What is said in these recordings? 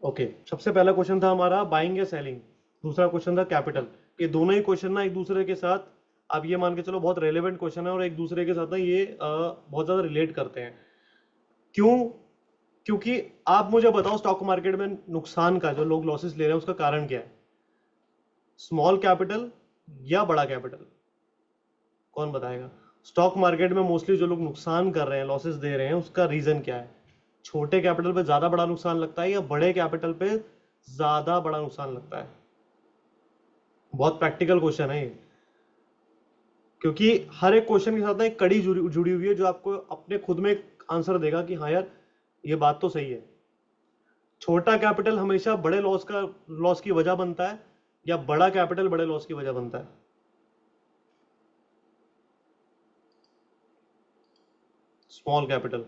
Okay, सबसे पहला question था हमारा बाइंग या सेलिंग, दूसरा क्वेश्चन था कैपिटल। ये दोनों ही क्वेश्चन ना एक दूसरे के साथ, आप ये मान के चलो बहुत रेलेवेंट क्वेश्चन है और एक दूसरे के साथ ना ये बहुत ज्यादा रिलेट करते हैं। क्यों? क्योंकि आप मुझे बताओ स्टॉक मार्केट में नुकसान का, जो लोग लॉसेस ले रहे हैं, उसका कारण क्या है? स्मॉल कैपिटल या बड़ा कैपिटल? कौन बताएगा? स्टॉक मार्केट में मोस्टली जो लोग नुकसान कर रहे हैं, लॉसेस दे रहे हैं, उसका रीजन क्या है? छोटे कैपिटल पे ज्यादा बड़ा नुकसान लगता है या बड़े कैपिटल पे ज्यादा बड़ा नुकसान लगता है? बहुत प्रैक्टिकल क्वेश्चन है ये, क्योंकि हर एक क्वेश्चन के साथ ना एक कड़ी जुड़ी हुई है जो आपको अपने खुद में एक आंसर देगा कि हाँ यार, ये बात तो सही है। छोटा कैपिटल हमेशा बड़े लॉस की वजह बनता है या बड़ा कैपिटल बड़े लॉस की वजह बनता है? Small capital.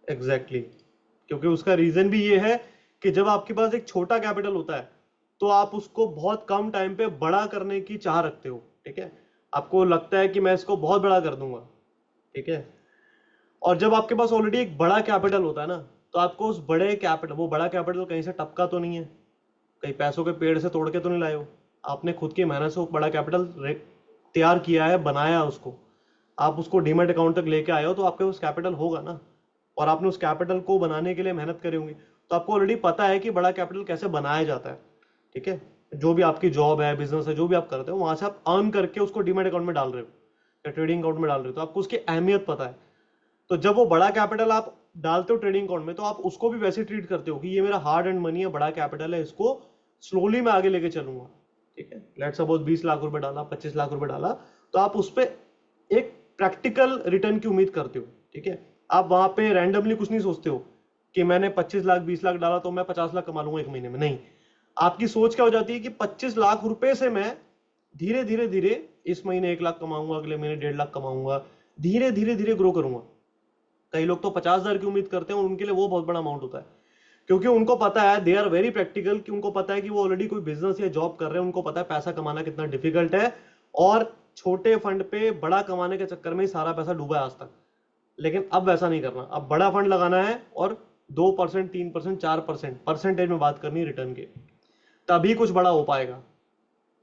Exactly exactly. क्योंकि उसका रीजन भी ये है कि जब आपके पास एक छोटा कैपिटल होता है तो आप उसको बहुत कम टाइम पे बड़ा करने की चाह रखते हो। ठीक है, आपको लगता है कि मैं इसको बहुत बड़ा कर दूंगा। ठीक है, और जब आपके पास ऑलरेडी एक बड़ा कैपिटल होता है ना, तो आपको उस बड़े कैपिटल, वो बड़ा कैपिटल कहीं से टपका तो नहीं है, कहीं पैसों के पेड़ से तोड़ के तो नहीं लाए हो, आपने खुद की मेहनत से वो बड़ा कैपिटल तैयार किया है, बनाया उसको, आप उसको डीमेट अकाउंट तक लेके आए हो, तो आपके पास कैपिटल होगा ना। और आपने उस कैपिटल को बनाने के लिए मेहनत करी होंगी, तो आपको ऑलरेडी पता है कि बड़ा कैपिटल कैसे बनाया जाता है। ठीक है, जो भी आपकी जॉब है, बिजनेस है, जो भी आप करते हो, वहां से आप अर्न करके उसको डीमेट अकाउंट में डाल रहे हो या ट्रेडिंग अकाउंट में डाल रहे हो, तो आपको उसकी अहमियत पता है। तो जब वो बड़ा कैपिटल आप डालते हो ट्रेडिंग अकाउंट में, तो आप उसको भी वैसे ट्रीट करते हो कि ये मेरा हार्ड एंड मनी है, बड़ा कैपिटल है, इसको स्लोली मैं आगे लेके चलूंगा। ठीक है, लेट्स सपोज 20 लाख रुपए डाला, 25 लाख रुपए डाला, तो आप उस पर एक प्रैक्टिकल रिटर्न की उम्मीद करते हो। ठीक है, आप वहां पे रैंडमली कुछ नहीं सोचते हो कि मैंने 25 लाख 20 लाख डाला तो मैं 50 लाख कमा लूंगा एक महीने में। नहीं, आपकी सोच क्या हो जाती है कि 25 लाख रुपए से मैं धीरे धीरे धीरे इस महीने 1 लाख कमाऊंगा, अगले महीने 1.5 लाख कमाऊंगा, धीरे धीरे धीरे ग्रो करूंगा। कई लोग तो 50,000 की उम्मीद करते हैं और उनके लिए वो बहुत बड़ा अमाउंट होता है, क्योंकि उनको पता है, दे आर वेरी प्रैक्टिकल, कि उनको पता है कि वो ऑलरेडी कोई बिजनेस या जॉब कर रहे हैं, उनको पता है पैसा कमाना कितना डिफिकल्ट है, और छोटे फंड पे बड़ा कमाने के चक्कर में ही सारा पैसा डूबा है आज तक। लेकिन अब वैसा नहीं करना, अब बड़ा फंड लगाना है और 2%, 3%, 4% परसेंटेज में बात करनी रिटर्न के, तभी कुछ बड़ा हो पाएगा।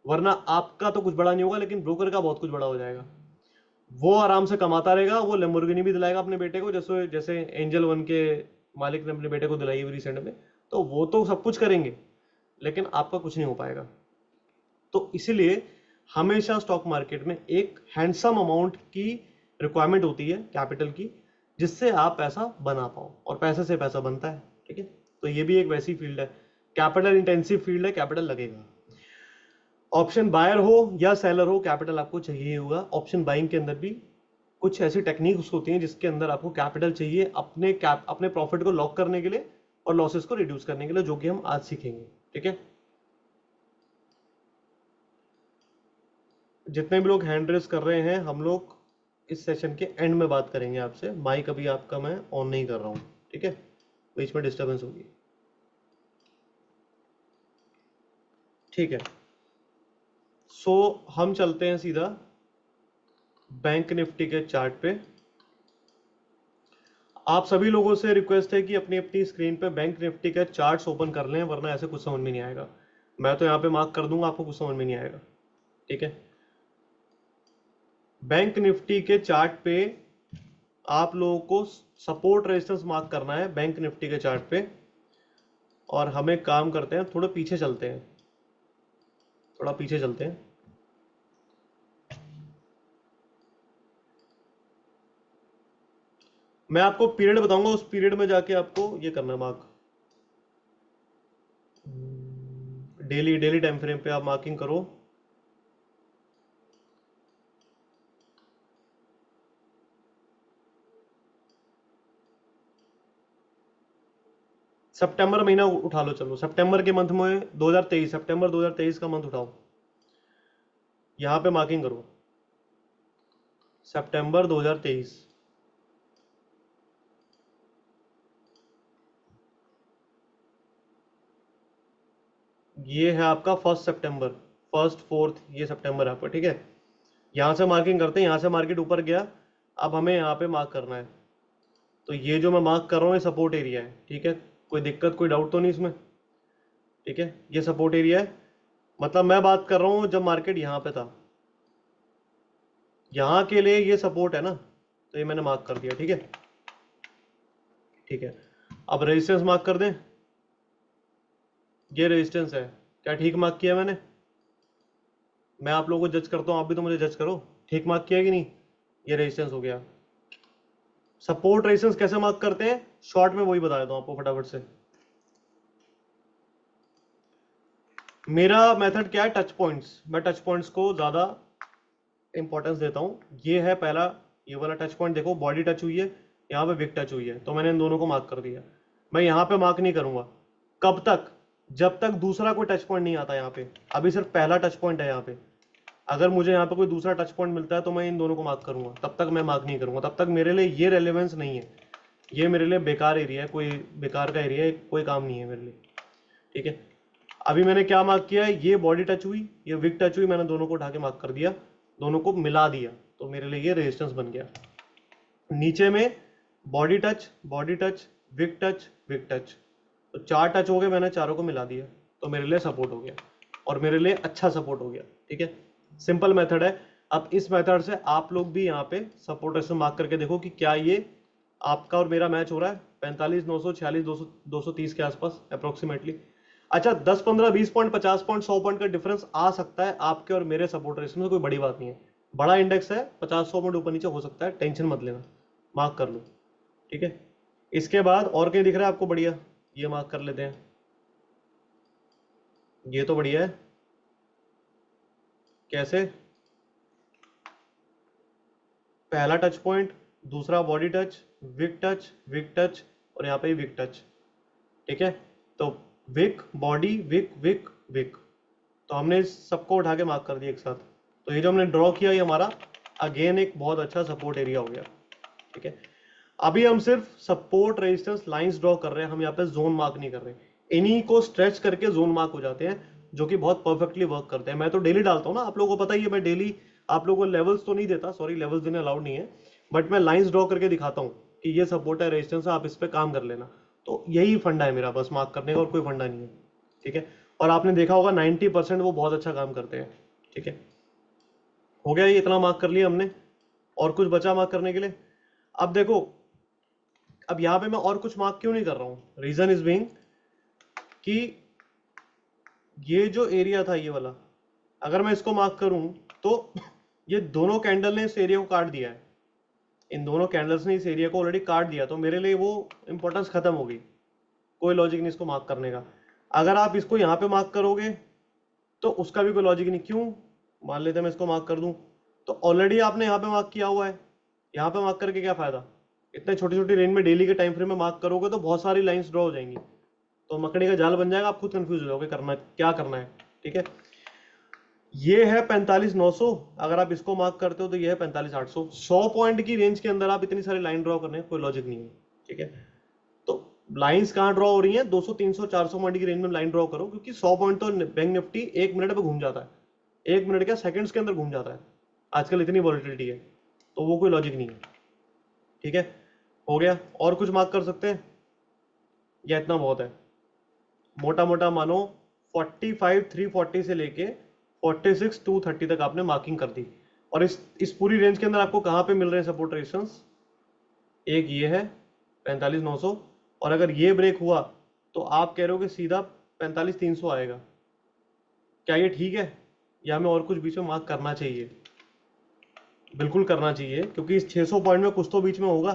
वरना आपका तो कुछ बड़ा नहीं होगा, लेकिन ब्रोकर का बहुत कुछ बड़ा हो जाएगा। वो आराम से कमाता रहेगा, वो लेम्बोर्गिनी भी दिलाएगा अपने बेटे को, जैसे जैसे एंजल वन के मालिक ने अपने बेटे को दिलाई हुई रिसेंट में। तो वो तो सब कुछ करेंगे, लेकिन आपका कुछ नहीं हो पाएगा। तो इसीलिए हमेशा स्टॉक मार्केट में एक हैंडसम अमाउंट की रिक्वायरमेंट होती है कैपिटल की, जिससे आप पैसा बना पाओ, और पैसे से पैसा बनता है। ठीक है, तो ये भी एक वैसी फील्ड है, कैपिटल इंटेंसिव फील्ड है, कैपिटल लगेगा। ऑप्शन बायर हो या सेलर हो, कैपिटल आपको चाहिए होगा। ऑप्शन बाइंग के अंदर भी कुछ ऐसी टेक्निक्स होती हैं जिसके अंदर आपको कैपिटल चाहिए अपने प्रॉफिट को लॉक करने के लिए और लॉसेस को रिड्यूस करने के लिए, जो कि हम आज सीखेंगे। ठीक है, जितने भी लोग हैंड रेस कर रहे हैं, हम लोग इस सेशन के एंड में बात करेंगे आपसे। माइक अभी आपका मैं ऑन नहीं कर रहा हूं। ठीक है, बीच में डिस्टर्बेंस होगी। ठीक है, सो हम चलते हैं सीधा बैंक निफ्टी के चार्ट पे। आप सभी लोगों से रिक्वेस्ट है कि अपनी अपनी स्क्रीन पे बैंक निफ्टी के चार्ट्स ओपन कर लें, वरना ऐसे कुछ समझ में नहीं आएगा। मैं तो यहाँ पे मार्क कर दूंगा, आपको कुछ समझ में नहीं आएगा। ठीक है, बैंक निफ्टी के चार्ट पे आप लोगों को सपोर्ट रेजिस्टेंस मार्क करना है बैंक निफ्टी के चार्ट पे। और हमें काम करते हैं, थोड़ा पीछे चलते हैं, थोड़ा पीछे चलते हैं। मैं आपको पीरियड बताऊंगा, उस पीरियड में जाके आपको ये करना है mark. Daily daily time frame पे आप मार्किंग करो। सितंबर महीना उठा लो, चलो सितंबर के मंथ में 2023, सितंबर 2023 का मंथ उठाओ, यहां पे मार्किंग करो, सितंबर 2023। ये है आपका 1 सितंबर, फर्स्ट फोर्थ, ये सितंबर है आपका। ठीक है, यहां से मार्किंग करते हैं, यहां से मार्केट ऊपर गया, अब हमें यहाँ पे मार्क करना है तो ये जो मैं मार्क कर रहा हूँ ये सपोर्ट एरिया है, ठीक है, कोई दिक्कत कोई डाउट तो नहीं इसमें, ठीक है, ये सपोर्ट एरिया है। मतलब मैं बात कर रहा हूँ जब मार्केट यहाँ पे था, यहाँ के लिए ये सपोर्ट है ना, तो ये मैंने मार्क कर दिया, ठीक है, ठीक है। अब रेजिस्टेंस मार्क कर दें, ये रेजिस्टेंस है, क्या ठीक मार्क किया मैंने? मैं आप लोगों को जज करता हूँ, आप भी तो मुझे जज करो, ठीक मार्क किया कि नहीं? ये रेजिस्टेंस हो गया। सपोर्ट रेजिस्टेंस कैसे मार्क करते हैं, शॉर्ट में वही बता देता हूँ आपको फटाफट से। मेरा मेथड क्या है, टच पॉइंट्स, मैं टच पॉइंट्स को ज्यादा इंपॉर्टेंस देता हूँ। ये है पहला, ये वाला टच पॉइंट देखो, बॉडी टच हुई है, यहाँ पे विक टच हुई है, तो मैंने इन दोनों को मार्क कर दिया। मैं यहाँ पे मार्क नहीं करूंगा, कब तक, जब तक दूसरा कोई टच पॉइंट नहीं आता यहाँ पे। अभी सिर्फ पहला टच पॉइंट है यहाँ पे, अगर मुझे यहाँ पे कोई दूसरा टच पॉइंट मिलता है तो मैं इन दोनों को मार्क करूंगा, तब तक मैं मार्क नहीं करूंगा, तब तक मेरे लिए ये रेलेवेंस नहीं है, ये मेरे लिए बेकार एरिया है, कोई बेकार का एरिया है, कोई काम नहीं है मेरे लिए, ठीक है। अभी मैंने क्या मार्क किया है, ये बॉडी टच हुई, ये विक टच हुई, मैंने दोनों को उठा के मार्क कर दिया, दोनों को मिला दिया, तो मेरे लिए ये रेजिस्टेंस बन गया। नीचे में body touch, body touch, wick touch, wick touch, तो 4 टच हो गए, मैंने चारों को मिला दिया, तो मेरे लिए सपोर्ट हो गया, और मेरे लिए अच्छा सपोर्ट हो गया, ठीक है। सिंपल मेथड है। अब इस मेथड से आप लोग भी यहाँ पे सपोर्ट रेजिस्टेंस मार्क करके देखो कि क्या ये आपका और मेरा मैच हो रहा है, 45, 900, 46, 200, 230 के आसपास अप्रोक्सीमेटली। अच्छा, 10, 15, 20 पॉइंट, 50 पॉइंट, 100 पॉइंट का डिफरेंस आ सकता है आपके और मेरे सपोर्ट रेजिस्टेंस में, कोई बड़ी बात नहीं है। बड़ा इंडेक्स है, 50, 100 पॉइंट ऊपर नीचे हो सकता है, टेंशन मत लेना, मार्क कर लो, ठीक है। इसके बाद और कहीं दिख रहा है आपको बढ़िया, ये मार्क कर लेते हैं, ये तो बढ़िया है। कैसे? पहला टच पॉइंट, दूसरा body touch, wick touch, wick touch, और यहाँ पे विक टच, ठीक है। तो wick, body, wick, wick, wick, तो हमने इस सबको उठा के मार्क कर दिया एक साथ। तो ये जो हमने ड्रॉ किया, ये हमारा अगेन एक बहुत अच्छा सपोर्ट एरिया हो गया, ठीक है। अभी हम सिर्फ सपोर्ट रेजिस्टेंस लाइंस ड्रॉ कर रहे हैं, हम यहाँ पे जोन मार्क नहीं कर रहे। इन्हीं को स्ट्रेच करके जोन मार्क हो जाते हैं, जो कि बहुत परफेक्टली वर्क करते हैं। मैं तो डेली डालता हूँ ना, आप लोगों को पता ही है, मैं डेली आप लोगों को लेवल्स तो नहीं देता, सॉरी लेवल्स देने अलाउड नहीं है, बट मैं लाइंस ड्रॉ करके दिखाता हूँ कि ये सपोर्ट है, रेजिस्टेंस है, आप इस पर काम कर लेना। तो यही फंडा है मेरा, बस मार्क करने का, और कोई फंडा नहीं है, ठीक है। और आपने देखा होगा 90% वो बहुत अच्छा काम करते हैं, ठीक है। हो गया, ये इतना मार्क कर लिया हमने, और कुछ बचा मार्क करने के लिए? अब देखो, अब यहाँ पे मैं और कुछ मार्क क्यों नहीं कर रहा हूँ, रीजन इज बीइंग कि ये जो एरिया था ये वाला, अगर मैं इसको मार्क करूं तो ये दोनों कैंडल ने इस एरिया को काट दिया है, इन दोनों कैंडल्स ने इस एरिया को ऑलरेडी काट दिया, तो मेरे लिए वो इंपॉर्टेंस खत्म हो गई, कोई लॉजिक नहीं इसको मार्क करने का। अगर आप इसको यहाँ पे मार्क करोगे तो उसका भी कोई लॉजिक नहीं, क्यों? मान लेते हैं मैं इसको मार्क कर दूं, तो ऑलरेडी आपने यहाँ पे मार्क किया हुआ है, यहाँ पे मार्क करके क्या फायदा? इतने छोटी छोटी रेंज में डेली के टाइम फ्रेम में मार्क करोगे तो बहुत सारी लाइंस ड्रॉ हो जाएंगी, तो मकड़ी का जाल बन जाएगा, आप खुद कंफ्यूज हो जाओगे करना क्या करना है, ठीक है। ये है 45,900, अगर आप इसको मार्क करते हो तो ये है 45,800। 100 पॉइंट की रेंज के अंदर आप इतनी सारी लाइन ड्रॉ करने का कोई लॉजिक नहीं है, ठीक है। तो लाइंस कहाँ ड्रॉ हो रही हैं, 200, 300, 400 पॉइंट की रेंज में लाइन ड्रॉ करो, क्योंकि 100 पॉइंट तो बैंक निफ्टी 1 मिनट पे घूम जाता है, 1 मिनट क्या, सेकंड्स के अंदर घूम जाता है, आजकल इतनी वॉलिटिलिटी है, तो वो कोई लॉजिक नहीं है, ठीक है। हो गया, और कुछ मार्क कर सकते हैं या इतना बहुत है? मोटा मोटा मानो 45, 340 से लेके 46, 230 तक आपने मार्किंग कर दी, और इस पूरी रेंज के अंदर आपको कहाँ पे मिल रहे हैं सपोर्ट रेजिस्टेंस? एक ये है 45,900, और अगर ये ब्रेक हुआ तो आप कह रहे हो कि सीधा 45,300 आएगा। क्या ये ठीक है, या हमें और कुछ बीच में मार्क करना चाहिए? बिल्कुल करना चाहिए, क्योंकि इस 600 पॉइंट में कुछ तो बीच में होगा,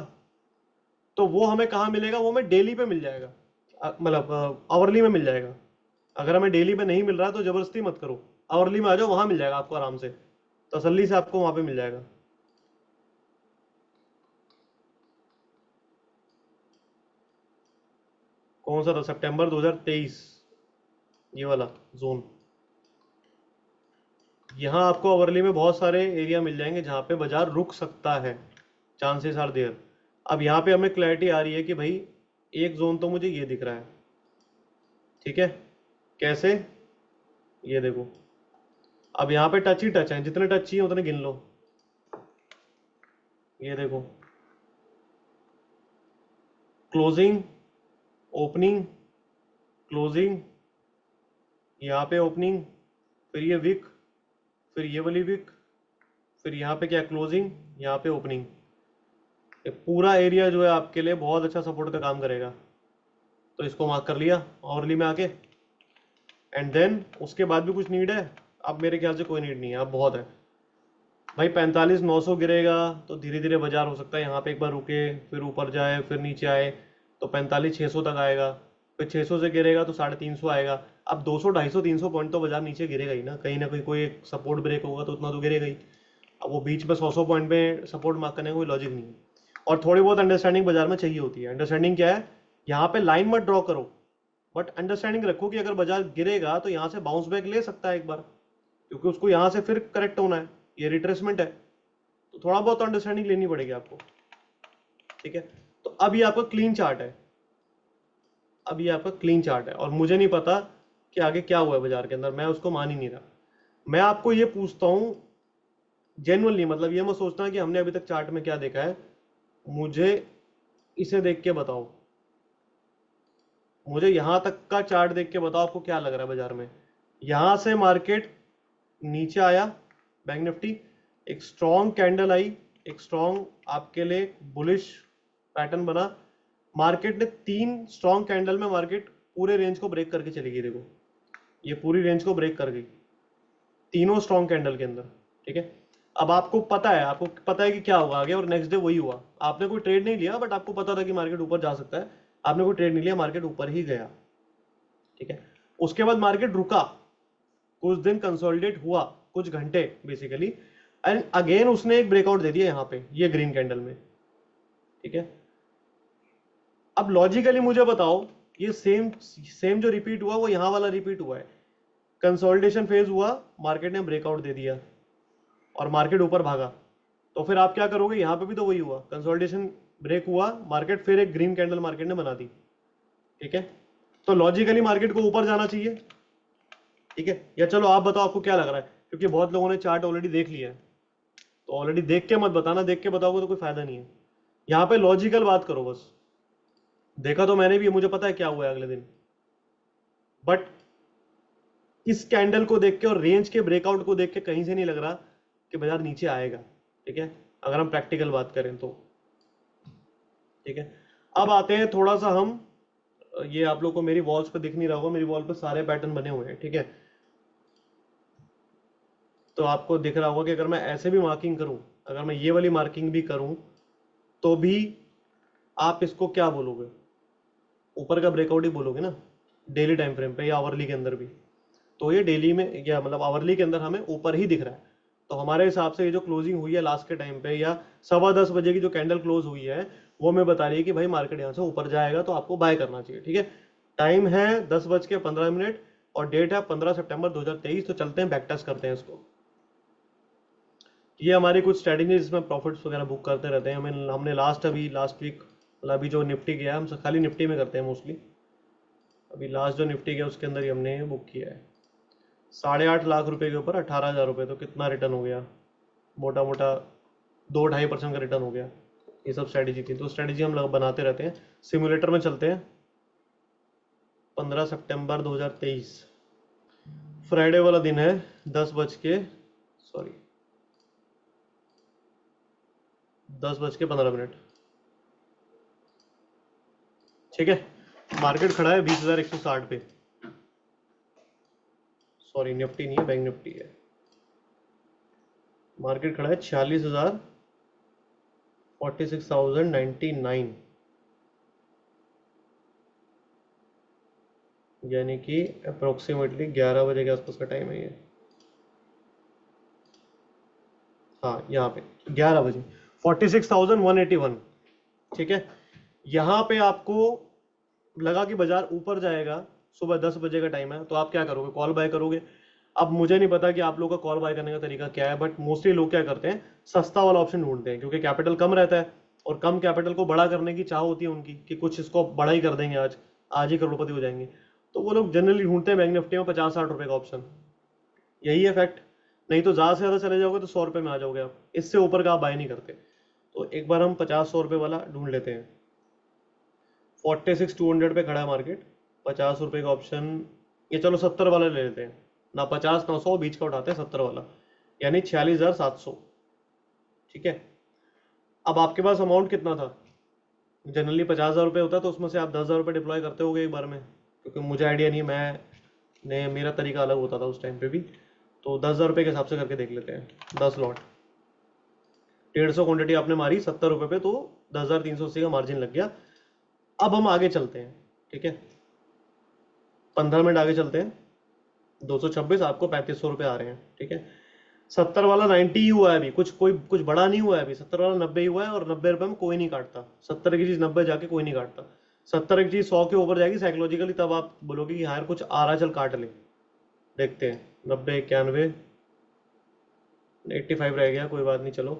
तो वो हमें कहाँ मिलेगा, वो हमें डेली पे मिल जाएगा, मतलब आवरली में मिल जाएगा। अगर हमें डेली पे नहीं मिल रहा है तो जबरदस्ती मत करो, आवरली में आ जाओ, वहां मिल जाएगा आपको आराम से, तसल्ली से आपको वहां पे मिल जाएगा। कौन सा था, सितंबर 2023, ये वाला जोन। यहाँ आपको आवरली में बहुत सारे एरिया मिल जाएंगे जहां पे बाजार रुक सकता है, चांसेस आर देयर। अब यहाँ पे हमें क्लैरिटी आ रही है कि भाई एक जोन तो मुझे ये दिख रहा है, ठीक है। कैसे? ये देखो, अब यहाँ पे टच ही टच है, जितने टच चाहिए उतने गिन लो, ये देखो, क्लोजिंग, ओपनिंग, क्लोजिंग, यहाँ पे ओपनिंग, फिर ये विक, फिर ये वाली विक, फिर यहाँ पे क्या क्लोजिंग, यहाँ पे ओपनिंग। ये पूरा एरिया जो है आपके लिए बहुत अच्छा सपोर्ट का काम करेगा। तो इसको मार्क कर लिया आवरली में आके। एंड देन उसके बाद भी कुछ नीड है? अब मेरे ख्याल से कोई नीड नहीं है, अब बहुत है भाई। 45,900 गिरेगा तो धीरे धीरे बाजार हो सकता है यहाँ पे एक बार रुके, फिर ऊपर जाए, फिर नीचे आए, तो 45,600 तक आएगा। फिर 600 से गिरेगा तो 350 आएगा। अब 200, 250, 300 पॉइंट तो बाजार नीचे गिरेगा ही ना कहीं कोई एक सपोर्ट ब्रेक होगा तो उतना तो गिरेगा ही। अब वो बीच में 100 पॉइंट में सपोर्ट मार्क करने का कोई लॉजिक नहीं है। और थोड़ी बहुत अंडरस्टैंडिंग बाजार में चाहिए होती है। अंडरस्टैंडिंग क्या है? यहाँ पे लाइन मत ड्रॉ करो, बट अंडरस्टैंडिंग रखो कि अगर बाजार गिरेगा तो यहाँ से बाउंस बैक ले सकता है एक बार, क्योंकि उसको यहाँ से फिर करेक्ट होना है, ये रिट्रेसमेंट है। तो थोड़ा बहुत अंडरस्टैंडिंग लेनी पड़ेगी आपको, ठीक है। तो अब ये आपका क्लीन चार्ट है, अब ये आपका क्लीन चार्ट है, और मुझे नहीं पता कि आगे क्या हुआ है बाजार के अंदर, मैं उसको मान ही नहीं रहा। मैं आपको ये पूछता हूँ जेन्युइनली, मतलब ये मत सोचना कि हमने अभी तक चार्ट में क्या देखा है, मुझे इसे देख के बताओ, मुझे यहां तक का चार्ट देख के बताओ आपको क्या लग रहा है बाजार में। यहां से मार्केट नीचे आया, बैंक निफ्टी एक स्ट्रॉन्ग कैंडल आई, एक स्ट्रॉन्ग आपके लिए बुलिश पैटर्न बना। मार्केट ने 3 स्ट्रॉन्ग कैंडल में मार्केट पूरे रेंज को ब्रेक करके चली गई। देखो ये पूरी रेंज को ब्रेक कर गई तीनों स्ट्रॉन्ग कैंडल के अंदर, ठीक है। अब आपको पता है कि क्या होगा आगे, और नेक्स्ट डे वही हुआ। आपने कोई ट्रेड नहीं लिया, बट आपको पता था कि मार्केट ऊपर जा सकता है, आपने कोई ट्रेड नहीं लिया, मार्केट ऊपर ही गया, ठीक है। उसके बाद मार्केट रुका, कुछ दिन कंसोलिडेट हुआ, कुछ घंटे बेसिकली, एंड अगेन उसने एक ब्रेकआउट दे दिया यहाँ पे ये ग्रीन कैंडल में, ठीक है। अब लॉजिकली मुझे बताओ, ये सेम जो रिपीट हुआ वो यहाँ वाला रिपीट हुआ है। कंसोलिडेशन फेज हुआ, मार्केट ने ब्रेकआउट दे दिया और मार्केट ऊपर भागा, तो फिर आप क्या करोगे? यहाँ पे भी तो वही हुआ, कंसोलिडेशन ब्रेक हुआ, मार्केट फिर एक ग्रीन कैंडल मार्केट ने बना दी, ठीक है। तो लॉजिकली मार्केट को ऊपर जाना चाहिए, ठीक है। या चलो आप बताओ आपको क्या लग रहा है, क्योंकि बहुत लोगों ने चार्ट ऑलरेडी देख लिया है, तो ऑलरेडी देख के मत बताना, देख के बताओगे तो कोई फायदा नहीं है। यहाँ पे लॉजिकल बात करो बस। देखा तो मैंने भी, मुझे पता है क्या हुआ है अगले दिन, बट इस कैंडल को देख के और रेंज के ब्रेकआउट को देख के कहीं से नहीं लग रहा कि बाजार नीचे आएगा, ठीक है, अगर हम प्रैक्टिकल बात करें तो, ठीक है। अब आते हैं थोड़ा सा हम, ये आप लोग को मेरी वॉल्स पे दिख नहीं रहा होगा, मेरी वॉल पे सारे पैटर्न बने हुए हैं, ठीक है। तो आपको दिख रहा होगा कि अगर मैं ऐसे भी मार्किंग करूं, अगर मैं ये वाली मार्किंग भी करूं, तो भी आप इसको क्या बोलोगे? ऊपर का ब्रेकआउट ही बोलोगे ना, डेली टाइम फ्रेम पे या आवरली के अंदर भी। तो ये डेली में या मतलब आवरली के अंदर हमें ऊपर ही दिख रहा है। तो हमारे हिसाब से ये जो क्लोजिंग हुई है लास्ट के टाइम पे, या 10:15 की जो कैंडल क्लोज हुई है, वो मैं बता रही है कि भाई मार्केट यहाँ से ऊपर जाएगा तो आपको बाय करना चाहिए, ठीक है। टाइम है 10:15 और डेट है 15 सितंबर 2023। तो चलते हैं, बैक टेस्ट करते हैं इसको। ये हमारी कुछ स्ट्रेटेजी जिसमें प्रॉफिट्स वगैरह बुक करते रहते हैं। हमने लास्ट वीक, मतलब अभी जो निफ्टी गया, हम खाली निफ्टी में करते हैं मोस्टली। अभी लास्ट जो निफ्टी गया उसके अंदर ही हमने बुक किया है 8.5 लाख रुपए के ऊपर 18,000 रुपये। तो कितना रिटर्न हो गया? मोटा मोटा 2-2.5% का रिटर्न हो गया। ये सब स्ट्रेटेजी थी, तो स्ट्रेटेजी हम लोग बनाते रहते हैं। सिमुलेटर में चलते हैं। 15 सितंबर 2023 फ्राइडे वाला दिन है, 10:15, ठीक है। मार्केट खड़ा है 20,160 पे, सॉरी निफ्टी नहीं है, बैंक निफ्टी है। मार्केट खड़ा है 46,099, यानी कि अप्रोक्सीमेटली 11 बजे के आसपास का टाइम है ये। हाँ यहाँ पे 11 बजे 46,181, ठीक है। यहाँ पे आपको लगा कि बाजार ऊपर जाएगा, सुबह 10 बजे का टाइम है, तो आप क्या करोगे? कॉल बाय करोगे। अब मुझे नहीं पता कि आप लोगों का कॉल बाय करने का तरीका क्या है, बट मोस्टली लोग क्या करते हैं, सस्ता वाला ऑप्शन ढूंढते हैं, क्योंकि कैपिटल कम रहता है और कम कैपिटल को बड़ा करने की चाह होती है उनकी कि कुछ इसको बड़ा ही कर देंगे, आज आज ही करोड़पति हो जाएंगे। तो वो लोग जनरली ढूंढते हैं बैंक निफ्टी में 50-60 रुपए का ऑप्शन। यही है फैक्ट। नहीं तो ज़्यादा से ज़्यादा चले जाओगे तो 100 रुपये में आ जाओगे आप, इससे ऊपर का आप बाय नहीं करते। तो एक बार हम 50-100 रुपये वाला ढूंढ लेते हैं। 46,200 पे खड़ा है मार्केट। 50 रुपए का ऑप्शन, ये चलो 70 वाला ले लेते हैं ना, 50 ना 100 बीच का उठाते हैं 70 वाला, यानी 46,700। ठीक है, अब आपके पास अमाउंट कितना था? जनरली 50,000 रुपये होता है, तो उसमें से आप 10,000 रुपये डिप्लॉय करते होगे एक बार में, क्योंकि मुझे आइडिया नहीं, मेरा तरीका अलग होता था उस टाइम पे भी। तो 10,000 रुपये के हिसाब से करके देख लेते हैं। 10 लॉट, 150 क्वांटिटी आपने मारी 70 रुपये पे, तो 10,380 का मार्जिन लग गया। अब हम आगे चलते हैं, ठीक है, 15 मिनट आगे चलते हैं। 226, आपको 3500 रुपये आ रहे हैं। ठीक है, 70 वाला 90 ही हुआ है अभी, कुछ बड़ा नहीं हुआ है अभी। 70 वाला 90 ही हुआ है, और 90 रुपये में कोई नहीं काटता। 70 की चीज 90 जाके कोई नहीं काटता। 70 की चीज 100 के ऊपर जाएगी साइकोलॉजिकली, तब आप बोलोगे कि यार कुछ आ रहा, चल काट ले। देखते हैं, 90, 91, 85 रह गया, कोई बात नहीं, चलो।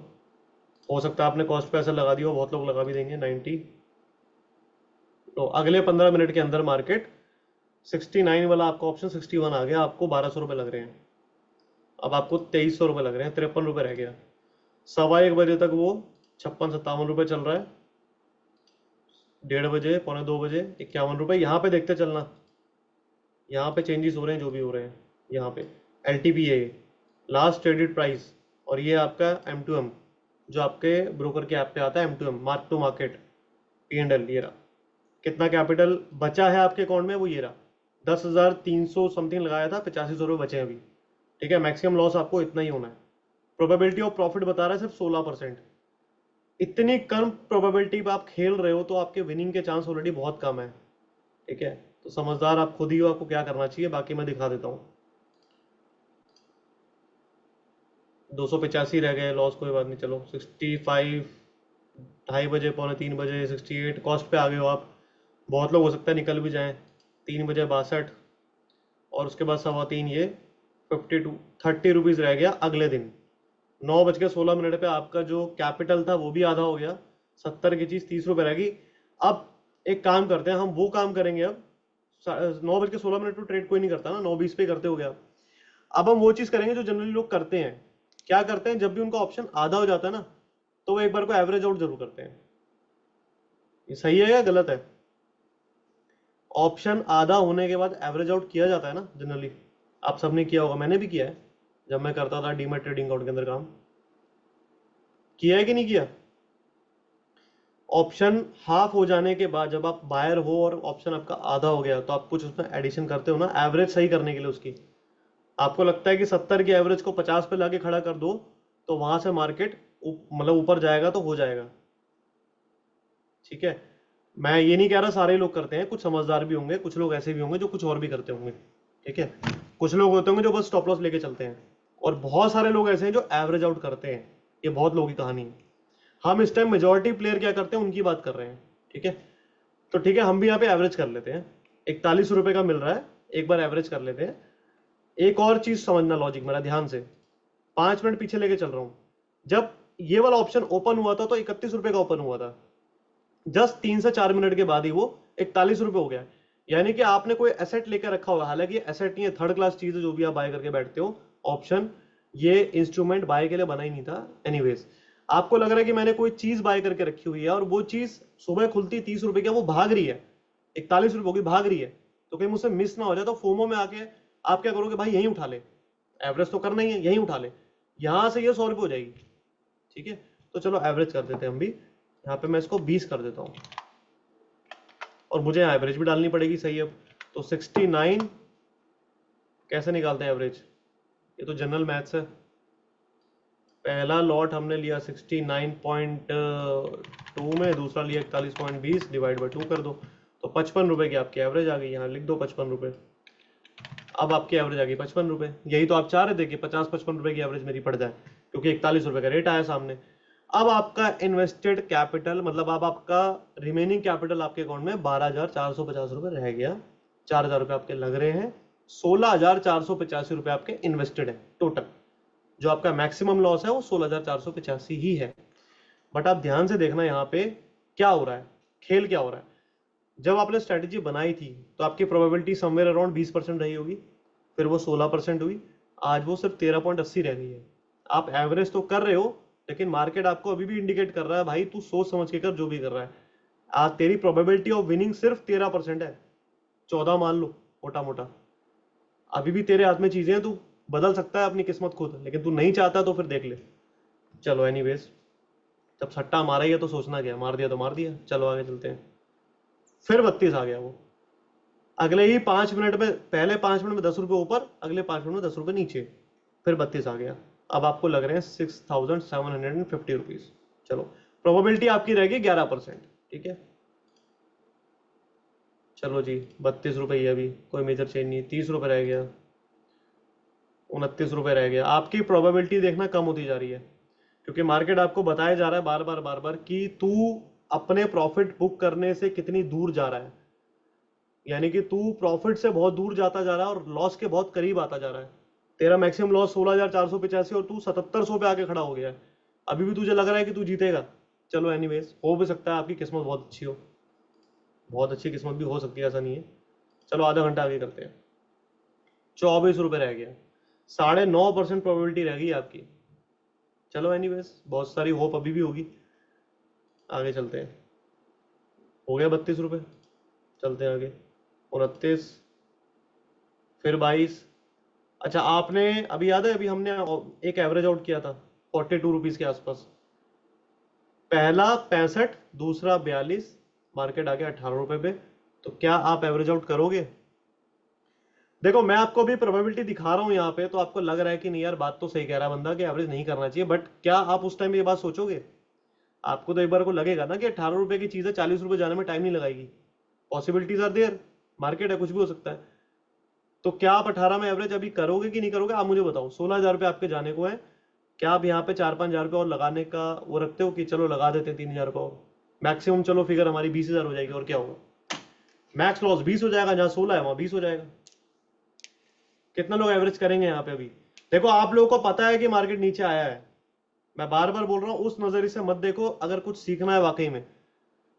हो सकता है आपने कॉस्ट पे ऐसा लगा दिया हो, बहुत लोग लगा भी देंगे 90। तो अगले 15 मिनट के अंदर मार्केट 69 वाला आपका ऑप्शन 61 आ गया, आपको 1200 रुपये लग रहे हैं। अब आपको 2300 रुपये लग रहे हैं, 53 रुपये रह गया। 1:15 बजे तक वो 56-57 रुपये चल रहा है। 1:30 बजे, 1:45 बजे 51 रुपये। यहाँ पे देखते चलना, यहाँ पे चेंजेस हो रहे हैं जो भी हो रहे हैं। यहाँ पे LTP लास्ट ट्रेडेड प्राइस, और ये आपका M2M जो आपके ब्रोकर के ऐप पे आता है, M2M mark to market P&L। ये रहा, कितना कैपिटल बचा है आपके अकाउंट में, वो ये रहा। 10,300 समथिंग लगाया था, 8500 रुपये बचे हैं अभी। ठीक है, मैक्सिमम लॉस आपको इतना ही होना है। प्रोबेबिलिटी ऑफ प्रॉफिट बता रहा है सिर्फ 16%। इतनी कम प्रोबेबिलिटी पे आप खेल रहे हो, तो आपके विनिंग के चांस ऑलरेडी बहुत कम है। ठीक है, तो समझदार आप खुद ही हो, आपको क्या करना चाहिए, बाकी मैं दिखा देता हूँ। 285 रह गए लॉस, कोई बात नहीं, चलो 65, 2:30 बजे, 2:45 बजे 68, कॉस्ट पे आ गए हो आप। बहुत लोग हो सकता है निकल भी जाएं। 3 बजे 62, और उसके बाद 3:15 ये 52, 30 रुपीज़ रह गया अगले दिन। 9:16 पे आपका जो कैपिटल था वो भी आधा हो गया। 70 की चीज़ 30 रुपये रहेगी। अब एक काम करते हैं, हम वो काम करेंगे अब। 9:16 पे ट्रेड कोई नहीं करता ना, 9:20 पे करते हो गया। अब हम वो चीज़ करेंगे जो जनरली लोग करते हैं। क्या करते हैं, जब भी उनका ऑप्शन आधा हो जाता है ना, तो वो एक बार को एवरेज आउट जरूर करते हैं। ये सही है या गलत है? ऑप्शन आधा होने के बाद एवरेज आउट किया जाता है ना जनरली। आप सबने किया होगा, मैंने भी किया है जब मैं करता था डीमैट ट्रेडिंग अकाउंट के अंदर काम। किया है कि नहीं किया? ऑप्शन हाफ हो जाने के बाद जब आप बायर हो और ऑप्शन आपका आधा हो गया, तो आप कुछ उसमें एडिशन करते हो ना, एवरेज सही करने के लिए उसकी। आपको लगता है कि 70 की एवरेज को 50 पे लाके खड़ा कर दो, तो वहां से मार्केट मतलब ऊपर जाएगा तो हो जाएगा। ठीक है, मैं ये नहीं कह रहा सारे लोग करते हैं, कुछ समझदार भी होंगे, कुछ लोग ऐसे भी होंगे जो कुछ और भी करते होंगे। ठीक है, कुछ लोग होते होंगे जो बस स्टॉप लॉस लेके चलते हैं, और बहुत सारे लोग ऐसे हैं जो एवरेज आउट करते हैं। ये बहुत लोगों की कहानी है। हम इस टाइम मेजोरिटी प्लेयर क्या करते हैं उनकी बात कर रहे हैं। ठीक है, तो ठीक है, हम भी यहाँ पे एवरेज कर लेते हैं। 41 रुपए का मिल रहा है, एक बार एवरेज कर लेते हैं। एक और चीज समझना, लॉजिक मेरा ध्यान से, 5 मिनट पीछे लेके चल रहा हूं। जब ये वाला ऑप्शन ओपन हुआ था तो 31 रुपए का ओपन हुआ था। जस्ट 3 से 4 मिनट के बाद ही वो 41 रुपए हो गया। यानी कि आपने कोई एसेट लेकर रखा होगा, हालांकि एसेट नहीं है, थर्ड क्लास चीज है जो भी आप बाय करके बैठते हो। ऑप्शन, ये इंस्ट्रूमेंट बाय के लिए बना ही नहीं था। एनीवेज, आपको लग रहा है कि मैंने कोई चीज बाय करके रखी हुई है, और वो चीज सुबह खुलती 30 रुपए की, वो भाग रही है, 41 रुपए की भाग रही है, तो कहीं मुझसे मिस ना हो जाए। तो फोमो में आके आप क्या करोगे, भाई यहीं उठा ले, एवरेज तो करना ही है, यहीं उठा ले, यहां से ये 100 रुपये हो जाएगी। ठीक है, तो चलो एवरेज कर देते हैं हम भी। यहाँ पे मैं इसको 20 कर देता हूँ, और मुझे एवरेज भी डालनी पड़ेगी। सही है, तो 69 कैसे निकालते हैं एवरेज, ये तो जनरल मैथ्स है। पहला लॉट हमने लिया 69.2 में, दूसरा लिया 41.20, डिवाइड बाई 2 कर दो, तो 55 रुपए की आपकी एवरेज आ गई। यहाँ लिख दो 55 रुपए। अब आपकी एवरेज आ गई 55 रुपए। यही तो आप चाह रहे थे कि 50-55 रुपए की एवरेज मेरी पड़ जाए, क्योंकि 41 रुपए का रेट आया सामने। अब आपका इन्वेस्टेड कैपिटल, मतलब अब आपका रिमेनिंग कैपिटल आपके अकाउंट में 12,450 रुपए रह गया। 4,000 रुपए आपके लग रहे हैं, 16,485 रुपए आपके इन्वेस्टेड है टोटल। जो आपका मैक्सिमम लॉस है वो 16,485 ही है। बट आप ध्यान से देखना यहाँ पे क्या हो रहा है, खेल क्या हो रहा है। जब आपने स्ट्रेटेजी बनाई थी तो आपकी प्रोबेबिलिटी समवेयर अराउंड 20% रही होगी, फिर वो 16% हुई, आज वो सिर्फ 13.80 रह गई है। आप एवरेज तो कर रहे हो, लेकिन मार्केट आपको अभी भी इंडिकेट कर रहा है, भाई तू सोच समझ के कर जो भी कर रहा है। आज तेरी प्रोबेबिलिटी ऑफ विनिंग सिर्फ 13% है, 14 मान लो मोटा मोटा। अभी भी तेरे हाथ में चीजें हैं, तू बदल सकता है अपनी किस्मत खुद, लेकिन तू नहीं चाहता तो फिर देख ले। चलो एनीवेज, जब सट्टा मारा ही है तो सोचना क्या, मार दिया तो मार दिया, चलो आगे चलते हैं। फिर 32 आ गया वो, अगले ही 5 मिनट में, पहले 5 मिनट में 10 रुपए ऊपर, अगले 5 मिनट में 10 रुपए नीचे, फिर 32 आ गया। अब आपको लग रहे हैं 6750 रुपीज। चलो प्रोबेबिलिटी आपकी रहेगी 11%, ठीक है। चलो जी 32 रुपए, ये अभी कोई मेजर चेंज नहीं है। 30 रुपए रह गया, 29 रुपए रह गया। आपकी प्रोबेबिलिटी देखना कम होती जा रही है, क्योंकि मार्केट आपको बताया जा रहा है बार बार कि तू अपने प्रॉफिट बुक करने से कितनी दूर जा रहा है। यानी कि तू प्रॉफिट से बहुत दूर जाता जा रहा है और लॉस के बहुत करीब आता जा रहा है। तेरा मैक्सिमम लॉस 16,485 और तू 7700 पे आके खड़ा हो गया है। अभी भी तुझे लग रहा है कि तू जीतेगा। चलो एनीवेज, हो भी सकता है आपकी किस्मत बहुत अच्छी हो, बहुत अच्छी किस्मत भी हो सकती है, ऐसा नहीं है। चलो आधा घंटा आगे करते हैं। 24 रुपए रह गया, 9.5% प्रोबेबिलिटी रह गई आपकी। चलो एनीवेज, बहुत सारी होप अभी भी होगी, आगे चलते हैं। हो गया 32 रुपए, चलते हैं आगे। 29, फिर 22। अच्छा आपने अभी याद है, अभी हमने एक एवरेज आउट किया था 42 रुपीज के आसपास। पहला 65, दूसरा 42, मार्केट आ गया 18 रुपए पे। तो क्या आप एवरेज आउट करोगे? देखो मैं आपको भी प्रोबेबिलिटी दिखा रहा हूं यहाँ पे, तो आपको लग रहा है कि नहीं यार बात तो सही कह रहा है बंदा कि एवरेज नहीं करना चाहिए, बट क्या आप उस टाइम ये बात सोचोगे? आपको तो एक बार को लगेगा ना कि 18 रुपए की चीज है, 40 रुपए जाने में टाइम नहीं लगाएगी। पॉसिबिलिटीज आर देयर, मार्केट है, कुछ भी हो सकता है। तो क्या आप 18 में एवरेज अभी करोगे कि नहीं करोगे, आप मुझे बताओ। 16,000 रुपये आपके जाने को है, क्या आप यहाँ पे 4-5 हजार रुपये और लगाने का वो रखते हो कि चलो लगा देते हैं 3,000 रुपये और मैक्सिमम, चलो फिगर हमारी 20,000 हो जाएगी, और क्या होगा? मैक्स लॉस 20 हो जाएगा, जहां 16 है वहां 20 हो जाएगा। कितना लोग एवरेज करेंगे यहाँ पे अभी? देखो आप लोगों को पता है कि मार्केट नीचे आया है, मैं बार बार बोल रहा हूँ, उस नजरिए से मत देखो। अगर कुछ सीखना है वाकई में,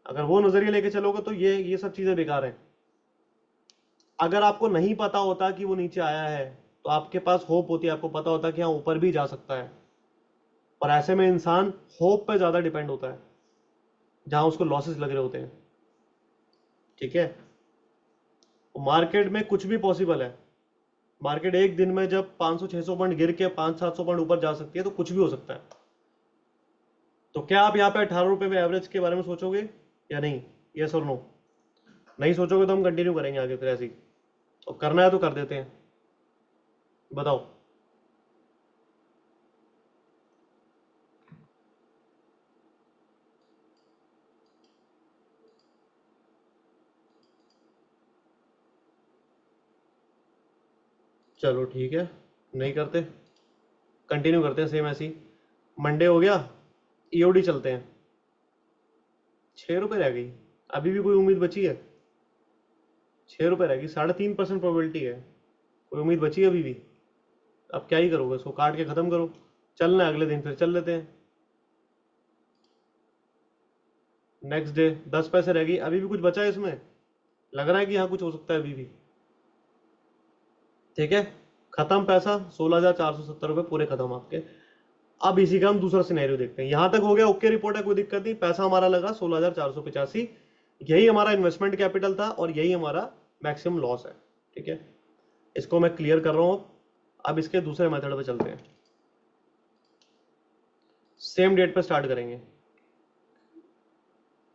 अगर वो नजरिया लेके चलोगे तो ये सब चीजें बेकार हैं। अगर आपको नहीं पता होता कि वो नीचे आया है, तो आपके पास होप होती, आपको पता होता कि हाँ ऊपर भी जा सकता है। और ऐसे में इंसान होप पे ज्यादा डिपेंड होता है, जहां उसको लॉसेस लग रहे होते हैं, ठीक है। मार्केट में कुछ भी पॉसिबल है। मार्केट एक दिन में जब 500-600 पॉइंट गिर के 500-700 पॉइंट ऊपर जा सकती है, तो कुछ भी हो सकता है। तो क्या आप यहाँ पे 18 रुपए में एवरेज के बारे में सोचोगे या नहीं? यस और नो? नहीं सोचोगे तो हम कंटिन्यू करेंगे आगे फिर ऐसे ही, और करना है तो कर देते हैं, बताओ। चलो ठीक है, नहीं करते, कंटिन्यू करते हैं सेम ऐसे ही। मंडे हो गया, ईओडी चलते हैं। 6 रुपए रह गई, अभी भी कोई उम्मीद बची है? 6 रुपए रह गई, 3.5% प्रोबेबिलिटी है, कोई उम्मीद बची है अभी भी? अब क्या ही करोगे, उसको काट के खत्म करो, चलना है अगले दिन फिर चल लेते हैं। नेक्स्ट डे 10 पैसे रह गई, अभी भी कुछ बचा है इसमें? लग रहा है कि यहाँ कुछ हो सकता है अभी भी, ठीक है। खत्म पैसा, 16,470 रुपए पूरे खत्म आपके। अब इसी का हम दूसरा सिनेरियो देखते हैं। यहां तक हो गया, ओके रिपोर्ट है, कोई दिक्कत नहीं, पैसा हमारा लगा 16,485, यही हमारा इन्वेस्टमेंट कैपिटल था और यही हमारा मैक्सिमम लॉस है, ठीक है। इसको मैं क्लियर कर रहा हूं। अब इसके दूसरे मेथड पे चलते हैं। सेम डेट पे स्टार्ट करेंगे।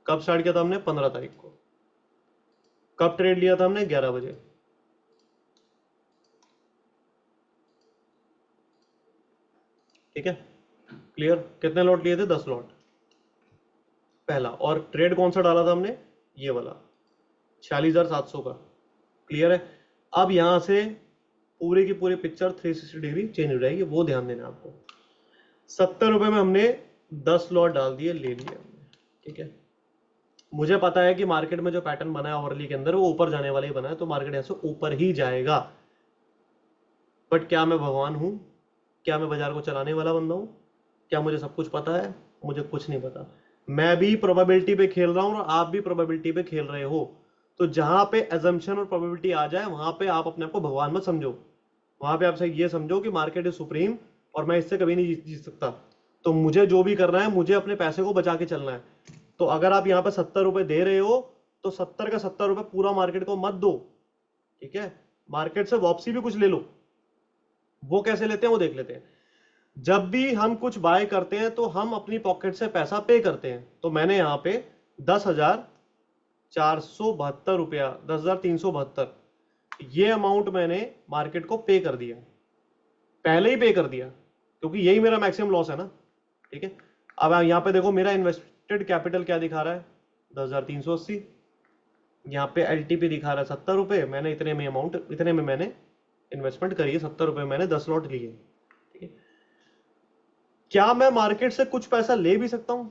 कब स्टार्ट किया था हमने? 15 तारीख को। कब ट्रेड लिया था हमने? 11 बजे, ठीक है। क्लियर? कितने लॉट लिए थे? 10 लॉट पहला। और ट्रेड कौन सा डाला था हमने? ये वाला 46,700 का। क्लियर है? अब यहां से पूरी की पूरी पिक्चर 360 डिग्री चेंज हो जाएगी, वो ध्यान देना आपको। 70 रुपए में हमने 10 लॉट डाल दिए, ले लिए हमने, ठीक है। मुझे पता है कि मार्केट में जो पैटर्न बना है ओवरली के अंदर, वो ऊपर जाने वाला ही बना है, तो मार्केट ऐसे ऊपर ही जाएगा। बट क्या मैं भगवान हूं? क्या मैं बाजार को चलाने वाला बंदा हूं? क्या मुझे सब कुछ पता है? मुझे कुछ नहीं पता। मैं भी प्रोबेबिलिटी पे खेल रहा हूं और आप भी प्रोबेबिलिटी पे खेल रहे हो। तो जहां पे एजम्पशन और प्रोबेबिलिटी आ जाए, वहां पे आप अपने आप को भगवान मत समझो। वहां पे आप ये समझो कि मार्केट इज सुप्रीम और मैं इससे कभी नहीं जीत सकता। तो मुझे जो भी करना है, मुझे अपने पैसे को बचा के चलना है। तो अगर आप यहाँ पे 70 रुपए दे रहे हो तो 70 का 70 रुपए पूरा मार्केट को मत दो, ठीक है। मार्केट से वापसी भी कुछ ले लो। वो कैसे लेते हैं वो देख लेते हैं। जब भी हम कुछ बाय करते हैं तो हम अपनी पॉकेट से पैसा पे करते हैं। तो मैंने यहाँ पे 10,472 रुपया, 10,372 ये अमाउंट मैंने मार्केट को पे कर दिया, पहले ही पे कर दिया, क्योंकि यही मेरा मैक्सिमम लॉस है ना, ठीक है। अब यहाँ पे देखो मेरा इन्वेस्टेड कैपिटल क्या दिखा रहा है, 10,380। यहाँ पे एलटीपी दिखा रहा है 70 रुपए। मैंने इतने में मैंने इन्वेस्टमेंट करी है, 70 रुपए मैंने 10 लॉट लिए, ठीक है। क्या मैं मार्केट से कुछ पैसा ले भी सकता हूं?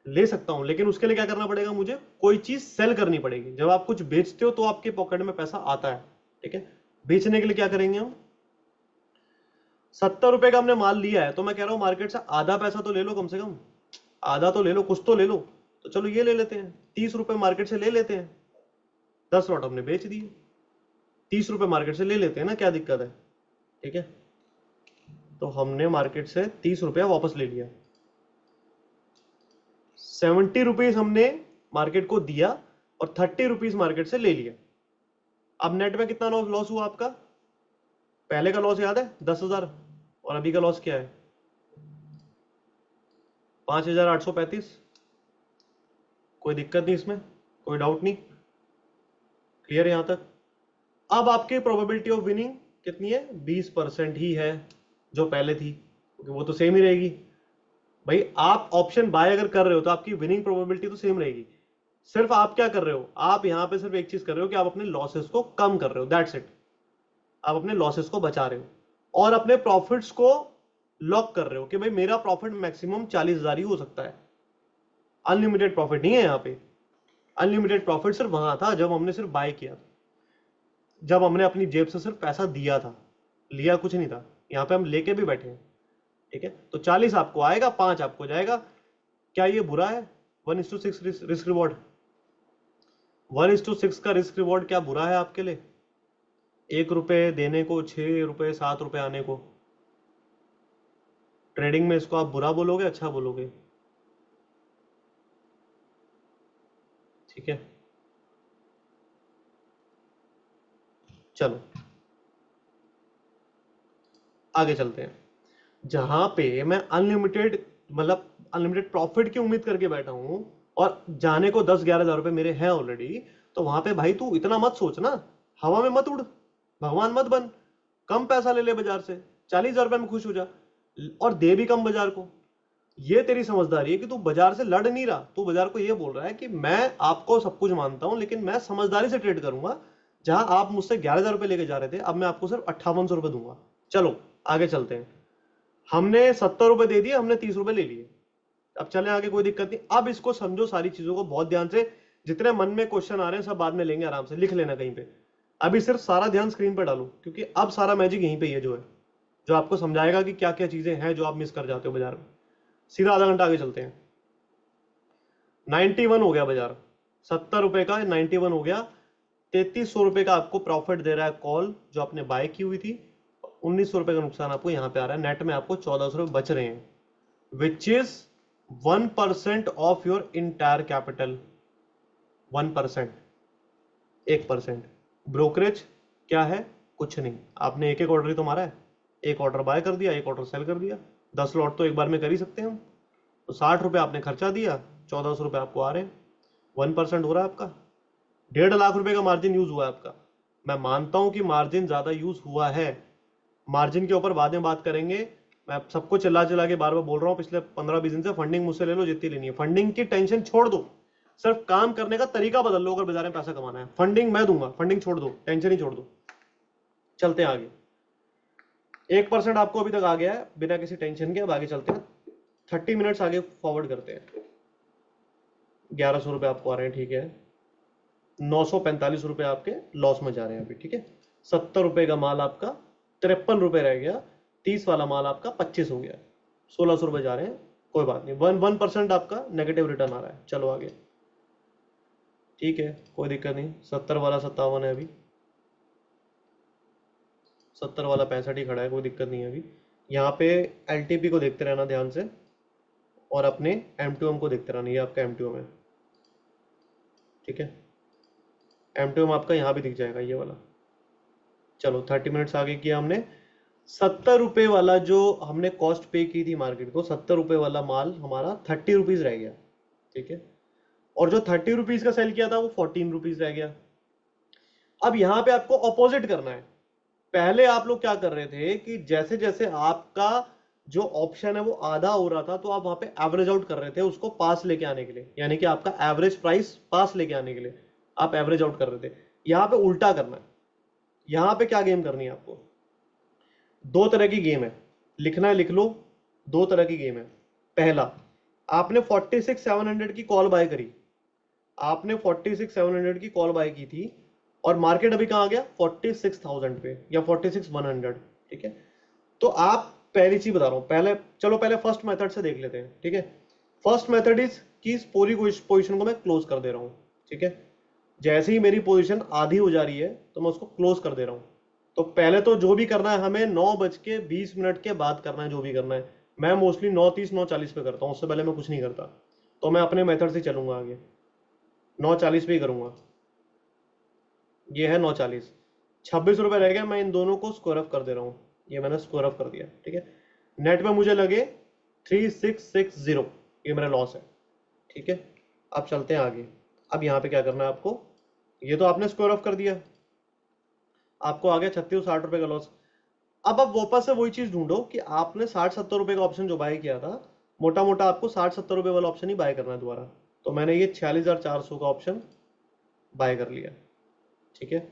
ले सकता हूं, लेकिन उसके लिए क्या करना पड़ेगा, मुझे कोई चीज सेल करनी पड़ेगी। जब आप कुछ बेचते हो तो आपके पॉकेट में पैसा आता है, ठीक है। बेचने के लिए क्या करेंगे हम, 70 रुपए का हमने माल लिया है, तो मैं कह रहा हूं मार्केट से आधा पैसा तो ले लो, कम से कम आधा तो ले लो, कुछ तो ले लो। तो चलो ये ले लेते हैं, 30 रुपए मार्केट से ले लेते हैं, 10 लॉट हमने बेच दिए, 30 रुपए मार्केट से ले लेते हैं ना, क्या दिक्कत है, ठीक है। तो हमने मार्केट से 30 रुपया वापस ले लिया, 70 रुपीज हमने मार्केट को दिया और 30 रुपीज मार्केट से ले लिया। अब नेट में कितना लॉस हुआ आपका? पहले का लॉस याद है 10,000, और अभी का लॉस क्या है 5,835। कोई दिक्कत नहीं इसमें, कोई डाउट नहीं, क्लियर यहां तक। अब आपकी प्रोबेबिलिटी ऑफ विनिंग कितनी है, 20% ही है जो पहले थी, क्योंकि वो तो सेम ही रहेगी भाई। आप ऑप्शन बाय अगर कर रहे हो तो आपकी विनिंग प्रोबेबिलिटी तो सेम रहेगी। सिर्फ आप क्या कर रहे हो, आप यहां पे सिर्फ एक चीज कर रहे हो कि आप अपने लॉसेस को कम कर रहे हो, दैट्स इट। आप अपने लॉसेस को बचा रहे हो और अपने प्रॉफिट्स को लॉक कर रहे हो कि भाई मेरा प्रॉफिट मैक्सिमम 40,000 ही हो सकता है। अनलिमिटेड प्रॉफिट नहीं है यहाँ पे। अनलिमिटेड प्रॉफिट सिर्फ वहां था जब हमने सिर्फ बाय किया था, जब हमने अपनी जेब से सिर्फ पैसा दिया था, लिया कुछ नहीं था। यहाँ पे हम लेके भी बैठे हैं, ठीक है। तो 40 आपको आएगा, 5 आपको जाएगा। क्या ये बुरा है? 1:6 रिस्क रिवॉर्ड, 1:6 का रिस्क रिवॉर्ड क्या बुरा है आपके लिए? 1 रुपए देने को 6 रुपए 7 रुपए आने को, ट्रेडिंग में इसको आप बुरा बोलोगे अच्छा बोलोगे? ठीक है, चलो आगे चलते हैं। जहां पे मैं अनलिमिटेड मतलब अनलिमिटेड प्रॉफिट की उम्मीद करके बैठा हूं और जाने को 10-11 हजार रुपए मेरे हैं ऑलरेडी, तो वहां पे भाई तू इतना मत सोच ना, हवा में मत उड़, भगवान मत बन। कम पैसा ले ले बाजार से, 40,000 रुपए में खुश हो जा, और दे भी कम बाजार को। ये तेरी समझदारी है कि तू बाजार से लड़ नहीं रहा, तू बाजार को ये बोल रहा है कि मैं आपको सब कुछ मानता हूं लेकिन मैं समझदारी से ट्रेड करूंगा। जहां आप मुझसे 11,000 रुपए लेके जा रहे थे, अब मैं आपको सिर्फ 5,800 रुपए दूंगा। चलो आगे चलते हैं। हमने 70 रुपए दे दिए, हमने 30 रुपए ले लिए। अब चले आगे, कोई दिक्कत नहीं। अब इसको समझो सारी चीजों को बहुत ध्यान से, जितने मन में क्वेश्चन आ रहे हैं सब बाद में लेंगे, आराम से लिख लेना कहीं पे। अभी सिर्फ सारा ध्यान स्क्रीन पर डालो, क्योंकि अब सारा मैजिक यहीं पे ही है, जो आपको समझाएगा कि क्या क्या चीजें हैं जो आप मिस कर जाते हो बाजार में। सीधा आधा घंटा आगे चलते हैं। 91 हो गया बाजार, 70 रुपए का 91 हो गया। 3,300 रुपए का आपको प्रॉफिट दे रहा है कॉल, जो आपने बाय की हुई थी। 1,900 रुपए का नुकसान आपको यहाँ पे आ रहा है। नेट में आपको 1,400 रुपए बच रहे हैं, which is 1% of your entire capital. 1%, 1%। Brokerage क्या है? कुछ नहीं। आपने एक एक ऑर्डर ही तो मारा है, एक ऑर्डर बाय कर दिया, एक ऑर्डर सेल कर दिया। 10 लॉट तो एक बार में कर ही सकते हैं हम। तो 60 रुपए आपने खर्चा दिया, 1,400 रुपए आपको आ रहे हैं। 1% हो रहा है आपका। 1.5 लाख रुपए का मार्जिन यूज हुआ है आपका। मैं मानता हूं कि मार्जिन ज्यादा यूज हुआ है, मार्जिन के ऊपर बाद में बात करेंगे। मैं सबको चिल्ला चिल्ला के बार बार बोल रहा हूँ पिछले 15-20 दिन से, फंडिंग मुझसे ले लो जितनी लेनी है। फंडिंग की टेंशन छोड़ दो, सिर्फ काम करने का तरीका बदल लो। अगर बाजार में पैसा कमाना है, फंडिंग मैं दूंगा, फंडिंग छोड़ दो, टेंशन ही छोड़ दो। चलते हैं आगे। 1% आपको अभी तक आ गया है बिना किसी टेंशन के। अब आगे चलते हैं, 30 मिनट्स आगे फॉरवर्ड करते हैं। 1,100 रुपए आपको आ रहे हैं, ठीक है। 945 रुपए आपके लॉस में जा रहे हैं अभी, ठीक है। 70 रुपए का माल आपका 53 रुपए रह गया। 30 वाला माल आपका 25 हो गया, 1,600 रुपए जा रहे हैं। कोई बात नहीं, 1% आपका नेगेटिव रिटर्न आ रहा है। चलो आगे, ठीक है, कोई दिक्कत नहीं। 70 वाला 57 है अभी, 70 वाला 65 ही खड़ा है, कोई दिक्कत नहीं है अभी। यहाँ पे एलटीपी को देखते रहना ध्यान से, और अपने M2M को देखते रहना। ये आपका M2M है, ठीक है, M2M आपका यहाँ भी दिख जाएगा ये वाला। चलो 30 मिनट्स आगे किया हमने। 70 रुपये वाला जो हमने कॉस्ट पे की थी मार्केट को, 70 रुपये वाला माल हमारा 30 रुपीज रह गया। ठीक है, और जो 30 रुपीज का सेल किया था वो 14 रुपीज रह गया। अब यहां पे आपको ऑपोजिट करना है। पहले आप लोग क्या कर रहे थे कि जैसे जैसे आपका जो ऑप्शन है वो आधा हो रहा था, तो आप वहां पे एवरेज आउट कर रहे थे उसको पास लेके आने के लिए, यानी कि आपका एवरेज प्राइस पास लेके आने के लिए आप एवरेज आउट कर रहे थे। यहां पे उल्टा करना है। यहां पे क्या गेम करनी है आपको, दो तरह की गेम है, लिखना है लिख लो। दो तरह की गेम है। पहला, आपने 46,700 की कॉल बाय करी, आपने 46,700 की कॉल बाय की थी, और मार्केट अभी कहां आ गया 46,000 पे या 46,100। ठीक है, तो आप, पहली चीज बता रहा हूं, पहले चलो पहले फर्स्ट मेथड से देख लेते हैं। ठीक है, फर्स्ट मेथड इज कि इस पूरी पोजीशन को मैं क्लोज कर दे रहा हूं। ठीक है, जैसे ही मेरी पोजीशन आधी हो जा रही है तो मैं उसको क्लोज कर दे रहा हूं। तो पहले तो जो भी करना है हमें 9:20 के बाद करना है, जो भी करना है। मैं मोस्टली 9:30 9:40 पे करता हूं, उससे पहले मैं कुछ नहीं करता। तो मैं अपने मेथड से चलूंगा आगे, 9:40 पे ही करूंगा। ये है 9:40, 26 रुपए रह गया। मैं इन दोनों को स्क्वायर अप कर दे रहा हूँ, ये मैंने स्क्वायर अप कर दिया। ठीक है, नेट में मुझे लगे 3660, ये मेरा लॉस है। ठीक है, अब चलते हैं आगे। अब यहाँ पे क्या करना है आपको, ये तो आपने स्क्वायर ऑफ कर दिया, आपको आ गया 36-60 रुपए का लॉस। अब आप वापस से वही चीज ढूंढो कि आपने 60-70 रुपए का ऑप्शन जो बाय किया था, मोटा मोटा आपको 60-70 रुपए वाला ऑप्शन ही बाय करना है दोबारा। तो मैंने ये 46,400 का ऑप्शन बाय कर लिया। ठीक है,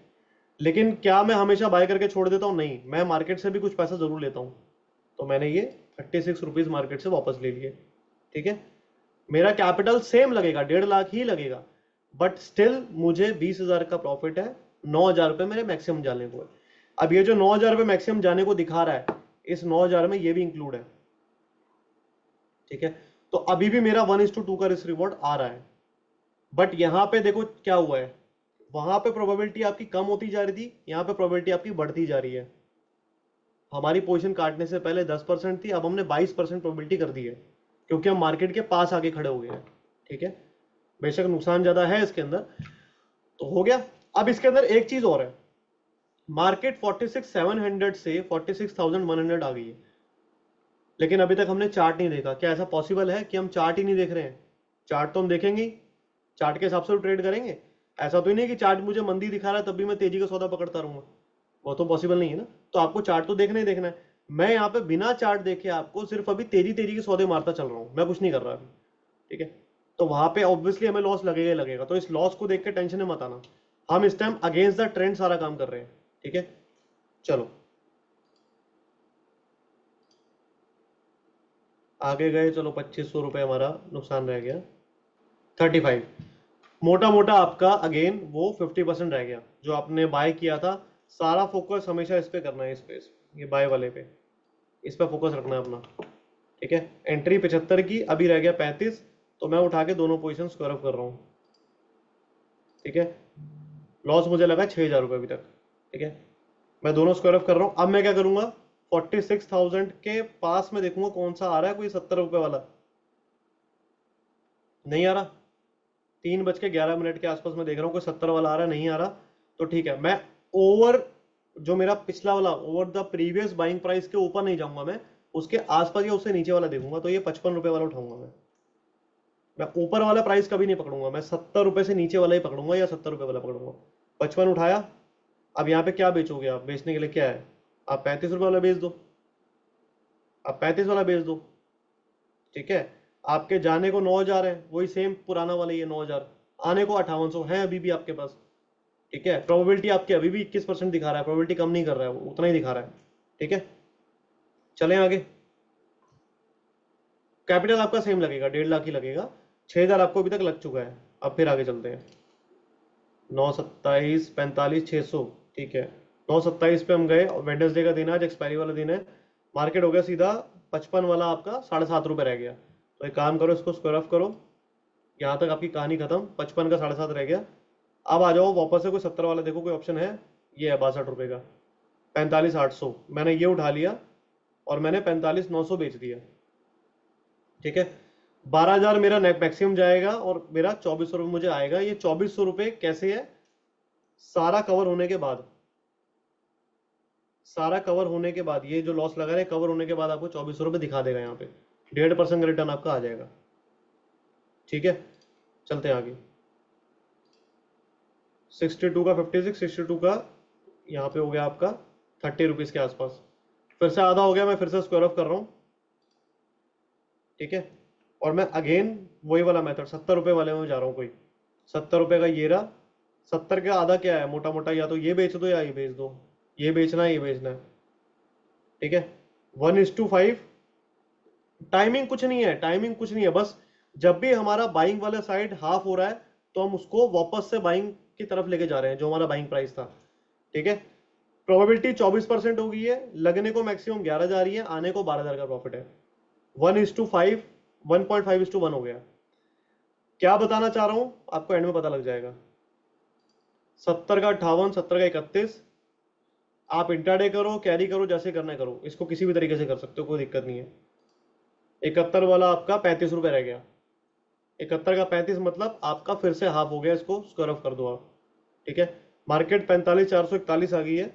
लेकिन क्या मैं हमेशा बाय करके छोड़ देता हूँ? नहीं, मैं मार्केट से भी कुछ पैसा जरूर लेता हूँ। तो मैंने ये 36 रुपीज मार्केट से वापस ले लिए। ठीक है, मेरा कैपिटल सेम लगेगा, 1.5 लाख ही लगेगा, बट स्टिल मुझे 20,000 का प्रॉफिट है। 9,000 रुपये मेरे मैक्सिमम जाने को है। अब ये जो 9,000 रुपये मैक्सिमम जाने को दिखा रहा है, इस 9,000 में ये भी इंक्लूड है। ठीक है, तो अभी भी मेरा 1:2 का रिस्क रिवॉर्ड आ रहा है। बट यहां पे देखो क्या हुआ है, वहां पे प्रोबेबिलिटी आपकी कम होती जा रही थी, यहां पे प्रोबेबिलिटी आपकी बढ़ती जा रही है। हमारी पोजीशन काटने से पहले 10% थी, अब हमने 22% प्रोबेबिलिटी कर दी है, क्योंकि हम मार्केट के पास आके खड़े हो गए हैं। ठीक है, बेशक नुकसान ज्यादा है इसके अंदर, तो हो गया। अब इसके अंदर एक चीज और है, मार्केट 46,700 से 46,100 आ गई है, लेकिन अभी तक हमने चार्ट नहीं देखा। क्या ऐसा पॉसिबल है कि हम चार्ट ही नहीं देख रहे हैं? चार्ट तो हम देखेंगे ही, चार्ट के हिसाब से ट्रेड करेंगे। ऐसा तो ही नहीं कि चार्ट मुझे मंदी दिखा रहा है तब भी मैं तेजी का सौदा पकड़ता रहूंगा, वो तो पॉसिबल नहीं है ना। तो आपको चार्ट तो देखना ही देखना है। मैं यहाँ पे बिना चार्ट देखे आपको सिर्फ अभी तेजी तेजी के सौदे मारता चल रहा हूँ, मैं कुछ नहीं कर रहा अभी। ठीक है, तो वहां पे ऑब्वियसली हमें लॉस लगेगा ही लगेगा, तो इस लॉस को देख के टेंशन में मत आना। हम इस टाइम अगेंस्ट द ट्रेंड सारा काम कर रहे हैं। ठीक है, चलो आगे गए। चलो 2,500 रुपये हमारा नुकसान रह गया। 35, मोटा मोटा आपका अगेन वो 50% रह गया जो आपने बाय किया था। सारा फोकस हमेशा इस पे करना है, इस पे, ये बाय वाले पे, इस पे फोकस रखना है अपना। ठीक है, एंट्री 75 की, अभी रह गया 35, तो मैं उठा के दोनों पोजिशन स्क्वायर अप कर रहा हूँ। ठीक है, लॉस मुझे लगा 6,000 रुपये अभी तक। ठीक है, मैं दोनों स्क्वायर अप कर रहा हूँ। अब मैं क्या करूंगा, 46,000 के पास में देखूंगा कौन सा आ रहा है, कोई 70 रुपये वाला नहीं आ रहा। 3:11 के आसपास मैं देख रहा हूँ कोई 70 वाला आ रहा है, नहीं आ रहा। तो ठीक है, मैं ओवर, जो मेरा पिछला वाला over the previous buying price के ऊपर नहीं जाऊंगा, मैं उसके आसपास या उससे नीचे वाला देखूंगा। तो ये 55 रुपये वाला उठाऊंगा मैं ऊपर वाला प्राइस कभी नहीं पकड़ूंगा, मैं 70 रुपये से नीचे वाला ही पकड़ूंगा या 70 रुपये वाला पकड़ूंगा। 55 उठाया। अब यहाँ पे क्या बेचोगे आप, बेचने के लिए क्या है? आप 35 रुपये वाला बेच दो, आप 35 वाला बेच दो। ठीक है, आपके जाने को 9,000 है, वही सेम पुराना वाला ही है 9,000, आने को 5800 है अभी भी आपके पास। ठीक है, प्रोबेबिलिटी आपकी अभी भी 21% दिखा रहा है, प्रोबेबिलिटी कम नहीं कर रहा है, वो उतना ही दिखा रहा है। ठीक है, चलें आगे। कैपिटल आपका सेम लगेगा, 1.5 लाख ही लगेगा, 6,000 आपको अभी तक लग चुका है। अब फिर आगे चलते हैं। 9, 27, 45, 600। ठीक है, 9:27 पे हम गए, वेडनेसडे का दिन है आज, एक्सपायरी वाला दिन है। मार्केट हो गया सीधा 55 वाला, आपका 7.5 रुपये रह गया। तो एक काम करो, इसको स्क्वायर ऑफ करो, यहाँ तक आपकी कहानी खत्म। 55 का 7.5 रह गया। अब आ जाओ वापस से, कोई 70 वाला देखो, कोई ऑप्शन है? ये है 62 रुपये का, 45,800 मैंने ये उठा लिया, और मैंने 45,900 बेच दिया। ठीक है, 12,000 मेरा नेट मैक्सिमम जाएगा और मेरा 2400 रुपये मुझे आएगा। ये 2400 रुपये कैसे है? सारा कवर होने के बाद, सारा कवर होने के बाद, ये जो लॉस लगा रहे कवर होने के बाद आपको 2400 रुपये दिखा देगा यहाँ पे। 1.5% का रिटर्न आपका आ जाएगा। ठीक है, चलते हैं आगे। 62 का 56, 62 का यहाँ पे हो गया आपका 30 रुपीज़ के आसपास। फिर से आधा हो गया, मैं फिर से स्क्वायर ऑफ कर रहा हूँ। ठीक है, और मैं अगेन वही वाला मेथड 70 रुपये वाले में जा रहा हूँ। कोई 70 रुपये का ये रहा। 70 का आधा क्या है मोटा मोटा, या तो ये बेच दो या ये बेच दो। ये बेचना है, ये बेचना है। ठीक है, 1:5। टाइमिंग कुछ नहीं है, टाइमिंग कुछ नहीं है, बस जब भी हमारा बाइंग वाला साइड हाफ हो रहा है तो हम उसको वापस से बाइंग की तरफ लेके जा रहे हैं, जो हमारा बाइंग प्राइस था। ठीक है, प्रोबेबिलिटी 24% हो गई है, लगने को मैक्सिमम 11 जा रही है, आने को 12,000 का प्रॉफिट है। 1:5, 1.5:1 हो गया। क्या बताना चाह रहा हूं आपको एंड में पता लग जाएगा। 70 का 58, 70 का 31। आप इंट्राडे करो, कैरी करो, जैसे करना है करो, इसको किसी भी तरीके से कर सकते हो, कोई दिक्कत नहीं है। 71 वाला आपका 35 रुपये रह गया। 71 का 35 मतलब आपका फिर से हाफ हो गया, इसको स्क्वायर ऑफ कर दो आप। ठीक है, मार्केट 45,441 आ गई है।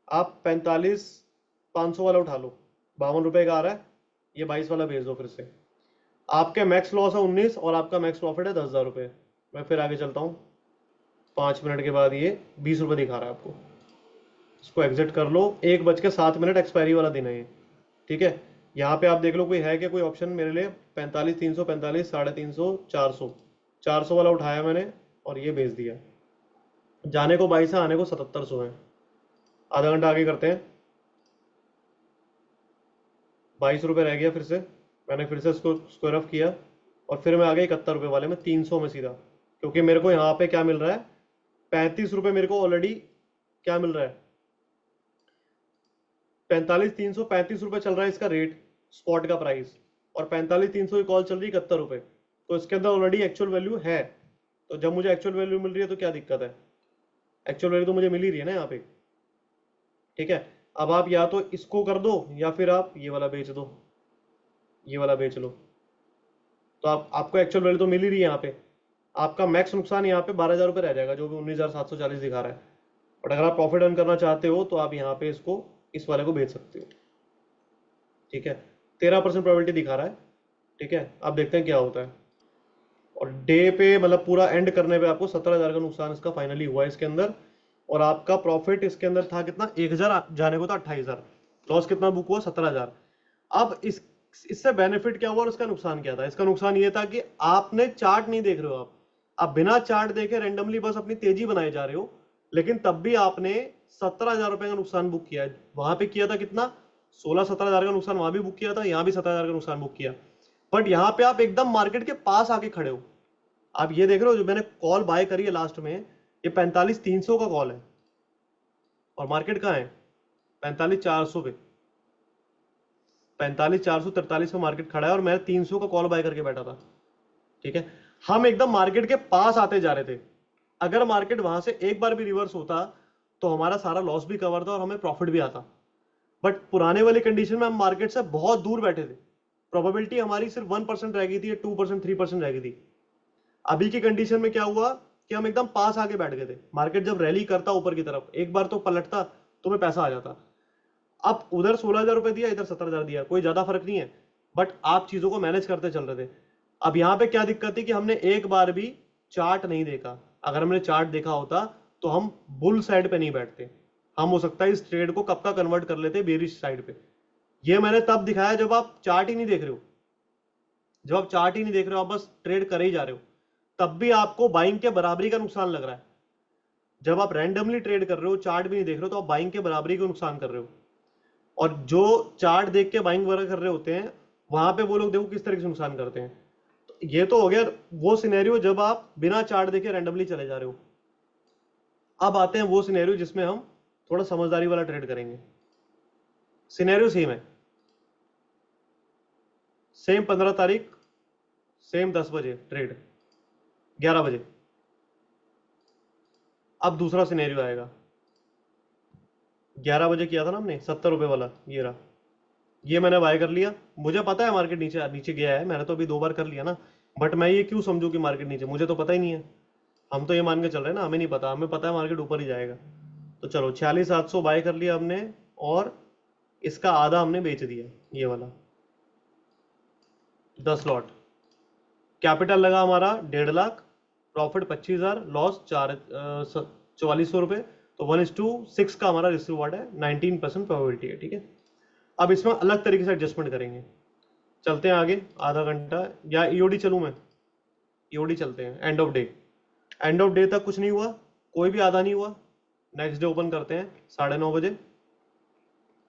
आप 45,500 वाला उठा लो, 52 रुपये का आ रहा है। ये 22 वाला भेज दो फिर से। आपके मैक्स लॉस है 19 और आपका मैक्स प्रॉफिट है 10,000 रुपये। मैं फिर आगे चलता हूँ। 5 मिनट के बाद ये 20 रुपये दिखा रहा है आपको। इसको एग्जिट कर लो। 1:07 एक्सपायरी वाला दिन है ये। ठीक है, यहाँ पे आप देख लो कोई है क्या कोई ऑप्शन मेरे लिए। 45,300, 45, 350, 400। 400 वाला उठाया मैंने और ये बेच दिया। जाने को 22 है, आने को 7700 है। आधा घंटा आगे करते हैं। 22 रुपये रह गया फिर से। मैंने फिर से इसको स्क्वायर ऑफ किया और फिर मैं आ गया 71 रुपये वाले में 300 में सीधा, क्योंकि मेरे को यहाँ पे क्या मिल रहा है, 35 रुपये मेरे को ऑलरेडी क्या मिल रहा है, 45,300, 35 रुपये चल रहा है इसका रेट, स्पॉट का प्राइस। और 45,300 की कॉल चल रही है 71 रुपये, तो इसके अंदर ऑलरेडी एक्चुअल वैल्यू है। तो जब मुझे एक्चुअल वैल्यू मिल रही है तो क्या दिक्कत है, एक्चुअल वैल्यू तो मुझे मिल ही रही है ना यहाँ पे। ठीक है, अब आप या तो इसको कर दो या फिर आप ये वाला बेच दो, ये वाला बेच लो, तो आपको एक्चुअल वैल्यू तो मिल ही रही है यहाँ पे। आपका मैक्स नुकसान यहाँ पे 12,000 रुपये रह जाएगा, जो भी 19,740 दिखा रहा है। बट अगर आप प्रॉफिट अर्न करना चाहते हो तो आप यहाँ पे इसको, इस वाले को बेच सकते हो। ठीक है, 13% प्रोबेबिलिटी दिखा रहा है। ठीक है, अब देखते हैं क्या होता है। और डे पे मतलब पूरा एंड करने पे आपको 17,000 का नुकसान इसका फाइनली हुआ है इसके अंदर। और आपका प्रॉफिट इसके अंदर था कितना, 1,000, जाने को था 28,000। लॉस कितना बुक हुआ, 17,000। अब इससे बेनिफिट क्या हुआ और इसका नुकसान क्या था। इसका नुकसान ये था कि आपने चार्ट नहीं देख रहे हो, आप बिना चार्ट देखे रेंडमली बस अपनी तेजी बनाए जा रहे हो, लेकिन तब भी आपने 17,000 रुपए का नुकसान बुक किया है। वहां पे किया था कितना, 16-17,000 का नुकसान वहां भी बुक किया था, यहां भी 17,000 का नुकसान बुक किया। बट यहाँ पे आप एकदम मार्केट के पास आके खड़े हो। आप ये देख रहे हो, जो मैंने कॉल बाय करी है लास्ट में, ये 45,300 का कॉल है और मार्केट कहाँ है, 45,400 पे। 45,443 पे मार्केट खड़ा है और मैं 300 का कॉल बाय करके बैठा था। ठीक है, हम एकदम मार्केट के पास आते जा रहे थे। अगर मार्केट वहां से एक बार भी रिवर्स होता तो हमारा सारा लॉस भी कवर था और हमें प्रॉफिट भी आता। बट पुराने वाली कंडीशन में हम मार्केट से बहुत दूर बैठे थे, प्रोबेबिलिटी हमारी सिर्फ 1% रह गई थी, 2%, 3% रह गई थी। अभी की कंडीशन में क्या हुआ कि हम एकदम पास आके बैठ गए थे। मार्केट जब रैली करता ऊपर की तरफ, एक बार तो पलटता तो मैं पैसा आ जाता। अब उधर 16,000 रुपए दिया, इधर 17,000 दिया, कोई ज्यादा फर्क नहीं है, बट आप चीजों को मैनेज करते चल रहे थे। अब यहाँ पे क्या दिक्कत थी कि हमने एक बार भी चार्ट नहीं देखा। अगर हमने चार्ट देखा होता तो हम बुल साइड पे नहीं बैठते, हम हो सकता है इस ट्रेड को कब का कन्वर्ट कर लेते बेरिश साइड पे। ये मैंने तब दिखाया जब आप चार्ट ही नहीं देख रहे हो। जब आप चार्ट ही नहीं देख रहे हो, आप बस ट्रेड कर ही जा रहे हो, तब भी आपको बाइंग के बराबरी का नुकसान लग रहा है। जब आप रैंडमली ट्रेड कर रहे हो, चार्ट भी नहीं देख रहे हो, तो आप बाइंग के बराबरी को नुकसान कर रहे हो। और जो चार्ट देख के बाइंग वगैरह कर रहे होते हैं, वहां पे वो लोग देखो किस तरीके से नुकसान करते हैं। तो ये तो हो गया वो सिनेरियो जब आप बिना चार्ट देखे रैंडमली चले जा रहे हो। अब आते हैं वो सिनेरियो जिसमें हम थोड़ा समझदारी वाला ट्रेड करेंगे। सिनेरियो सेम है, सेम 15 तारीख, सेम 10 बजे ट्रेड, 11 बजे। अब दूसरा सिनेरियो आएगा। 11 बजे किया था ना हमने 70 रुपए वाला, ये रहा। ये मैंने बाय कर लिया, मुझे पता है मार्केट नीचे नीचे गया है, मैंने तो अभी 2 बार कर लिया ना, बट मैं ये क्यों समझूं कि मार्केट नीचे, मुझे तो पता ही नहीं है। हम तो ये मान के चल रहे हैं ना, हमें नहीं पता, हमें पता है मार्केट ऊपर ही जाएगा। तो चलो 46,700 बाय कर लिया हमने, और इसका आधा हमने बेच दिया, ये वाला 10 लॉट। कैपिटल लगा हमारा 1.5 लाख, प्रॉफिट 25,000, लॉस 4,4400 रुपये। तो 1:6 का हमारा रिस्क रिवॉर्ड है, 19% प्रोबेबिलिटी है, ठीक है। अब इसमें अलग तरीके से एडजस्टमेंट करेंगे। चलते हैं आगे, आधा घंटा, या ईओडी चलूं मैं? ईओडी चलते हैं। End of day, end of day तक कुछ नहीं हुआ, कोई भी आधा नहीं हुआ। नेक्स्ट डे ओपन करते हैं 9:30 बजे,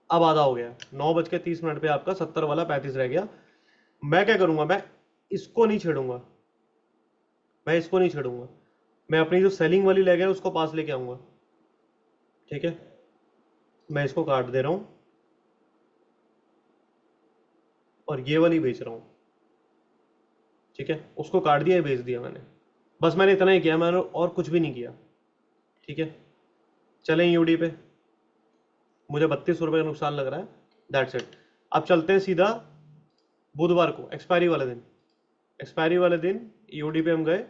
अब आधा हो गया, 9:30 पे आपका 70 वाला 35 रह गया। मैं क्या करूंगा, मैं इसको नहीं छेड़ूंगा, मैं इसको नहीं छेड़ूंगा, मैं अपनी जो सेलिंग वाली लेग है उसको पास लेके आऊंगा, ठीक है। मैं इसको काट दे रहा हूं, और ये वाली बेच रहा हूं, ठीक है। उसको काट दिया, बेच दिया मैंने, बस मैंने इतना ही किया, मैंने और कुछ भी नहीं किया, ठीक है। चलें यूडी पे, मुझे 32 रुपये का नुकसान लग रहा है, दैट्स इट। अब चलते हैं सीधा बुधवार को, एक्सपायरी वाले दिन। एक्सपायरी वाले दिन ईओडी पे हम गए,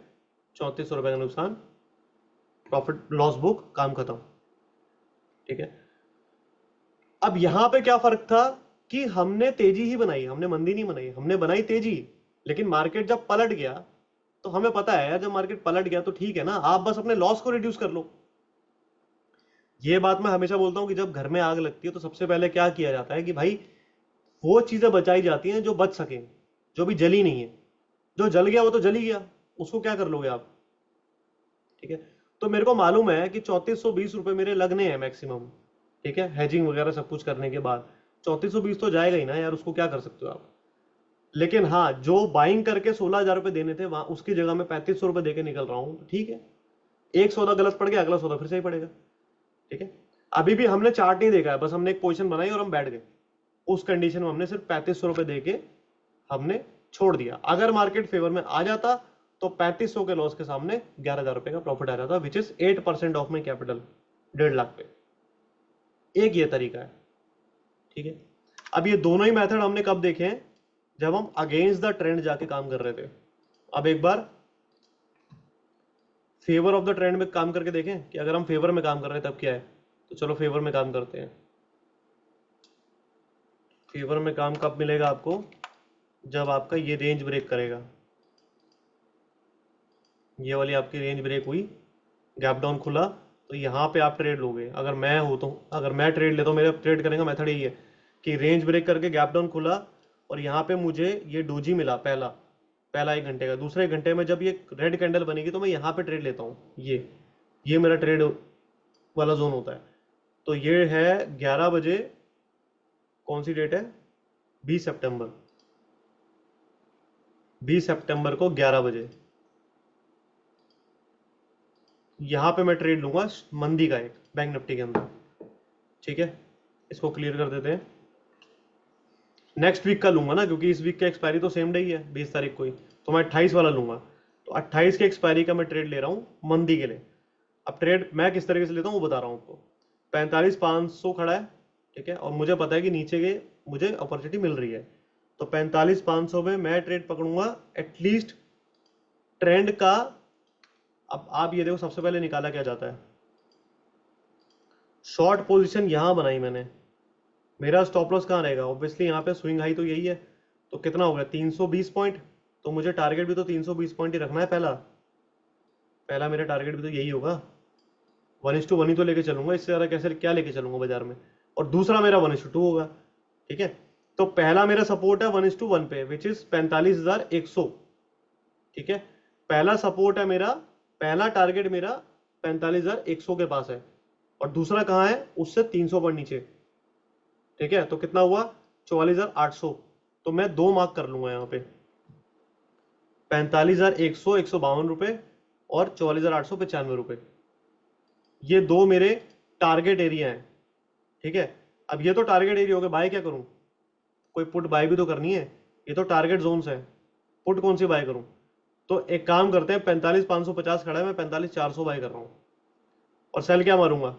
3400 रुपये का नुकसान, प्रॉफिट लॉस बुक, काम खत्म, ठीक है। अब यहां पे क्या फर्क था कि हमने तेजी ही बनाई, हमने मंदी नहीं बनाई, हमने बनाई तेजी। लेकिन मार्केट जब पलट गया, तो हमें पता है यार, जब मार्केट पलट गया तो ठीक है ना, आप बस अपने लॉस को रिड्यूस कर लो। ये बात मैं हमेशा बोलता हूं कि जब घर में आग लगती है तो सबसे पहले क्या किया जाता है कि भाई वो चीजें बचाई जाती हैं जो बच सके, जो भी जली नहीं है। जो जल गया वो तो जल ही गया, उसको क्या कर लोगे आप, ठीक है। तो मेरे को मालूम है कि 3420 रुपये मेरे लगने हैं मैक्सिमम, ठीक है, हैजिंग वगैरह सब कुछ करने के बाद 3420 तो जाएगा ही ना यार, उसको क्या कर सकते हो आप। लेकिन हाँ, जो बाइंग करके 16,000 रुपये देने थे, वहां उसकी जगह मैं 3500 रुपये दे के निकल रहा हूँ, ठीक है। एक सौदा गलत पड़ गया, अगला सौदा फिर सही पड़ेगा, ठीक है। अभी भी हमने चार्ट नहीं देखा है, बस हमने एक पोजीशन बनाई और हम बैठ गए। उस कंडीशन में हमने सिर्फ 3500 रुपये दे के हमने छोड़ दिया। अगर मार्केट फेवर में आ जाता तो 3500 के लॉस के सामने 11,000 रुपये का प्रॉफिट आ जाता, which is 8% of my capital, 1.5 lakh पे। एक ये तरीका है, ठीक है। अब ये दोनों ही मेथड हमने कब देखे हैं, जब हम अगेंस्ट द ट्रेंड जाके काम कर रहे थे। अब एक बार फेवर ऑफ द ट्रेंड में काम करके देखें कि अगर हम फेवर में काम कर रहे हैं तब क्या है। तो चलो फेवर में काम करते हैं। फेवर में काम कब मिलेगा आपको, जब आपका ये रेंज ब्रेक करेगा, ये वाली आपकी रेंज ब्रेक हुई, गैप डाउन खुला, तो यहाँ पे आप ट्रेड लोगे। अगर मैं हो तो, अगर मैं ट्रेड लेता हूँ, मेरा ट्रेड करने का मेथड यही है कि रेंज ब्रेक करके गैप डाउन खुला, और यहाँ पे मुझे ये डोजी मिला, पहला पहला 1 घंटे का। दूसरे 1 घंटे में जब ये रेड कैंडल बनेगी तो मैं यहाँ पे ट्रेड लेता हूँ, ये मेरा ट्रेड वाला जोन होता है। तो ये है 11 बजे, कौन सी डेट है, 20 सितंबर, 20 सितंबर को 11 बजे, यहां पे मैं ट्रेड लूंगा मंदी का एक, बैंक निफ्टी के अंदर, ठीक है। इसको क्लियर कर देते हैं। नेक्स्ट वीक का लूंगा ना, क्योंकि इस वीक का एक्सपायरी तो सेम डे ही है, 20 तारीख को ही, तो मैं 28 वाला लूंगा। तो 28 के एक्सपायरी का मैं ट्रेड ले रहा हूं मंदी के लिए। अब ट्रेड मैं किस तरीके से लेता हूं वो बता रहा हूं आपको। 45,500 खड़ा है, ठीक है, और मुझे पता है कि नीचे के मुझे अपॉर्चुनिटी मिल रही है, तो 45,500 में मैं ट्रेड पकड़ूंगा एटलीस्ट ट्रेंड का। अब आप ये देखो, सबसे पहले निकाला क्या जाता है, शॉर्ट पोजीशन यहां बनाई मैंने, मेरा स्टॉप लॉस कहाँ रहेगा, ऑब्वियसली यहाँ पे स्विंग हाई तो यही है, तो कितना हो गया 320 पॉइंट। तो मुझे टारगेट भी तो 320 पॉइंट ही रखना है, पहला पहला मेरा टारगेट भी तो यही होगा। 1:1 ही तो लेके चलूंगा, इससे ज्यादा कैसे क्या लेके चलूंगा बाजार में। और दूसरा मेरा 1:2 होगा, ठीक है। तो पहला मेरा सपोर्ट है 1:1 पे, विच इज 45,100, ठीक है। पहला सपोर्ट है मेरा, पहला टारगेट मेरा 45,100 के पास है, और दूसरा कहाँ है, उससे 300 पॉइंट नीचे, ठीक है। तो कितना हुआ, 44,800। तो मैं 2 मार्क कर लूंगा यहाँ पे, 45,100 152 रुपये, और 44,895 रुपये, ये दो मेरे टारगेट एरिया हैं, ठीक है। अब ये तो टारगेट एरिया हो गया, बाय क्या करूं, कोई पुट बाय भी तो करनी है, ये तो टारगेट जोन्स है, पुट कौन सी बाय करूं। तो एक काम करते हैं, 45,550 खड़ा है, मैं 45,400 बाय कर रहा हूं, और सेल क्या मारूंगा,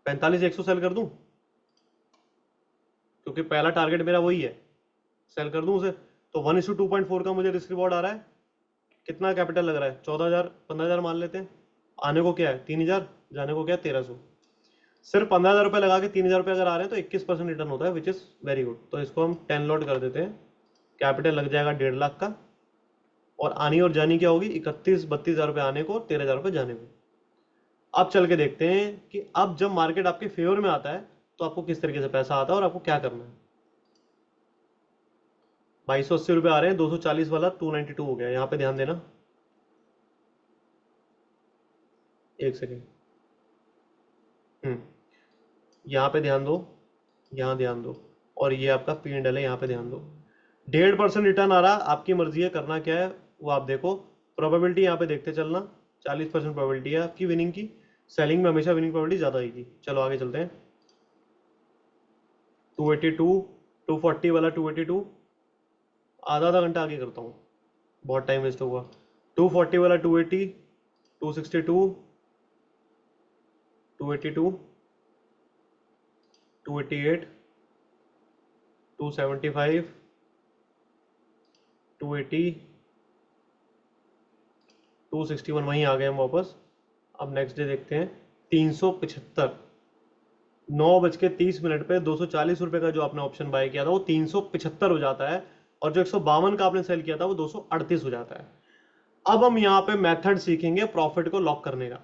45,100 सेल कर दूं, क्योंकि पहला टारगेट मेरा वही है, सेल कर दूं उसे। तो 1:2.4 का मुझे रिस्क रिवॉर्ड आ रहा है। कितना कैपिटल लग रहा है? 14,000, 15,000 मान लेते हैं। आने को क्या है 3,000, जाने को क्या है 1,300। सिर्फ 15,000 रुपये लगा के 3,000 रुपये अगर आ रहे हैं तो 21% रिटर्न होता है, विच इज़ वेरी गुड। तो इसको हम 10 लॉट कर देते हैं। कैपिटल लग जाएगा 1.5 लाख का, और आनी और जानी क्या होगी? 31-32,000 रुपये आने को और 13,000 रुपये जाने को। अब चल के देखते हैं कि अब जब मार्केट आपके फेवर में आता है तो आपको किस तरीके से पैसा आता है और आपको क्या करना है। 2280 रुपये आ रहे हैं, 240 वाला 292 हो गया। यहाँ पे ध्यान देना, एक सेकेंड। यहाँ पे ध्यान दो, यहाँ ध्यान दो, और ये आपका P&L है, यहाँ पे ध्यान दो। 1.5% रिटर्न आ रहा, आपकी मर्जी है करना क्या है वो आप देखो। प्रोबेबिलिटी यहाँ पे देखते चलना, 40% प्रोबेबिलिटी है आपकी विनिंग की। सेलिंग में हमेशा विनिंग प्रोबेबिलिटी ज़्यादा आएगी। चलो आगे चलते हैं। 282, 240 वाला 282, आधा आधा घंटा आगे करता हूँ, बहुत टाइम वेस्ट होगा। 240 वाला 280, 262, 282, 288, 275, 280, 261, वहीं आ गए हम वापस। अब नेक्स्ट डे देखते हैं। 375, 9:30 पे 240 रुपए का जो आपने ऑप्शन बाय किया था वो 375 हो जाता है, और जो 152 का आपने सेल किया था वो 238 हो जाता है। अब हम यहाँ पे मेथड सीखेंगे प्रॉफिट को लॉक करने का।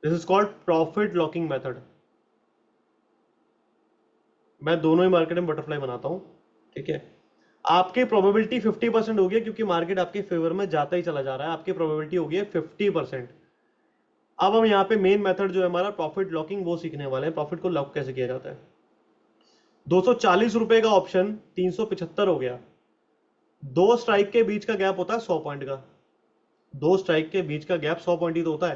This is called profit locking method. मैं दोनों ही मार्केट में बटरफ्लाई बनाता हूं, ठीक है। आपकी प्रोबेबिलिटी 50% हो गई, क्योंकि मार्केट आपके फेवर में जाता ही चला जा रहा है। आपकी प्रोबेबिलिटी हो गई है 50%। अब हम यहाँ पे मेन मेथड जो है हमारा प्रॉफिट लॉकिंग, वो सीखने वाले हैं। प्रॉफिट को लॉक कैसे किया जाता है। 240 रुपए का ऑप्शन 375 हो गया। दो स्ट्राइक के बीच का गैप होता है 100 पॉइंट का। दो स्ट्राइक के बीच का गैप 100 पॉइंट ही तो होता है,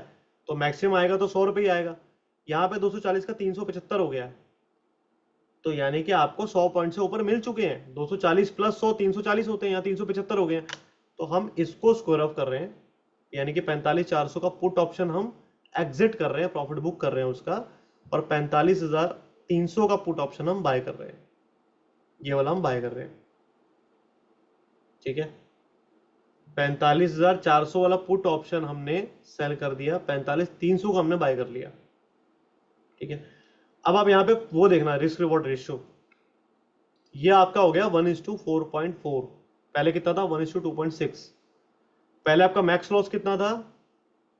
तो मैक्सिमम आएगा तो 100 रुपये ही आएगा। यहाँ पे 240 का 375 हो गया है, तो यानी कि आपको 100 पॉइंट से ऊपर मिल चुके हैं। 240 प्लस 100 340 होते हैं, यहाँ 375 हो गए हैं। तो हम इसको स्क्वायर ऑफ कर रहे हैं, यानी कि 45,400 का पुट ऑप्शन हम एग्जिट कर रहे हैं, प्रॉफिट बुक कर रहे हैं उसका, और 45,300 का पुट ऑप्शन हम बाय कर रहे हैं। ये वाला हम बाय कर रहे हैं, ठीक है। 45,400 वाला पुट ऑप्शन हमने सेल कर दिया, 45,300 का हमने बाय कर लिया, ठीक है। अब आप यहाँ पे वो देखना, रिस्क रिवॉर्ड रेशियो, ये आपका हो गया 1:4.4। पहले कितना था? 1:2.6। पहले आपका मैक्स लॉस कितना था,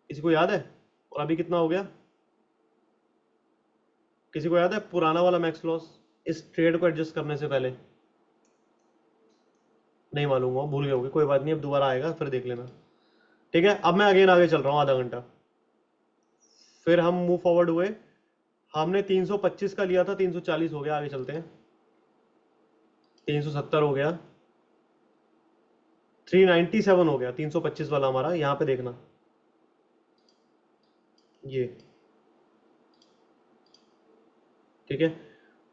किसी को याद है? और अभी कितना हो गया, किसी को याद है? पुराना वाला मैक्स लॉस इस ट्रेड को एडजस्ट करने से पहले नहीं मालूम हो, भूल गए होगे, कोई बात नहीं, अब दोबारा आएगा फिर देख लेना, ठीक है। अब मैं अगेन आगे चल रहा हूँ आधा घंटा। फिर हम मूव फॉरवर्ड हुए, हमने 325 का लिया था, 340 हो गया। आगे चलते हैं, 370 हो गया, 397 हो गया 325 वाला हमारा। यहां पे देखना, ये ठीक है।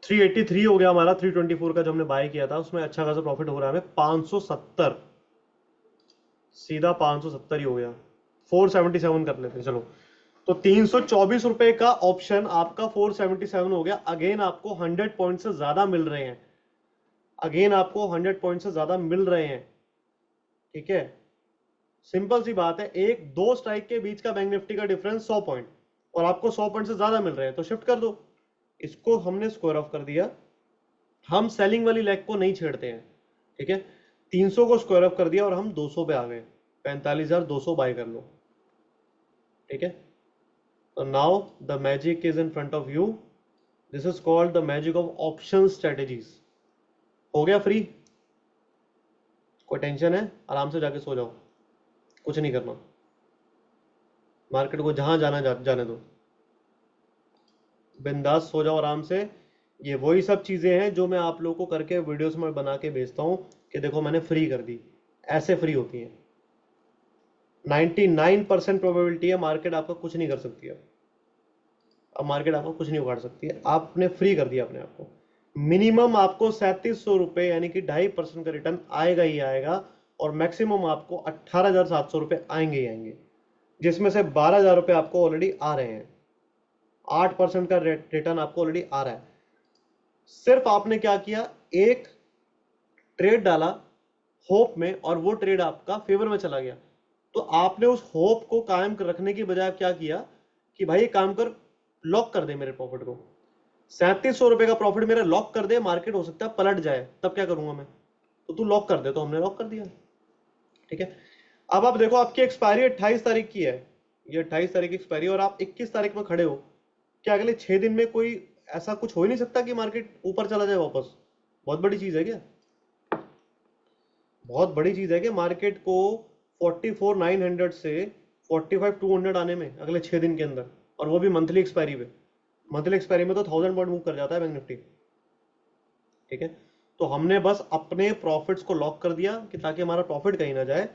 383 हो गया हमारा, 324 का जो हमने बाय किया था उसमें अच्छा खासा प्रॉफिट हो रहा है हमें, 570, सीधा 570 ही हो गया। 477 कर लेते हैं, चलो। तो 324 रुपए का ऑप्शन आपका 477 हो गया। अगेन आपको 100 पॉइंट से ज्यादा मिल रहे हैं, अगेन आपको 100 पॉइंट से ज्यादा मिल रहे हैं, ठीक है। सिंपल सी बात है, एक दो स्ट्राइक के बीच का बैंक निफ्टी का डिफरेंस 100 पॉइंट, और आपको 100 पॉइंट से ज्यादा मिल रहे हैं, तो शिफ्ट कर दो। इसको हमने स्क्वायर ऑफ कर दिया, हम सेलिंग वाली लेग को नहीं छेड़ते हैं, ठीक है। 300 को स्क्वायर ऑफ कर दिया और हम 200 पे आ गए, 45,200 बाय कर लो, ठीक है। तो now the magic is in front of you. This is called the magic of option strategies. हो गया फ्री, कोई टेंशन है? आराम से जाके सो जाओ, कुछ नहीं करना, मार्केट को जहां जाना जाने दो, बिंदास सो जाओ आराम से। ये वही सब चीजें हैं जो मैं आप लोगों को करके वीडियोस में बना के भेजता हूं कि देखो मैंने फ्री कर दी, ऐसे फ्री होती है। 99% प्रोबेबिलिटी है मार्केट आपका कुछ नहीं कर सकती है। अब मार्केट आपको कुछ नहीं उखाड़ सकती है, आपने फ्री कर दिया अपने आप को। मिनिमम आपको 3700 रुपए यानी कि 2.5% का रिटर्न आएगा ही आएगा, और मैक्सिमम आपको 18,700 रुपए आएंगे ही आएंगे, जिसमें से 12,000 रुपए आपको ऑलरेडी आ रहे हैं। 8% का रिटर्न आपको ऑलरेडी आ रहा है। सिर्फ आपने क्या किया, एक ट्रेड डाला होप में और वो ट्रेड आपका फेवर में चला गया, तो आपने उस होप को कायम रखने की बजाय क्या किया कि भाई काम कर, लॉक कर दे मेरे प्रॉफिट को, 3700 रुपए का प्रॉफिट मेरा लॉक कर दे, मार्केट हो सकता है पलट जाए, तब क्या करूंगा मैं, तो तू लॉक कर दे, तो हमने लॉक कर दिया। ठीक है, अब आप देखो आपकी एक्सपायरी 28 तारीख की है, ये 28 तारीख की एक्सपायरी और आप 21 तारीख में खड़े हो, क्या अगले 6 दिन में कोई ऐसा कुछ हो ही नहीं सकता कि मार्केट ऊपर चला जाए वापस? बहुत बड़ी चीज है क्या? बहुत बड़ी चीज है कि मार्केट को 44,900 से 45,200 आने में अगले 6 दिन के अंदर, और वो भी मंथली एक्सपायरी पे। मंथली एक्सपायरी में तो 1000 पॉइंट मूव कर जाता है बैंक निफ्टी। ठीक है, तो हमने बस अपने प्रॉफिट्स को लॉक कर दिया कि ताकि हमारा प्रॉफिट कहीं ना जाए।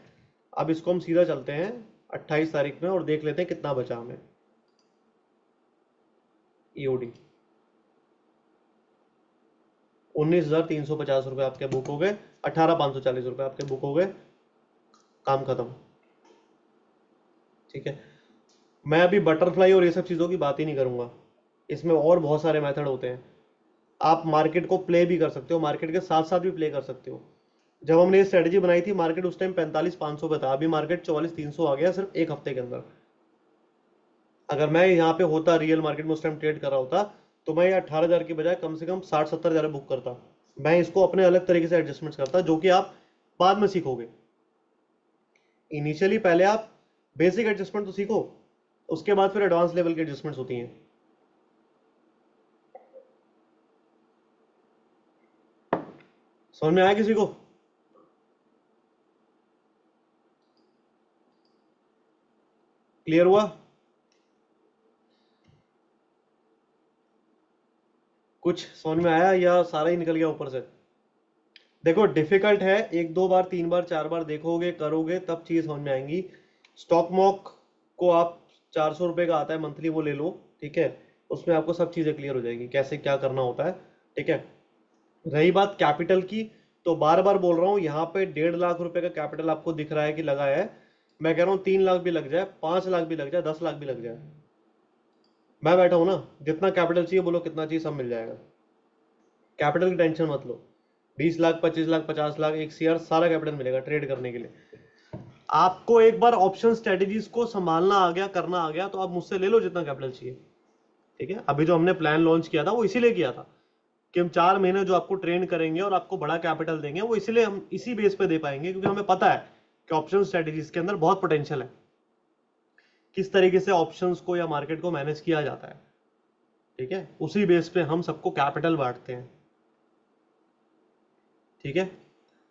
अब इसको हम सीधा चलते हैं 28 तारीख में और देख लेते हैं कितना बचा हमें। ईओडी 19,350 रुपए आपके बुक हो गए, 18,540 रुपए आपके बुक हो गए, काम खत्म। ठीक है, मैं अभी बटरफ्लाई और ये सब चीज़ों की बात ही नहीं करूंगा, इसमें और बहुत सारे मेथड होते हैं। आप मार्केट को प्ले भी कर सकते हो, मार्केट के साथ साथ भी प्ले कर सकते हो। जब हमने ये स्ट्रेटजी बनाई थी, मार्केट उस टाइम 45,500 पे था, अभी मार्केट 44,300 आ गया सिर्फ एक हफ्ते के अंदर। अगर मैं यहाँ पे होता, रियल मार्केट में उस टाइम ट्रेड कर रहा होता, तो मैं ये 18,000 की बजाय कम से कम 60-70,000 बुक करता। मैं इसको अपने अलग तरीके से एडजस्टमेंट करता, जो कि आप बाद में सीखोगे। इनिशियली पहले आप बेसिक एडजस्टमेंट तो सीखो, उसके बाद फिर एडवांस लेवल की एडजस्टमेंट्स होती हैं। समझ में आया किसी को? क्लियर हुआ? कुछ समझ में आया या सारा ही निकल गया ऊपर से? देखो डिफिकल्ट है, एक दो बार, तीन बार, चार बार देखोगे, करोगे, तब चीज समझ में आएंगी। स्टॉक मॉक को आप 400 रुपए का आता है मंथली, वो ले लो। ठीक है, उसमें आपको सब चीजें क्लियर हो जाएगी, कैसे क्या करना होता है। ठीक है, रही बात कैपिटल की, तो बार बार बोल रहा हूँ, यहाँ पे 1.5 लाख रुपए का कैपिटल आपको दिख रहा है कि लगा है। मैं कह रहा हूँ 3 लाख भी लग जाए, 5 लाख भी लग जाए, 10 लाख भी लग जाए, मैं बैठा हूं ना, जितना कैपिटल चाहिए बोलो, कितना चाहिए, सब मिल जाएगा। कैपिटल की टेंशन मत लो, 20 लाख, 25 लाख, 50 लाख, 1 CR, सारा कैपिटल मिलेगा ट्रेड करने के लिए। आपको एक बार ऑप्शन स्ट्रेटेजीज को संभालना आ गया, करना आ गया, तो आप मुझसे ले लो जितना कैपिटल चाहिए। ठीक है, अभी जो हमने प्लान लॉन्च किया था वो इसीलिए किया था कि हम 4 महीने जो आपको ट्रेन करेंगे और आपको बड़ा कैपिटल देंगे, वो इसलिए हम इसी बेस पे दे पाएंगे, क्योंकि हमें पता है कि ऑप्शन स्ट्रेटेजीज के अंदर बहुत पोटेंशियल है, किस तरीके से ऑप्शंस को या मार्केट को मैनेज किया जाता है। ठीक है, उसी बेस पे हम सबको कैपिटल बांटते हैं। ठीक है,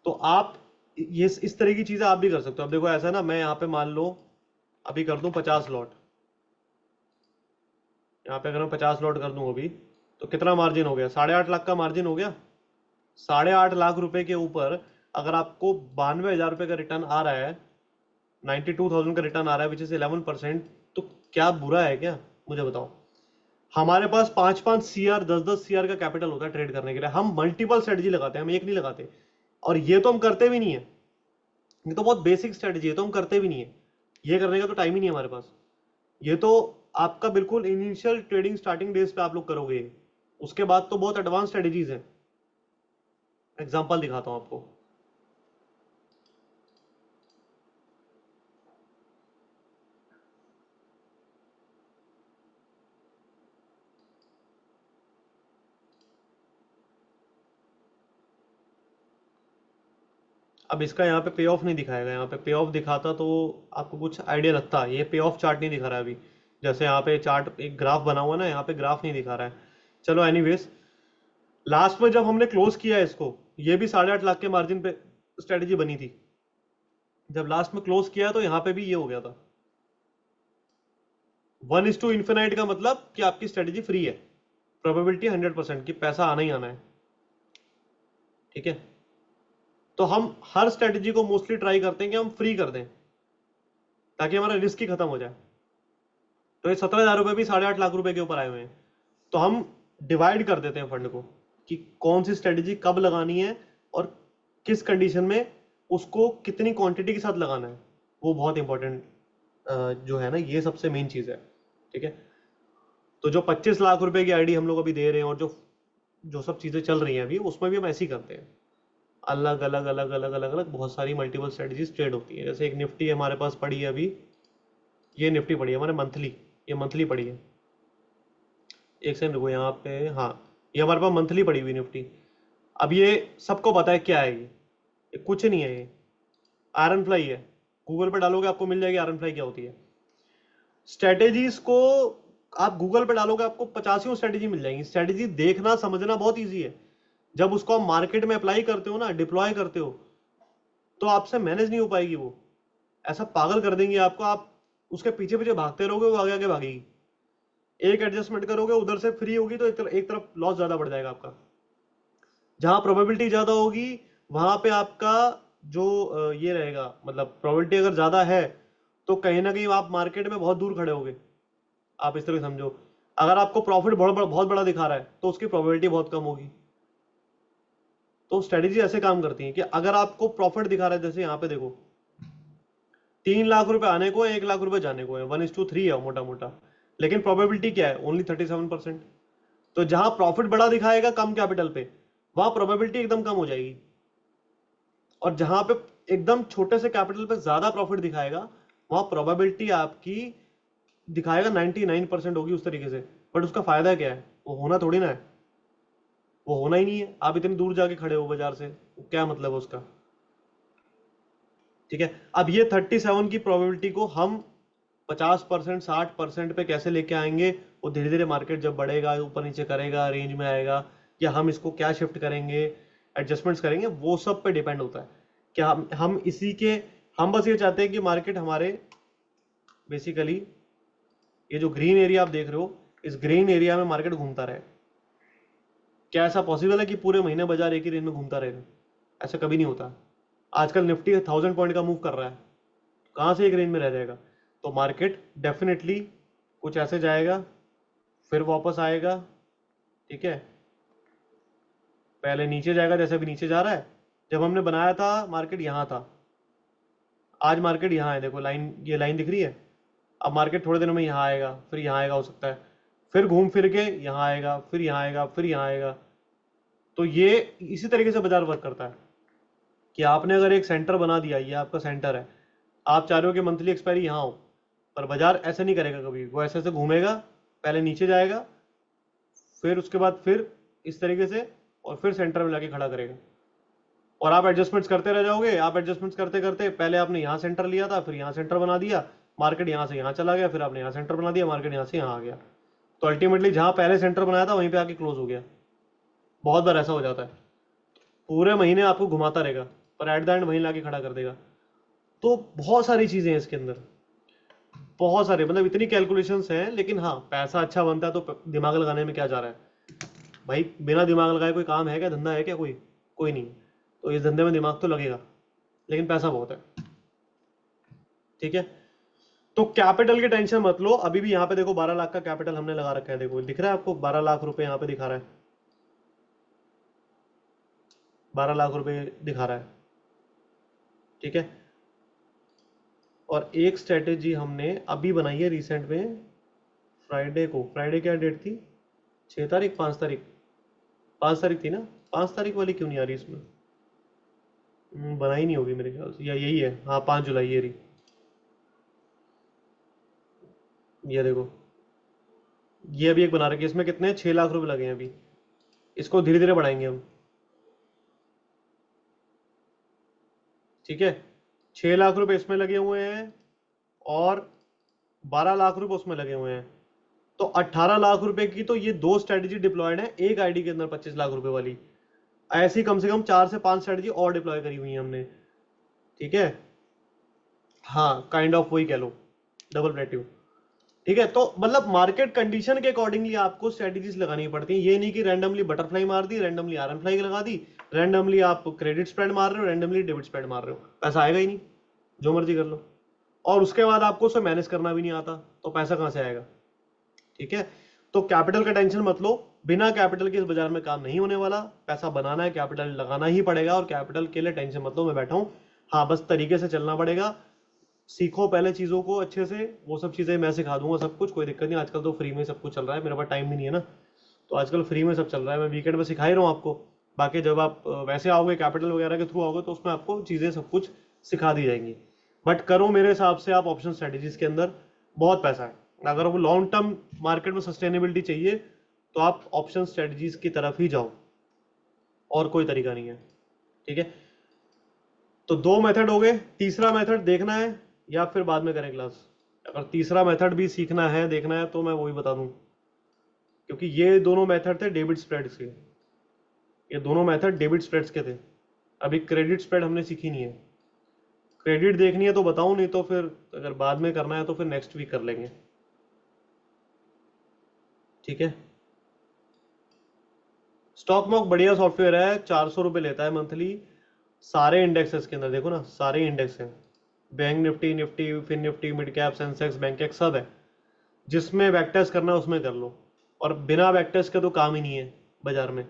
तो आप ये इस तरह की चीजें आप भी कर सकते हो। अब देखो ऐसा ना, मैं यहाँ पे मान लो अभी कर दूं 50 लॉट, यहाँ पे अगर मैं 50 लॉट कर दूं अभी, तो कितना मार्जिन हो गया? 8.5 लाख का मार्जिन हो गया। 8.5 लाख रुपए के ऊपर अगर आपको 92,000 रुपए का रिटर्न आ रहा है, 92,000 का रिटर्न आ रहा है, विच इज 11%, तो क्या बुरा है क्या? मुझे बताओ। हमारे पास 5-5 CR, 10-10 CR का कैपिटल होता है ट्रेड करने के लिए, हम मल्टीपल स्ट्रेटजी लगाते हैं, हम एक नहीं लगाते। और ये तो हम करते भी नहीं है, ये तो बहुत बेसिक स्ट्रेटजी है, तो हम करते भी नहीं है, ये करने का तो टाइम ही नहीं है हमारे पास। ये तो आपका बिल्कुल इनिशियल ट्रेडिंग स्टार्टिंग डेज पे आप लोग करोगे, उसके बाद तो बहुत एडवांस स्ट्रेटजीज हैं। एग्जांपल दिखाता हूं आपको। अब इसका यहाँ पे पे ऑफ नहीं दिखाएगा, यहाँ पे पे ऑफ दिखाता तो आपको कुछ आइडिया लगता। ये पे ऑफ चार्ट नहीं दिखा रहा है अभी, जैसे यहाँ पे चार्ट एक ग्राफ बना हुआ है ना, यहाँ पे ग्राफ नहीं दिखा रहा है। चलो एनीवेज, लास्ट में जब हमने क्लोज किया है इसको, ये भी 8.5 लाख के मार्जिन पे स्ट्रेटेजी बनी थी। जब लास्ट में क्लोज किया तो यहाँ पे भी ये हो गया था। 1:इन्फिनाइट का मतलब कि आपकी स्ट्रेटेजी फ्री है, प्रोबेबिलिटी 100% कि पैसा आना ही आना है। ठीक है, तो हम हर स्ट्रेटेजी को मोस्टली ट्राई करते हैं कि हम फ्री कर दें, ताकि हमारा रिस्क ही खत्म हो जाए। तो ये 17,000 रुपए भी 8.5 लाख रुपए के ऊपर आए हुए हैं, तो हम डिवाइड कर देते हैं फंड को कि कौन सी स्ट्रेटेजी कब लगानी है और किस कंडीशन में उसको कितनी क्वांटिटी के साथ लगाना है। वो बहुत इंपॉर्टेंट जो है ना, ये सबसे मेन चीज है। ठीक है, तो जो 25 लाख रुपए की आईडी हम लोग अभी दे रहे हैं और जो जो सब चीज़ें चल रही हैं अभी, उसमें भी हम ऐसे ही करते हैं। अलग अलग अलग अलग अलग अलग बहुत सारी मल्टीपल स्ट्रेटजीज ट्रेड होती है। जैसे एक निफ्टी हमारे पास पड़ी है अभी, ये निफ्टी पड़ी है हमारे मंथली, ये मंथली पड़ी है। एक सेकंड रुको यहाँ पे, हाँ, ये हमारे पास मंथली पड़ी हुई निफ्टी। अब ये सबको पता है क्या है ये कुछ नहीं है, ये आयरन फ्लाई है। गूगल पे डालोगे आपको मिल जाएगी आयरन फ्लाई क्या होती है। स्ट्रेटेजीज को आप गूगल पे डालोगे आपको 50 स्ट्रेटेजी मिल जाएंगी। स्ट्रेटेजी देखना समझना बहुत ईजी है, जब उसको आप मार्केट में अप्लाई करते हो ना, डिप्लॉय करते हो, तो आपसे मैनेज नहीं हो पाएगी वो। ऐसा पागल कर देंगे आपको, आप उसके पीछे पीछे भागते रहोगे, वो आगे आगे भागेगी। एक एडजस्टमेंट करोगे उधर से फ्री होगी तो एक तरफ लॉस ज्यादा बढ़ जाएगा आपका। जहां प्रोबेबिलिटी ज्यादा होगी वहां पे आपका जो ये रहेगा, मतलब प्रोबेबिलिटी अगर ज्यादा है तो कहीं ना कहीं आप मार्केट में बहुत दूर खड़े होगे। आप इस तरह समझो, अगर आपको प्रॉफिट बहुत बड़ा दिखा रहा है तो उसकी प्रोबेबिलिटी बहुत कम होगी। तो स्ट्रेटेजी ऐसे काम करती है कि अगर आपको प्रॉफिट दिखा रहा है, जैसे यहाँ पे देखो 3 लाख रुपए आने को है, 1 लाख रुपए जाने को है, 1:3 है मोटा मोटा, लेकिन प्रोबेबिलिटी क्या है, ओनली 37%। तो जहां प्रॉफिट बड़ा दिखाएगा कम कैपिटल पे, वहां प्रोबेबिलिटी एकदम कम हो जाएगी। और जहां पे एकदम छोटे से कैपिटल पे ज्यादा प्रॉफिट दिखाएगा, वहां प्रोबेबिलिटी आपकी दिखाएगा 99% होगी उस तरीके से। बट उसका फायदा क्या है, वो होना थोड़ी ना है, वो होना ही नहीं है। आप इतनी दूर जाके खड़े हो बाजार से, क्या मतलब है उसका। ठीक है, अब ये 37 की प्रोबेबिलिटी को हम 50% 60% पे कैसे लेके आएंगे, वो धीरे धीरे मार्केट जब बढ़ेगा, ऊपर नीचे करेगा, रेंज में आएगा, या हम इसको क्या शिफ्ट करेंगे, एडजस्टमेंट्स करेंगे, वो सब पे डिपेंड होता है। क्या हम इसी के, हम बस ये चाहते हैं कि मार्केट हमारे बेसिकली ये जो ग्रीन एरिया आप देख रहे हो, इस ग्रीन एरिया में मार्केट घूमता रहे। क्या ऐसा पॉसिबल है कि पूरे महीने बाजार एक ही रेंज में घूमता रहेगा? ऐसा कभी नहीं होता। आजकल निफ्टी 1000 पॉइंट का मूव कर रहा है, कहाँ से एक रेंज में रह जाएगा? तो मार्केट डेफिनेटली कुछ ऐसे जाएगा, फिर वापस आएगा। ठीक है, पहले नीचे जाएगा जैसे अभी नीचे जा रहा है। जब हमने बनाया था मार्केट यहाँ था, आज मार्केट यहाँ है, देखो लाइन, ये लाइन दिख रही है। अब मार्केट थोड़े दिनों में यहाँ आएगा, फिर यहाँ आएगा हो सकता है, फिर घूम फिर के यहाँ आएगा, फिर यहाँ आएगा, फिर यहाँ आएगा। तो ये इसी तरीके से बाजार वर्क करता है कि आपने अगर एक सेंटर बना दिया, ये आपका सेंटर है, आप चाह रहे हो कि मंथली एक्सपायरी यहाँ हो, पर बाजार ऐसे नहीं करेगा कभी। वो ऐसे ऐसे घूमेगा, पहले नीचे जाएगा, फिर उसके बाद फिर इस तरीके से, और फिर सेंटर में लाके खड़ा करेगा। और आप एडजस्टमेंट्स करते रह जाओगे। आप एडजस्टमेंट्स करते करते, पहले आपने यहाँ सेंटर लिया था, फिर यहाँ सेंटर बना दिया, मार्केट यहाँ से यहाँ चला गया, फिर आपने यहाँ सेंटर बना दिया, मार्केट यहाँ से यहाँ आ गया। तो अल्टीमेटली जहां पहले सेंटर बनाया था वहीं पे आके क्लोज हो गया। बहुत बार ऐसा हो जाता है, पूरे महीने आपको घुमाता रहेगा, पर एट द एंड वहीं लाके खड़ा कर देगा। तो बहुत सारी चीजें हैं इसके अंदर, बहुत सारे, मतलब इतनी कैलकुलेशंस हैं। लेकिन हाँ, पैसा अच्छा बनता है तो दिमाग लगाने में क्या जा रहा है भाई? बिना दिमाग लगाए कोई काम है क्या, धंधा है क्या कोई? कोई नहीं। तो इस धंधे में दिमाग तो लगेगा, लेकिन पैसा बहुत है। ठीक है, तो कैपिटल की टेंशन मत लो। अभी भी यहाँ पे देखो 12 लाख का कैपिटल हमने लगा रखा है, देखो दिख रहा है आपको, 12 लाख रुपए यहाँ पे दिखा रहा है, 12 लाख रुपए दिखा रहा है। ठीक है, और एक स्ट्रेटेजी हमने अभी बनाई है रिसेंट में, फ्राइडे को। फ्राइडे क्या डेट थी, 6 तारीख, 5 तारीख, 5 तारीख थी ना? 5 तारीख वाली क्यों नहीं आ रही इसमें? बनाई नहीं होगी मेरे ख्याल से, या यही है, हाँ 5 जुलाई, ये रही। ये देखो, ये अभी एक बना रखी है, इसमें कितने 6 लाख रुपए लगे हैं अभी। इसको धीरे धीरे बढ़ाएंगे हम। ठीक है, 6 लाख रुपए इसमें लगे हुए हैं, और 12 लाख रुपए उसमें लगे हुए हैं। तो 18 लाख रुपए की तो ये दो स्ट्रेटेजी डिप्लॉयड है एक आईडी के अंदर, 25 लाख रुपए वाली। ऐसी कम से कम 4 से 5 स्ट्रेटेजी और डिप्लॉय करी हुई है हमने। ठीक है, हाँ काइंड ऑफ वही कह लो, डबल प्लेटिव। ठीक है, तो मतलब मार्केट कंडीशन के अकॉर्डिंगली आपको स्ट्रेटेजीज लगानी पड़ती है। ये नहीं कि रैंडमली बटरफ्लाई मार दी, रैंडमली आरएन फ्लाई लगा दी, रैंडमली आप क्रेडिट स्प्रेड मार रहे हो, रैंडमली डेबिट स्प्रेड मार रहे हो, पैसा आएगा ही नहीं। जो मर्जी कर लो, और उसके बाद आपको उसे मैनेज करना भी नहीं आता, तो पैसा कहां से आएगा? ठीक है, तो कैपिटल का टेंशन मत लो। बिना कैपिटल के इस बाजार में काम नहीं होने वाला। पैसा बनाना है, कैपिटल लगाना ही पड़ेगा, और कैपिटल के लिए टेंशन मत लो, मैं बैठा हूं। हाँ, बस तरीके से चलना पड़ेगा। सीखो पहले चीजों को अच्छे से, वो सब चीजें मैं सिखा दूंगा, सब कुछ, कोई दिक्कत नहीं। आजकल तो फ्री में सब कुछ चल रहा है, मेरे पास टाइम भी नहीं है ना, तो आजकल फ्री में सब चल रहा है, मैं वीकेंड में सिखा ही रहा हूँ आपको। बाकी जब आप वैसे आओगे कैपिटल वगैरह के थ्रू आओगे तो उसमें आपको चीज़ें सब कुछ सिखा दी जाएंगी। बट करो मेरे हिसाब से आप ऑप्शन स्ट्रेटेजीज के अंदर, बहुत पैसा है। अगर वो लॉन्ग टर्म मार्केट में सस्टेनेबिलिटी चाहिए तो आप ऑप्शन स्ट्रेटेजीज की तरफ ही जाओ, और कोई तरीका नहीं है। ठीक है, तो दो मेथड हो गए। तीसरा मेथड देखना है या फिर बाद में करें क्लास? अगर तीसरा मेथड भी सीखना है, देखना है, तो मैं वो भी बता दूं, क्योंकि ये दोनों मेथड थे डेबिट स्प्रेड्स के। ये दोनों मेथड डेबिट स्प्रेड्स के थे। अभी क्रेडिट स्प्रेड हमने सीखी नहीं है। क्रेडिट देखनी है तो बताऊं, नहीं तो फिर अगर बाद में करना है तो फिर नेक्स्ट वीक कर लेंगे। ठीक है, स्टॉक मॉक बढ़िया सॉफ्टवेयर है, 400 रुपये लेता है मंथली। सारे इंडेक्सेस के अंदर देखो ना, सारे इंडेक्स हैं, bank Nifty, Nifty, fin Nifty, mid cap, Sensex, Bankex, सब है। जिसमें बैक टेस्ट करना है उसमें कर लो, और बिना बैक टेस्ट के तो काम ही नहीं है बाजार में।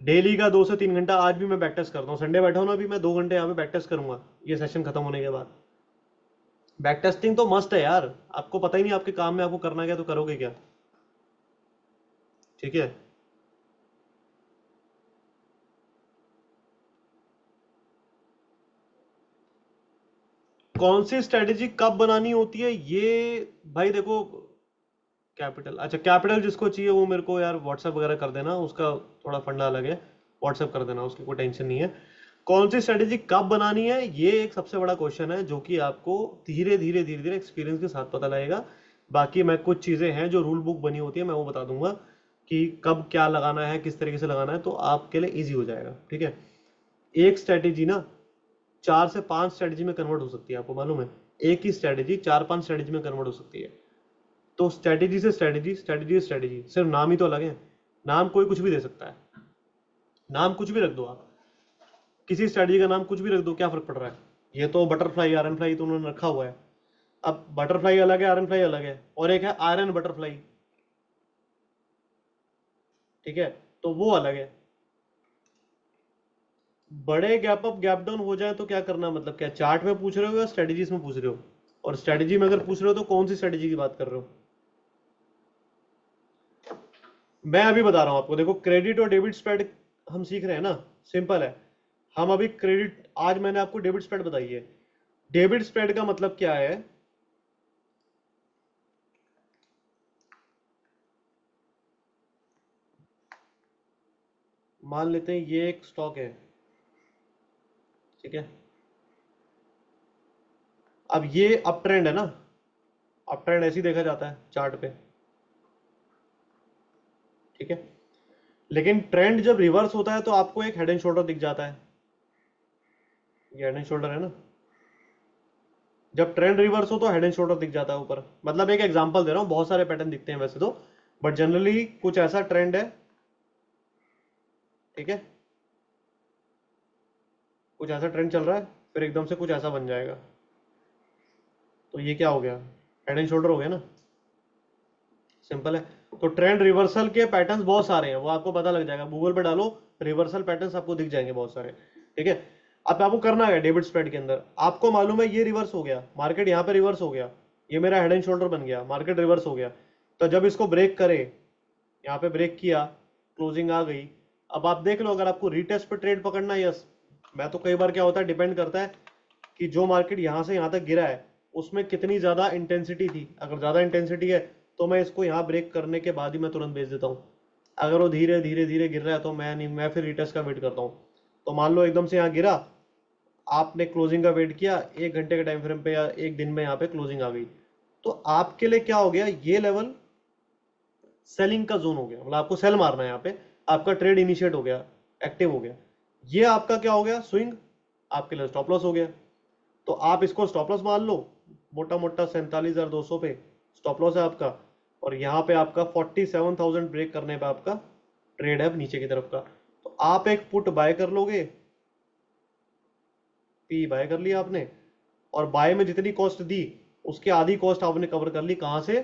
डेली का 2 से 3 घंटा, आज भी मैं बैक टेस्ट करता हूँ। संडे बैठा हूँ ना, अभी मैं 2 घंटे यहाँ पे बैक टेस्ट करूंगा ये सेशन खत्म होने के बाद। बैक टेस्टिंग तो मस्त है यार, आपको पता ही नहीं आपके काम में आपको करना क्या, तो करोगे क्या। ठीक है, कौन सी स्ट्रेटेजी कब बनानी होती है ये, भाई देखो, कैपिटल, अच्छा कैपिटल जिसको चाहिए वो मेरे को यार व्हाट्सएप वगैरह कर देना, उसका थोड़ा फंडा अलग है। व्हाट्सएप कर देना, उसकी कोई टेंशन नहीं है। कौन सी स्ट्रेटेजी कब बनानी है ये एक सबसे बड़ा क्वेश्चन है, जो कि आपको धीरे धीरे धीरे धीरे एक्सपीरियंस के साथ पता लगेगा। बाकी मैं कुछ चीजें हैं जो रूल बुक बनी होती है, मैं वो बता दूंगा कि कब क्या लगाना है, किस तरीके से लगाना है, तो आपके लिए ईजी हो जाएगा। ठीक है, एक स्ट्रेटेजी ना 4 से 5 स्ट्रेटेजी में कन्वर्ट हो सकती है, आपको मालूम है? एक ही स्ट्रेटेजी 4-5 स्ट्रेटेजी में कन्वर्ट हो सकती है। तो स्ट्रेटेजी से स्ट्रेटेजी, स्ट्रेटेजी से स्ट्रेटेजी, सिर्फ नाम ही तो अलग है। नाम कोई कुछ भी दे सकता है, नाम कुछ भी रख दो आप, किसी स्ट्रेटेजी का नाम कुछ भी रख दो, क्या फर्क पड़ रहा है? ये तो बटरफ्लाई, आयरन फ्लाई तो उन्होंने रखा हुआ है। अब बटरफ्लाई अलग है, आयरन फ्लाई अलग है, और एक है आयरन बटरफ्लाई। ठीक है, तो वो अलग है। बड़े गैप अप गैप डाउन हो जाए तो क्या करना, मतलब क्या चार्ट में पूछ रहे हो या स्ट्रेटेजीज में पूछ रहे हो? और स्ट्रेटेजी में अगर पूछ रहे हो तो कौन सी स्ट्रेटेजी की बात कर रहे हो? मैं अभी बता रहा हूं आपको, देखो क्रेडिट और डेबिट स्प्रेड हम सीख रहे हैं ना, सिंपल है। हम अभी क्रेडिट, आज मैंने आपको डेबिट स्प्रेड बताई है। डेबिट स्प्रेड का मतलब क्या है? मान लेते हैं ये एक स्टॉक है, ठीक है, अब ये अप ट्रेंड है ना, अप ट्रेंड ऐसे ही देखा जाता है चार्ट पे। ठीक है, लेकिन ट्रेंड जब रिवर्स होता है तो आपको एक हेड एंड शोल्डर दिख जाता है, ये हेड एंड शोल्डर है ना। जब ट्रेंड रिवर्स हो तो हेड एंड शोल्डर दिख जाता है ऊपर। मतलब एक एग्जांपल दे रहा हूं, बहुत सारे पैटर्न दिखते हैं वैसे तो, बट जनरली कुछ ऐसा ट्रेंड है। ठीक है, कुछ ऐसा ट्रेंड चल रहा है, फिर एकदम से कुछ ऐसा बन जाएगा, तो ये क्या हो गया? हेड एंड शोल्डर हो गया ना, सिंपल है। तो ट्रेंड रिवर्सल के पैटर्न्स बहुत सारे हैं, वो आपको पता लग जाएगा, गूगल पे डालो रिवर्सल पैटर्न्स, आपको दिख जाएंगे बहुत सारे। ठीक है, अब आपको करना है डेबिट स्प्रेड के अंदर, आपको मालूम है ये रिवर्स हो गया, मार्केट यहाँ पे रिवर्स हो गया, ये मेरा हेड एंड शोल्डर बन गया, मार्केट रिवर्स हो गया। तो जब इसको ब्रेक करे, यहाँ पे ब्रेक किया, क्लोजिंग आ गई, अब आप देख लो अगर आपको रीटेस्ट पे ट्रेड पकड़ना है, यस। मैं तो कई बार क्या होता है, डिपेंड करता है कि जो मार्केट यहाँ से यहाँ तक गिरा है उसमें कितनी ज्यादा इंटेंसिटी थी। अगर ज्यादा इंटेंसिटी है तो मैं इसको यहाँ ब्रेक करने के बाद ही मैं तुरंत बेच देता हूँ। अगर वो धीरे धीरे धीरे गिर रहा है तो मैं नहीं, मैं फिर रिटेस्ट का वेट करता हूँ। तो मान लो एकदम से यहाँ गिरा, आपने क्लोजिंग का वेट किया, 1 घंटे के टाइम फ्रेम पे या एक दिन में यहाँ पे क्लोजिंग आ गई, तो आपके लिए क्या हो गया, ये लेवल सेलिंग का जोन हो गया, मतलब आपको सेल मारना है यहाँ पे, आपका ट्रेड इनिशिएट हो गया, एक्टिव हो गया। ये आपका क्या हो गया, स्विंग, आपके लिए स्टॉप लॉस हो गया। तो आप इसको स्टॉप लॉस मान लो, मोटा मोटा 47,200 पे स्टॉप लॉस है आपका, और यहाँ पे आपका 47,000 ब्रेक करने पे आपका ट्रेड है नीचे की तरफ का। तो आप एक पुट बाय कर लोगे, पी बाय कर लिया आपने, और बाय में जितनी कॉस्ट दी उसके आधी कॉस्ट आपने कवर कर ली। कहां से?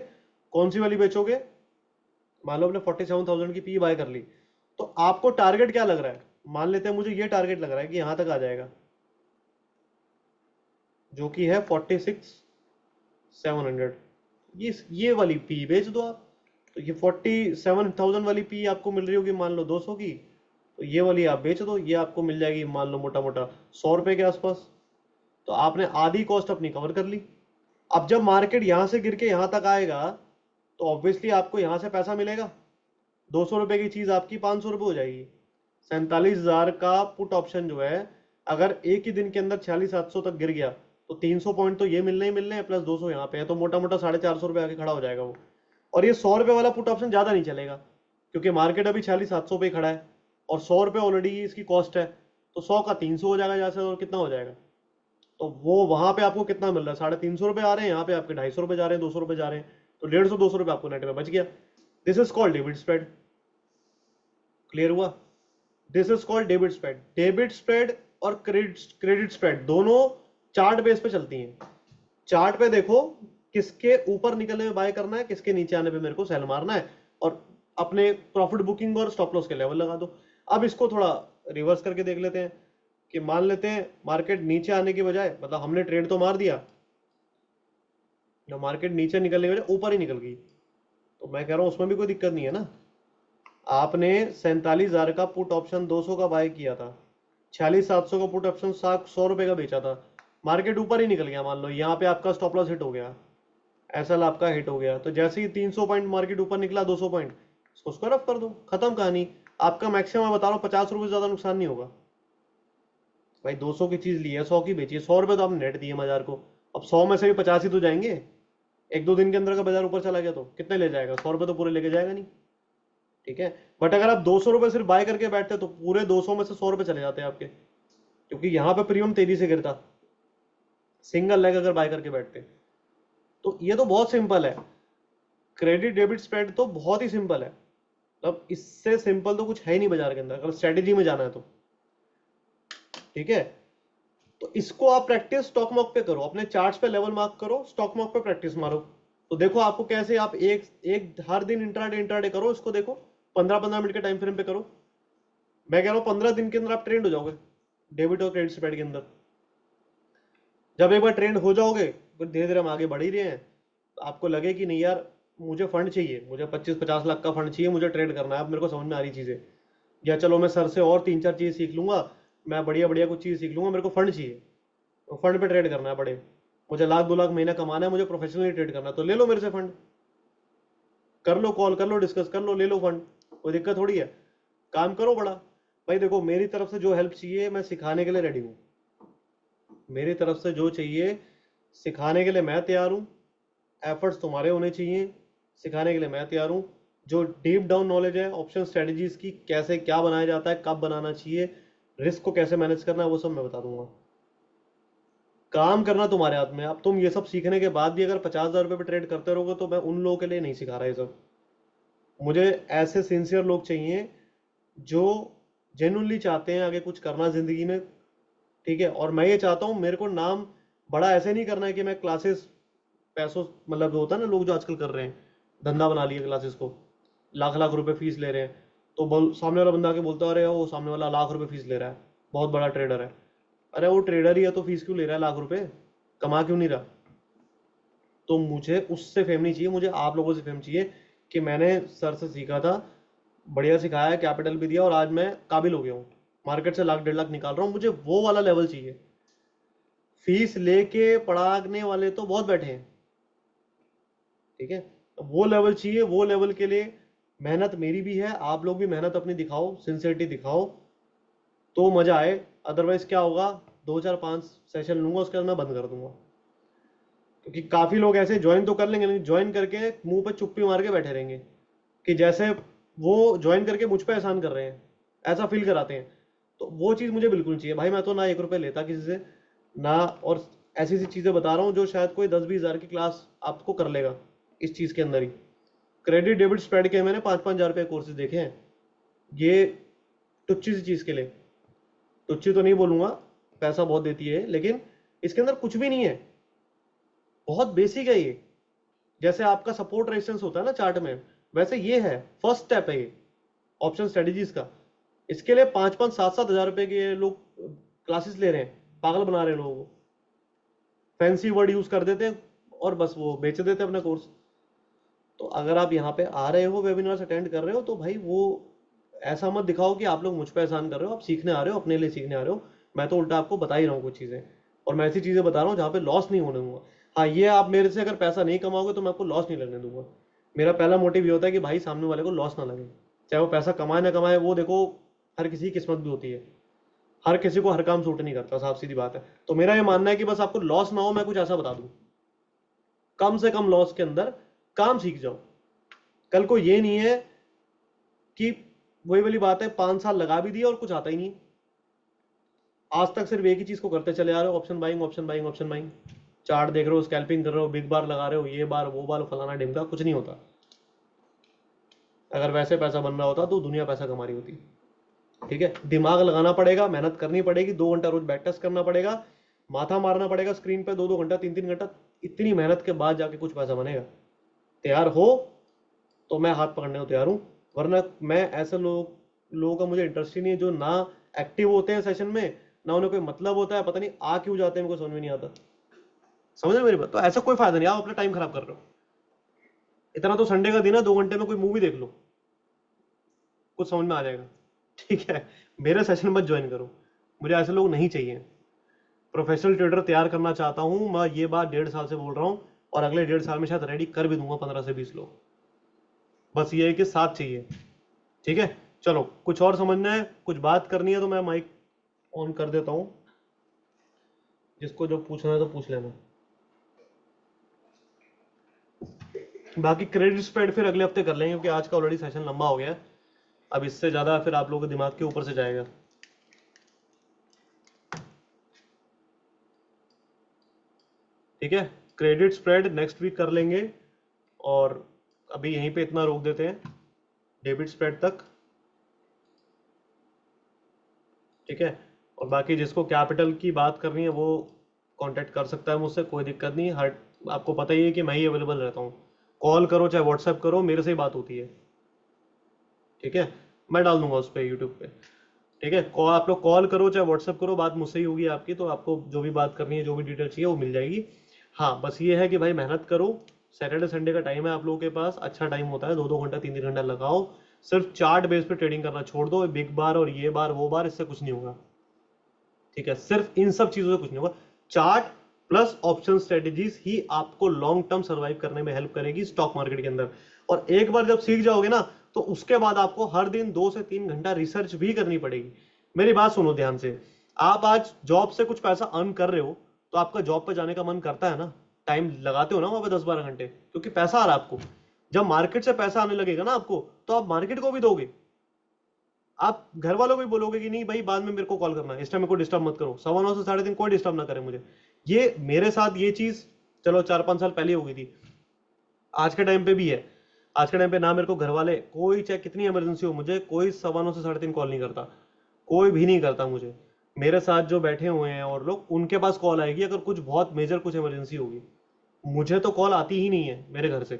कौन सी वाली बेचोगे? मान लो आपने 47,000 की पी बाय कर ली, तो आपको टारगेट क्या लग रहा है? मान लेते हैं मुझे ये टारगेट लग रहा है कि यहां तक आ जाएगा, जो कि है 46,700। ये वाली पी बेच दो आप, तो ये 47,000 वाली पी आपको मिल रही होगी मान लो 200 की, तो ये वाली आप बेच दो, ये आपको मिल जाएगी मान लो मोटा मोटा 100 रुपए के आसपास। तो आपने आधी कॉस्ट अपनी कवर कर ली। अब जब मार्केट यहां से गिर के यहां तक आएगा तो ऑब्वियसली आपको यहां से पैसा मिलेगा, 200 रुपए की चीज आपकी 500 रुपए हो जाएगी। 47,000 का पुट ऑप्शन जो है, अगर एक ही दिन के अंदर 46,700 तक गिर गया तो 300 पॉइंट तो ये मिलने ही मिलने हैं, प्लस 200 यहाँ पे है, तो मोटा मोटा 450 रुपए आके खड़ा हो जाएगा वो। और ये 100 रुपए वाला पुट ऑप्शन ज्यादा नहीं चलेगा, क्योंकि मार्केट अभी 46,700 पे खड़ा है और 100 रुपए ऑलरेडी इसकी कॉस्ट है, तो 100 का 300 हो जाएगा जैसे, और कितना हो जाएगा। तो वो वहां पे आपको कितना मिल रहा है, 350 रुपए आ रहे हैं, यहाँ पे आपके 250 रुपए जा रहे हैं, 200 रुपए जा रहे हैं, तो 150 200 रुपए आपको नेट में बच गया। This is called debit spread. Clear हुआ? This is called debit spread. Debit spread और क्रेडिट स्प्रेड दोनों चार्ट बेस पे चलती हैं। चार्ट पे देखो किसके ऊपर निकलने में बाय करना है, किसके नीचे आने पे मेरे को सेल मारना है, और अपने प्रॉफिट बुकिंग और स्टॉप लॉस के लेवल लगा दो। अब इसको थोड़ा रिवर्स करके देख लेते हैं कि मान लेते हैं मार्केट नीचे आने की बजाय, मतलब हमने ट्रेड तो मार दिया, मार्केट नीचे निकलने की बजाय ऊपर ही निकल गई, तो मैं कह रहा हूं उसमें भी कोई दिक्कत नहीं है ना। आपने 47,000 का पुट ऑप्शन 200 का बाय किया था, 46,700 का पुट ऑप्शन 100 रुपए का बेचा था, मार्केट ऊपर ही निकल गया, मान लो यहाँ पे आपका स्टॉप लॉस हिट हो गया, एसएल आपका हिट हो गया, तो जैसे ही 300 पॉइंट मार्केट ऊपर निकला, 200 पॉइंट, इसको स्क्वायर ऑफ कर दो, खत्म कहानी। आपका मैक्सिमम मैं बता रहा हूँ 50 रुपए से ज्यादा नुकसान नहीं होगा। भाई 200 की चीज ली है, 100 की बेची है, 100 रुपए तो आपने नेट दिए बाजार को, अब 100 में से भी 50 ही तो जाएंगे। एक दो दिन के अंदर का बाजार ऊपर चला गया तो कितने ले जाएगा, 100 रुपए तो पूरे लेके जाएगा नहीं। ठीक है, बट अगर आप 200 रुपए सिर्फ बाय करके बैठते तो पूरे 200 में से 100 रुपए चले जाते हैं आपके, क्योंकि यहाँ पे प्रीमियम तेजी से गिरता, सिंगल लेग अगर बाय करके बैठते। तो ये तो बहुत सिंपल है, क्रेडिट डेबिट स्प्रेड तो बहुत ही सिंपल है, मतलब इससे सिंपल तो कुछ है ही नहीं बाजार के अंदर, अगर स्ट्रेटेजी में जाना है तो। ठीक है, तो इसको आप प्रैक्टिस स्टॉक मॉक पे करो, अपने चार्ट्स पे लेवल मार्क करो, स्टॉक मॉक पे प्रैक्टिस मारो, तो देखो आपको कैसे, आप एक एक हर दिन इंट्राडे इंट्राडे करो इसको, देखो 15-15 मिनट के टाइम फ्रेम पे करो। मैं कह रहा हूँ 15 दिन के अंदर आप ट्रेंड हो जाओगे डेबिट और क्रेडिट स्प्रेड के अंदर। जब एक बार ट्रेंड हो जाओगे, फिर धीरे धीरे हम आगे बढ़ ही रहे हैं, तो आपको लगे कि नहीं यार मुझे फंड चाहिए, मुझे 25-50 लाख का फंड चाहिए, मुझे ट्रेड करना है, अब मेरे को समझ में आ रही चीजें, या चलो मैं सर से और 3-4 चीज सीख लूंगा, मैं बढ़िया बढ़िया कुछ चीज सीख लूंगा, मेरे को फंड चाहिए, तो फंड पे ट्रेड करना है बड़े, मुझे 1 लाख 2 लाख महीना कमाना है, मुझे प्रोफेशनली ट्रेड करना है, तो ले लो मेरे से फंड, कर लो कॉल, कर लो डिस्कस कर लो, ले लो फंड, कोई दिक्कत थोड़ी है, काम करो बड़ा। भाई देखो मेरी तरफ से जो हेल्प चाहिए मैं सिखाने के लिए रेडी हूँ, मेरी तरफ से जो चाहिए सिखाने के लिए मैं तैयार हूँ, एफर्ट्स तुम्हारे होने चाहिए, सिखाने के लिए मैं तैयार हूँ। जो डीप डाउन नॉलेज है ऑप्शन स्ट्रेटजीज की, कैसे क्या बनाया जाता है, कब बनाना चाहिए, रिस्क को कैसे मैनेज करना है, वो सब मैं बता दूंगा। काम करना तुम्हारे हाथ में। अब तुम ये सब सीखने के बाद भी अगर 50,000 रुपये पे ट्रेड करते रहोगे तो मैं उन लोगों के लिए नहीं सिखा रहा ये सब। मुझे ऐसे सिंसियर लोग चाहिए जो जेन्युइनली चाहते हैं आगे कुछ करना जिंदगी में। ठीक है, और मैं ये चाहता हूँ मेरे को नाम बड़ा ऐसे नहीं करना है कि मैं क्लासेस पैसों, मतलब होता है ना लोग जो आजकल कर रहे हैं, धंधा बना लिया क्लासेस को, लाख लाख रुपए फीस ले रहे हैं, तो सामने वाला बंदा आके बोलता है अरे वो सामने वाला लाख रुपए फीस ले रहा है, बहुत बड़ा ट्रेडर है। अरे वो ट्रेडर ही है तो फीस क्यों ले रहा है लाख रुपए, कमा क्यों नहीं रहा। तो मुझे उससे फेम नहीं चाहिए, मुझे आप लोगों से फेम चाहिए कि मैंने सर से सीखा था, बढ़िया सिखाया, कैपिटल भी दिया, और आज मैं काबिल हो गया हूँ, मार्केट से 1 लाख 1.5 लाख निकाल रहा हूँ, मुझे वो वाला लेवल चाहिए। फीस लेके पढ़ाने वाले तो बहुत बैठे हैं। ठीक है, तो वो लेवल चाहिए, वो लेवल के लिए मेहनत मेरी भी है, आप लोग भी मेहनत अपनी दिखाओ, सिंसियरिटी दिखाओ, तो मजा आए। अदरवाइज क्या होगा, 2 4 5 सेशन लूंगा उसके बाद मैं बंद कर दूंगा, क्योंकि काफी लोग ऐसे ज्वाइन तो कर लेंगे लेकिन ज्वाइन करके मुंह पे चुप्पी मार के बैठे रहेंगे, कि जैसे वो ज्वाइन करके मुझ पे एहसान कर रहे हैं, ऐसा फील कराते हैं। तो वो चीज़ मुझे बिल्कुल नहीं चाहिए भाई, मैं तो ना 1 रुपए लेता किसी से ना, और ऐसी ऐसी चीज़ें बता रहा हूँ जो शायद कोई 10-20 हज़ार की क्लास आपको कर लेगा इस चीज़ के अंदर ही। क्रेडिट डेबिट स्प्रेड के मैंने 5-5 हज़ार रुपये कोर्सेज देखे हैं, ये टुच्ची सी चीज़ के लिए, टुच्ची तो नहीं बोलूंगा, पैसा बहुत देती है, लेकिन इसके अंदर कुछ भी नहीं है, बहुत बेसिक है ये। जैसे आपका सपोर्ट रेजिस्टेंस होता है ना चार्ट में, वैसे ये है, फर्स्ट स्टेप है ये ऑप्शन स्ट्रेटेजीज का। इसके लिए 5-5 7-7 हज़ार रुपए के लोग क्लासेस ले रहे हैं, पागल बना रहे हैं लोगों को, फैंसी वर्ड यूज कर देते हैं और बस वो बेच देते हैं अपना कोर्स। तो अगर आप यहाँ पे आ रहे हो, वेबिनार्स अटेंड कर रहे हो, तो भाई वो ऐसा मत दिखाओ कि आप लोग मुझ पे एहसान कर रहे हो, आप सीखने आ रहे हो, अपने लिए सीखने आ रहे हो। मैं तो उल्टा आपको बता ही रहा हूँ कुछ चीज़ें, और मैं ऐसी चीज़ें बता रहा हूँ जहाँ पे लॉस नहीं होने दूंगा। हाँ, ये आप मेरे से अगर पैसा नहीं कमाओगे तो मैं आपको लॉस नहीं लगने दूंगा। मेरा पहला मोटिव ये होता है कि भाई सामने वाले को लॉस ना लगे, चाहे वो पैसा कमाए ना कमाए, वो देखो हर किसी की किस्मत भी होती है, हर किसी को हर काम सूट नहीं करता, साफ सीधी बात है। तो मेरा ये मानना है कि बस आपको लॉस ना हो, मैं कुछ ऐसा बता दूं, कम से कम लॉस के अंदर काम सीख जाओ। कल को ये नहीं है कि वही वाली बात है, 5 साल लगा भी दिया और कुछ आता ही नहीं। आज तक सिर्फ एक ही चीज को करते चले आ रहे हो, option buying, option buying, option buying. Chart देख रहे हो, स्कैल्पिंग कर रहे हो, बिग बार लगा रहे हो, ये बार वो बार फलाना ढिमका, कुछ नहीं होता। अगर वैसे पैसा बन रहा होता तो दुनिया पैसा कमा रही होती। ठीक है, दिमाग लगाना पड़ेगा, मेहनत करनी पड़ेगी, 2 घंटा रोज बैक टेस्ट करना पड़ेगा, माथा मारना पड़ेगा स्क्रीन पे 2-2 घंटा, 3-3 घंटा। इतनी मेहनत के बाद जाके कुछ पैसा बनेगा। तैयार हो तो मैं हाथ पकड़ने को तैयार हूँ, वरना मैं ऐसे लोगों का मुझे इंटरेस्ट ही नहीं है जो ना एक्टिव होते हैं सेशन में, ना उन्हें कोई मतलब होता है, पता नहीं आ क्यों जाते हैं, मेरे को समझ में नहीं आता। समझ रहे मेरी बात? तो ऐसा कोई फायदा नहीं, आप अपना टाइम खराब कर रहे हो। इतना तो संडे का दिन है, 2 घंटे में कोई मूवी देख लो, कुछ समझ में आ जाएगा। ठीक है, मेरे सेशन मत ज्वाइन करो, मुझे ऐसे लोग नहीं चाहिए। प्रोफेशनल ट्रेडर तैयार करना चाहता हूं मैं, ये बात 1.5 साल से बोल रहा हूं, और अगले 1.5 साल में शायद रेडी कर भी दूंगा 15 से 20 लोग। बस ये है कि साथ चाहिए। ठीक है, चलो कुछ और समझना है, कुछ बात करनी है तो मैं माइक ऑन कर देता हूं, जिसको जो पूछना है तो पूछ लेना। बाकी क्रेडिट स्प्रेड फिर अगले हफ्ते कर लेंगे, क्योंकि आज का ऑलरेडी सेशन लंबा हो गया है। अब इससे ज्यादा फिर आप लोगों के दिमाग के ऊपर से जाएगा। ठीक है, क्रेडिट स्प्रेड नेक्स्ट वीक कर लेंगे, और अभी यहीं पे इतना रोक देते हैं, डेबिट स्प्रेड तक। ठीक है, और बाकी जिसको कैपिटल की बात करनी है वो कांटेक्ट कर सकता है मुझसे, कोई दिक्कत नहीं। हर आपको पता ही है कि मैं ही अवेलेबल रहता हूँ, कॉल करो चाहे व्हाट्सएप करो, मेरे से ही बात होती है। ठीक है, मैं डाल दूंगा उस पर यूट्यूब पे। ठीक है, कॉल, आप लोग कॉल करो चाहे व्हाट्सएप करो, बात मुझसे ही होगी आपकी, तो आपको जो भी बात करनी है, जो भी डिटेल चाहिए वो मिल जाएगी। हाँ, बस ये है कि भाई मेहनत करो, सैटरडे संडे का टाइम है आप लोगों के पास, अच्छा टाइम होता है, 2-2 घंटा 3-3 घंटा लगाओ। सिर्फ चार्ट बेस पे ट्रेडिंग करना छोड़ दो, बिग बार और ये बार वो बार, इससे कुछ नहीं होगा। ठीक है, सिर्फ इन सब चीजों से कुछ नहीं होगा। चार्ट प्लस ऑप्शन स्ट्रेटेजीज ही आपको लॉन्ग टर्म सर्वाइव करने में हेल्प करेगी स्टॉक मार्केट के अंदर। और एक बार जब सीख जाओगे ना, तो उसके बाद आपको हर दिन 2 से 3 घंटा रिसर्च भी करनी पड़ेगी। मेरी बात सुनो ध्यान से, आप आज जॉब से कुछ पैसा अर्न कर रहे हो, तो आपका जॉब पे जाने का मन करता है ना, टाइम लगाते हो ना वहां पे 10-12 घंटे, क्योंकि पैसा आ रहा है आपको। जब मार्केट से पैसा आने लगेगा ना आपको, तो आप मार्केट को भी दोगे। आप घर वालों को भी बोलोगे कि नहीं भाई, बाद में मेरे को कॉल करना है, इस टाइम मेरे को डिस्टर्ब मत करो, 9:15 से 3:30 कोई डिस्टर्ब ना करे मुझे। ये मेरे साथ ये चीज चलो 4-5 साल पहले हो गई थी, आज के टाइम पे भी है। आज के टाइम पे ना मेरे को घर वाले, कोई चाहे कितनी इमरजेंसी हो, मुझे कोई 9:15 से 3:30 कॉल नहीं करता, कोई भी नहीं करता मुझे। मेरे साथ जो बैठे हुए हैं और लोग, उनके पास कॉल आएगी अगर कुछ बहुत मेजर कुछ इमरजेंसी होगी, मुझे तो कॉल आती ही नहीं है मेरे घर से।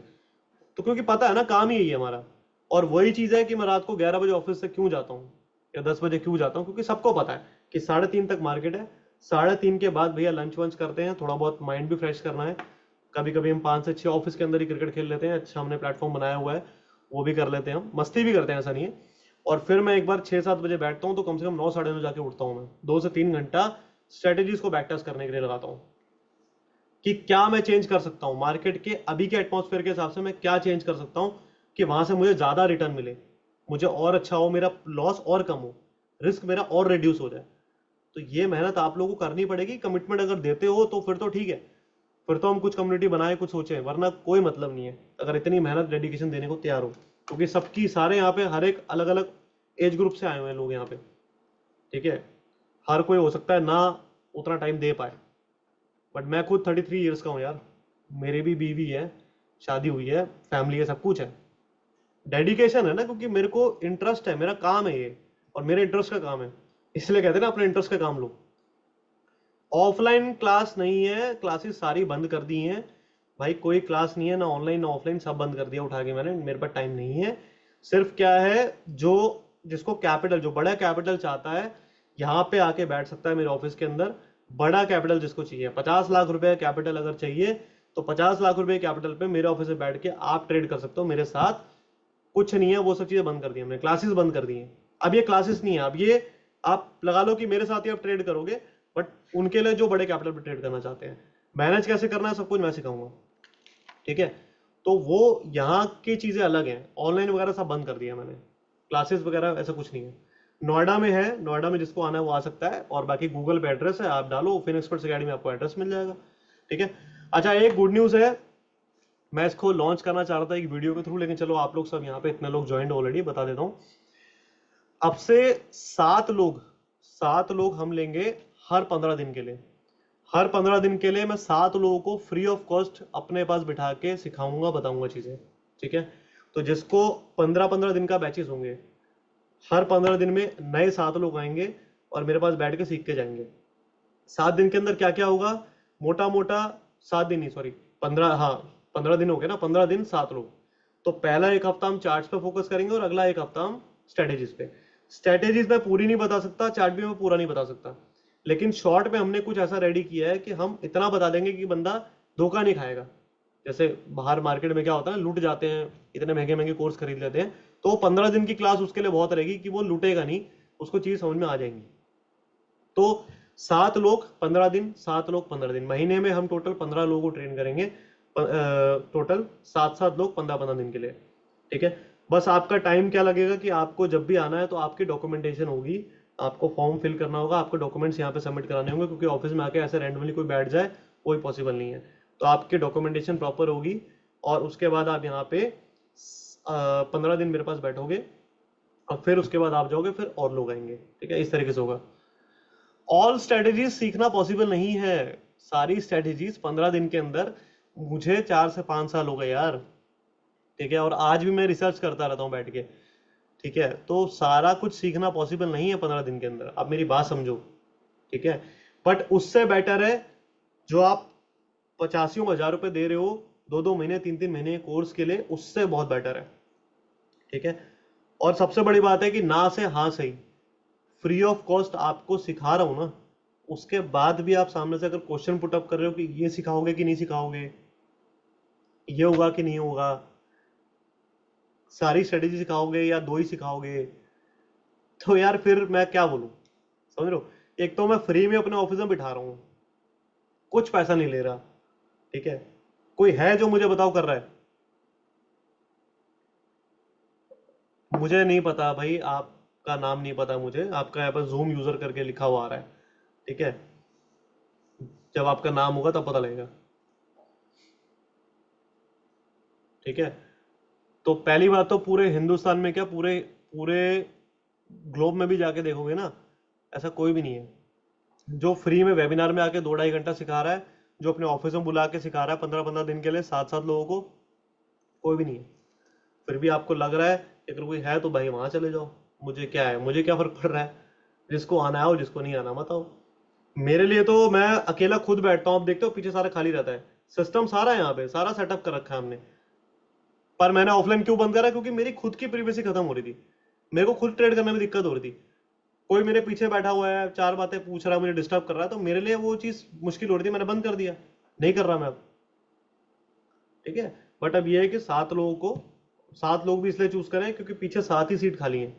तो क्योंकि पता है ना, काम ही यही है हमारा। और वही चीज है कि मैं रात को 11 बजे ऑफिस से क्यों जाता हूँ या 10 बजे क्यों जाता हूँ, क्योंकि सबको पता है कि 3:30 तक मार्केट है। 3:30 के बाद भैया लंच वंच करते हैं, थोड़ा बहुत माइंड भी फ्रेश करना है। कभी कभी हम 5 से 6 ऑफिस के अंदर ही क्रिकेट खेल लेते हैं, अच्छा हमने प्लेटफॉर्म बनाया हुआ है, वो भी कर लेते हैं, हम मस्ती भी करते हैं, ऐसा नहीं है। और फिर मैं एक बार 6-7 बजे बैठता हूँ, तो कम से कम 9-9:30 जाके उठता हूँ मैं, 2 से 3 घंटा स्ट्रेटेजीज को बैक टेस्ट करने के लिए लगाता हूँ कि क्या मैं चेंज कर सकता हूँ मार्केट के अभी के एटमॉस्फेयर के हिसाब से, मैं क्या चेंज कर सकता हूँ कि वहां से मुझे ज्यादा रिटर्न मिले, मुझे और अच्छा हो, मेरा लॉस और कम हो, रिस्क मेरा और रिड्यूस हो जाए। तो ये मेहनत आप लोगों को करनी पड़ेगी। कमिटमेंट अगर देते हो तो फिर तो ठीक है, फिर तो हम कुछ कम्युनिटी बनाए, कुछ सोचे, वरना कोई मतलब नहीं है अगर इतनी मेहनत डेडिकेशन देने को तैयार हो। क्योंकि सबकी सारे यहाँ पे हर एक अलग अलग एज ग्रुप से आए हुए हैं लोग यहाँ पे। ठीक है, हर कोई हो सकता है ना उतना टाइम दे पाए, बट मैं खुद 33 ईयर्स का हूँ यार, मेरी भी बीवी है, शादी हुई है, फैमिली है, सब कुछ है। डेडिकेशन है ना, क्योंकि मेरे को इंटरेस्ट है, मेरा काम है ये, और मेरे इंटरेस्ट का काम है, इसलिए कहते हैं ना अपने इंटरेस्ट का काम लो। ऑफलाइन क्लास नहीं है, क्लासेस सारी बंद कर दी हैं भाई, कोई क्लास नहीं है, ना ऑनलाइन ना ऑफलाइन, सब बंद कर दिया उठा के मैंने, मेरे पास टाइम नहीं है। सिर्फ क्या है, जो जिसको कैपिटल, जो बड़ा कैपिटल चाहता है, यहाँ पे आके बैठ सकता है मेरे ऑफिस के अंदर। बड़ा कैपिटल जिसको चाहिए, 50 लाख रुपए कैपिटल अगर चाहिए, तो 50 लाख रुपए कैपिटल पे मेरे ऑफिस में बैठ के आप ट्रेड कर सकते हो मेरे साथ। कुछ नहीं है, वो सब चीजें बंद कर दी हमने, क्लासेस बंद कर दी हैं। अब ये क्लासेस नहीं है, अब ये आप लगा लो कि मेरे साथ ही आप ट्रेड करोगे, बट उनके लिए जो बड़े कैपिटल पे ट्रेड करना चाहते हैं। मैनेज कैसे करना है सब कुछ मैं सिखाऊंगा, ठीक है। तो वो यहाँ की चीजें अलग हैं, ऑनलाइन वगैरह सब बंद कर दिया मैंने, क्लासेस वगैरह ऐसा कुछ नहीं है। नोएडा में है, नोएडा में जिसको आना है वो आ सकता है, और बाकी गूगल पे एड्रेस है, आप डालो फिनएक्सपर्ट्स अकेडमी में आपको एड्रेस मिल जाएगा, ठीक है। अच्छा, एक गुड न्यूज़ है, मैं इसको लॉन्च करना चाह रहा था एक वीडियो के थ्रू, लेकिन चलो आप लोग सब यहाँ पे इतने लोग ज्वाइंट ऑलरेडी, बता देता हूँ। अब से 7 लोग हम लेंगे हर 15 दिन के लिए। हर 15 दिन के लिए मैं 7 लोगों को फ्री ऑफ कॉस्ट अपने पास बिठा के सिखाऊंगा, बताऊंगा चीजें, ठीक है। तो जिसको 15-15 दिन का बैचेस होंगे, हर 15 दिन में नए 7 लोग आएंगे और मेरे पास बैठ के सीख के जाएंगे। 7 दिन के अंदर क्या क्या होगा, मोटा मोटा 7 दिन नहीं, सॉरी 15, हाँ 15 दिन हो गए ना, 15 दिन 7 लोग। तो पहला एक हफ्ता हम चार्ट्स पे फोकस करेंगे और अगला एक हफ्ता हम स्ट्रेटेजीज पे। स्ट्रेटेजीज मैं पूरी नहीं बता सकता, चार्ट भी मैं पूरा नहीं बता सकता, लेकिन शॉर्ट में हमने कुछ ऐसा रेडी किया है कि हम इतना बता देंगे कि बंदा धोखा नहीं खाएगा। जैसे बाहर मार्केट में क्या होता है, लूट जाते हैं, इतने महंगे महंगे कोर्स खरीद लेते हैं, तो 15 दिन की क्लास उसके लिए बहुत रहेगी कि वो लूटेगा नहीं, उसको चीज समझ में आ जाएंगी। तो 7 लोग 15 दिन, 7 लोग 15 दिन, महीने में हम टोटल 15 लोगों को ट्रेन करेंगे, टोटल 7-7 लोग 15-15 दिन के लिए, ठीक है। बस आपका टाइम क्या लगेगा कि आपको जब भी आना है तो आपकी डॉक्यूमेंटेशन होगी, आपको फॉर्म फिल करना होगा, आपको डॉक्यूमेंट्स यहाँ पे सबमिट कराने होंगे, क्योंकि ऑफिस में आके ऐसे रैंडमली कोई बैठ जाए कोई पॉसिबल नहीं है। तो आपकी डॉक्यूमेंटेशन प्रॉपर होगी, और उसके बाद आप यहाँ पे 15 दिन मेरे पास बैठोगे, और फिर उसके बाद आप जाओगे, फिर और लोग आएंगे, ठीक है, इस तरीके से होगा। ऑल स्ट्रेटेजीज सीखना पॉसिबल नहीं है, सारी स्ट्रेटेजीज 15 दिन के अंदर, मुझे 4 से 5 साल हो गए यार, ठीक है, और आज भी मैं रिसर्च करता रहता हूँ बैठ के, ठीक है। तो सारा कुछ सीखना पॉसिबल नहीं है 15 दिन के अंदर, आप मेरी बात समझो, ठीक है। बट उससे बेटर है जो आप 85,000 रुपए दे रहे हो 2-2 महीने 3-3 महीने कोर्स के लिए, उससे बहुत बेटर है, ठीक है। और सबसे बड़ी बात है कि ना से हाँ सही, फ्री ऑफ कॉस्ट आपको सिखा रहा हूं ना, उसके बाद भी आप सामने से अगर क्वेश्चन पुट अप कर रहे हो कि ये सिखाओगे कि नहीं सिखाओगे, ये होगा कि नहीं होगा, सारी स्ट्रेटेजी सिखाओगे या दो ही सिखाओगे, तो यार फिर मैं क्या बोलूं, समझ रहे हो। एक तो मैं फ्री में अपने ऑफिस में बिठा रहा हूं, कुछ पैसा नहीं ले रहा, ठीक है। कोई है जो मुझे बताओ कर रहा है? मुझे नहीं पता भाई, आपका नाम नहीं पता मुझे, आपका यहाँ पर जूम यूजर करके लिखा हुआ आ रहा है, ठीक है। जब आपका नाम होगा तब पता लगेगा, ठीक है। तो पहली बात तो पूरे हिंदुस्तान में क्या, पूरे पूरे ग्लोब में भी जाके देखोगे ना, ऐसा कोई भी नहीं है जो फ्री में वेबिनार में आके 2-2.5 घंटा सिखा रहा है, जो अपने ऑफिस में बुला के सिखा रहा है 15-15 दिन के लिए 7-7 लोगों को, कोई भी नहीं है। फिर भी आपको लग रहा है कि अगर कोई है तो भाई वहां चले जाओ, मुझे क्या है, मुझे क्या फर्क पड़ रहा है, जिसको आना है आओ, जिसको नहीं आना मत आओ। मेरे लिए तो मैं अकेला खुद बैठता हूँ, आप देखते हो पीछे सारा खाली रहता है, सिस्टम सारा यहाँ पे सारा सेटअप कर रखा है हमने। पर मैंने ऑफलाइन क्यों बंद करा, क्योंकि मेरी खुद की प्रीवेसी खत्म हो रही थी, मेरे को खुद ट्रेड करने में दिक्कत हो रही थी। कोई मेरे पीछे बैठा हुआ है, 4 बातें पूछ रहा है, मुझे डिस्टर्ब कर रहा है, तो मेरे लिए वो चीज मुश्किल हो रही थी, मैंने बंद कर दिया, नहीं कर रहा मैं अब, ठीक है। बट अब ये है कि 7 लोगों को, 7 लोग भी इसलिए चूज करें क्योंकि पीछे 7 ही सीट खाली है,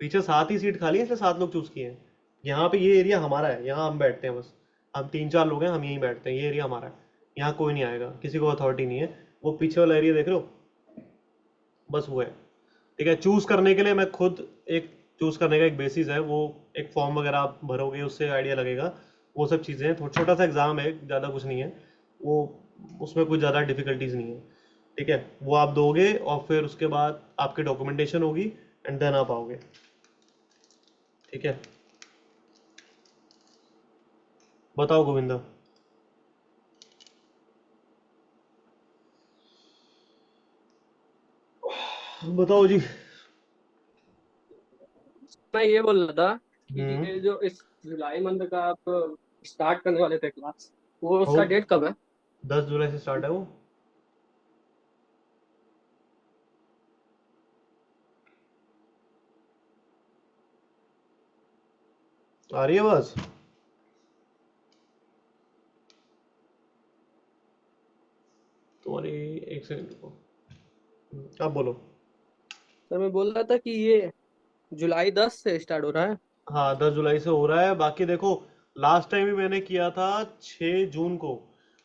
पीछे 7 ही सीट खाली है, इसलिए 7 लोग चूज किए हैं। यहाँ पे ये एरिया हमारा है, यहाँ हम बैठते हैं बस, हम 3-4 लोग हैं, हम यहीं बैठते हैं, ये एरिया हमारा है, यहाँ कोई नहीं आएगा, किसी को अथॉरिटी नहीं है। वो पीछे वाला एरिया देख रहे हो, बस वो है, ठीक है। चूज करने के लिए मैं खुद, एक चूज करने का एक बेसिस है, वो एक फॉर्म वगैरह आप भरोगे उससे आइडिया लगेगा, वो सब चीज़ें हैं, छोटा सा एग्जाम है, ज़्यादा कुछ नहीं है वो, उसमें कुछ ज़्यादा डिफिकल्टीज नहीं है, ठीक है। वो आप दोगे और फिर उसके बाद आपकी डॉक्यूमेंटेशन होगी, एंड देन आप आओगे, ठीक है। बताओ गोविंदा। बताओ जी। मैं ये बोल रहा था कि हम्म। ये जो इस जुलाई मंथ का आप स्टार्ट करने वाले थे क्लास, वो हो, उसका डेट कब है? 10 जुलाई से स्टार्ट है वो। आ रही है बस। सेकंड रुको। आप बोलो। सर मैं बोल रहा था कि ये जुलाई 10 से स्टार्ट हो रहा है। हाँ 10 जुलाई से हो रहा है। बाकी देखो, लास्ट टाइम भी मैंने किया था 6 जून को,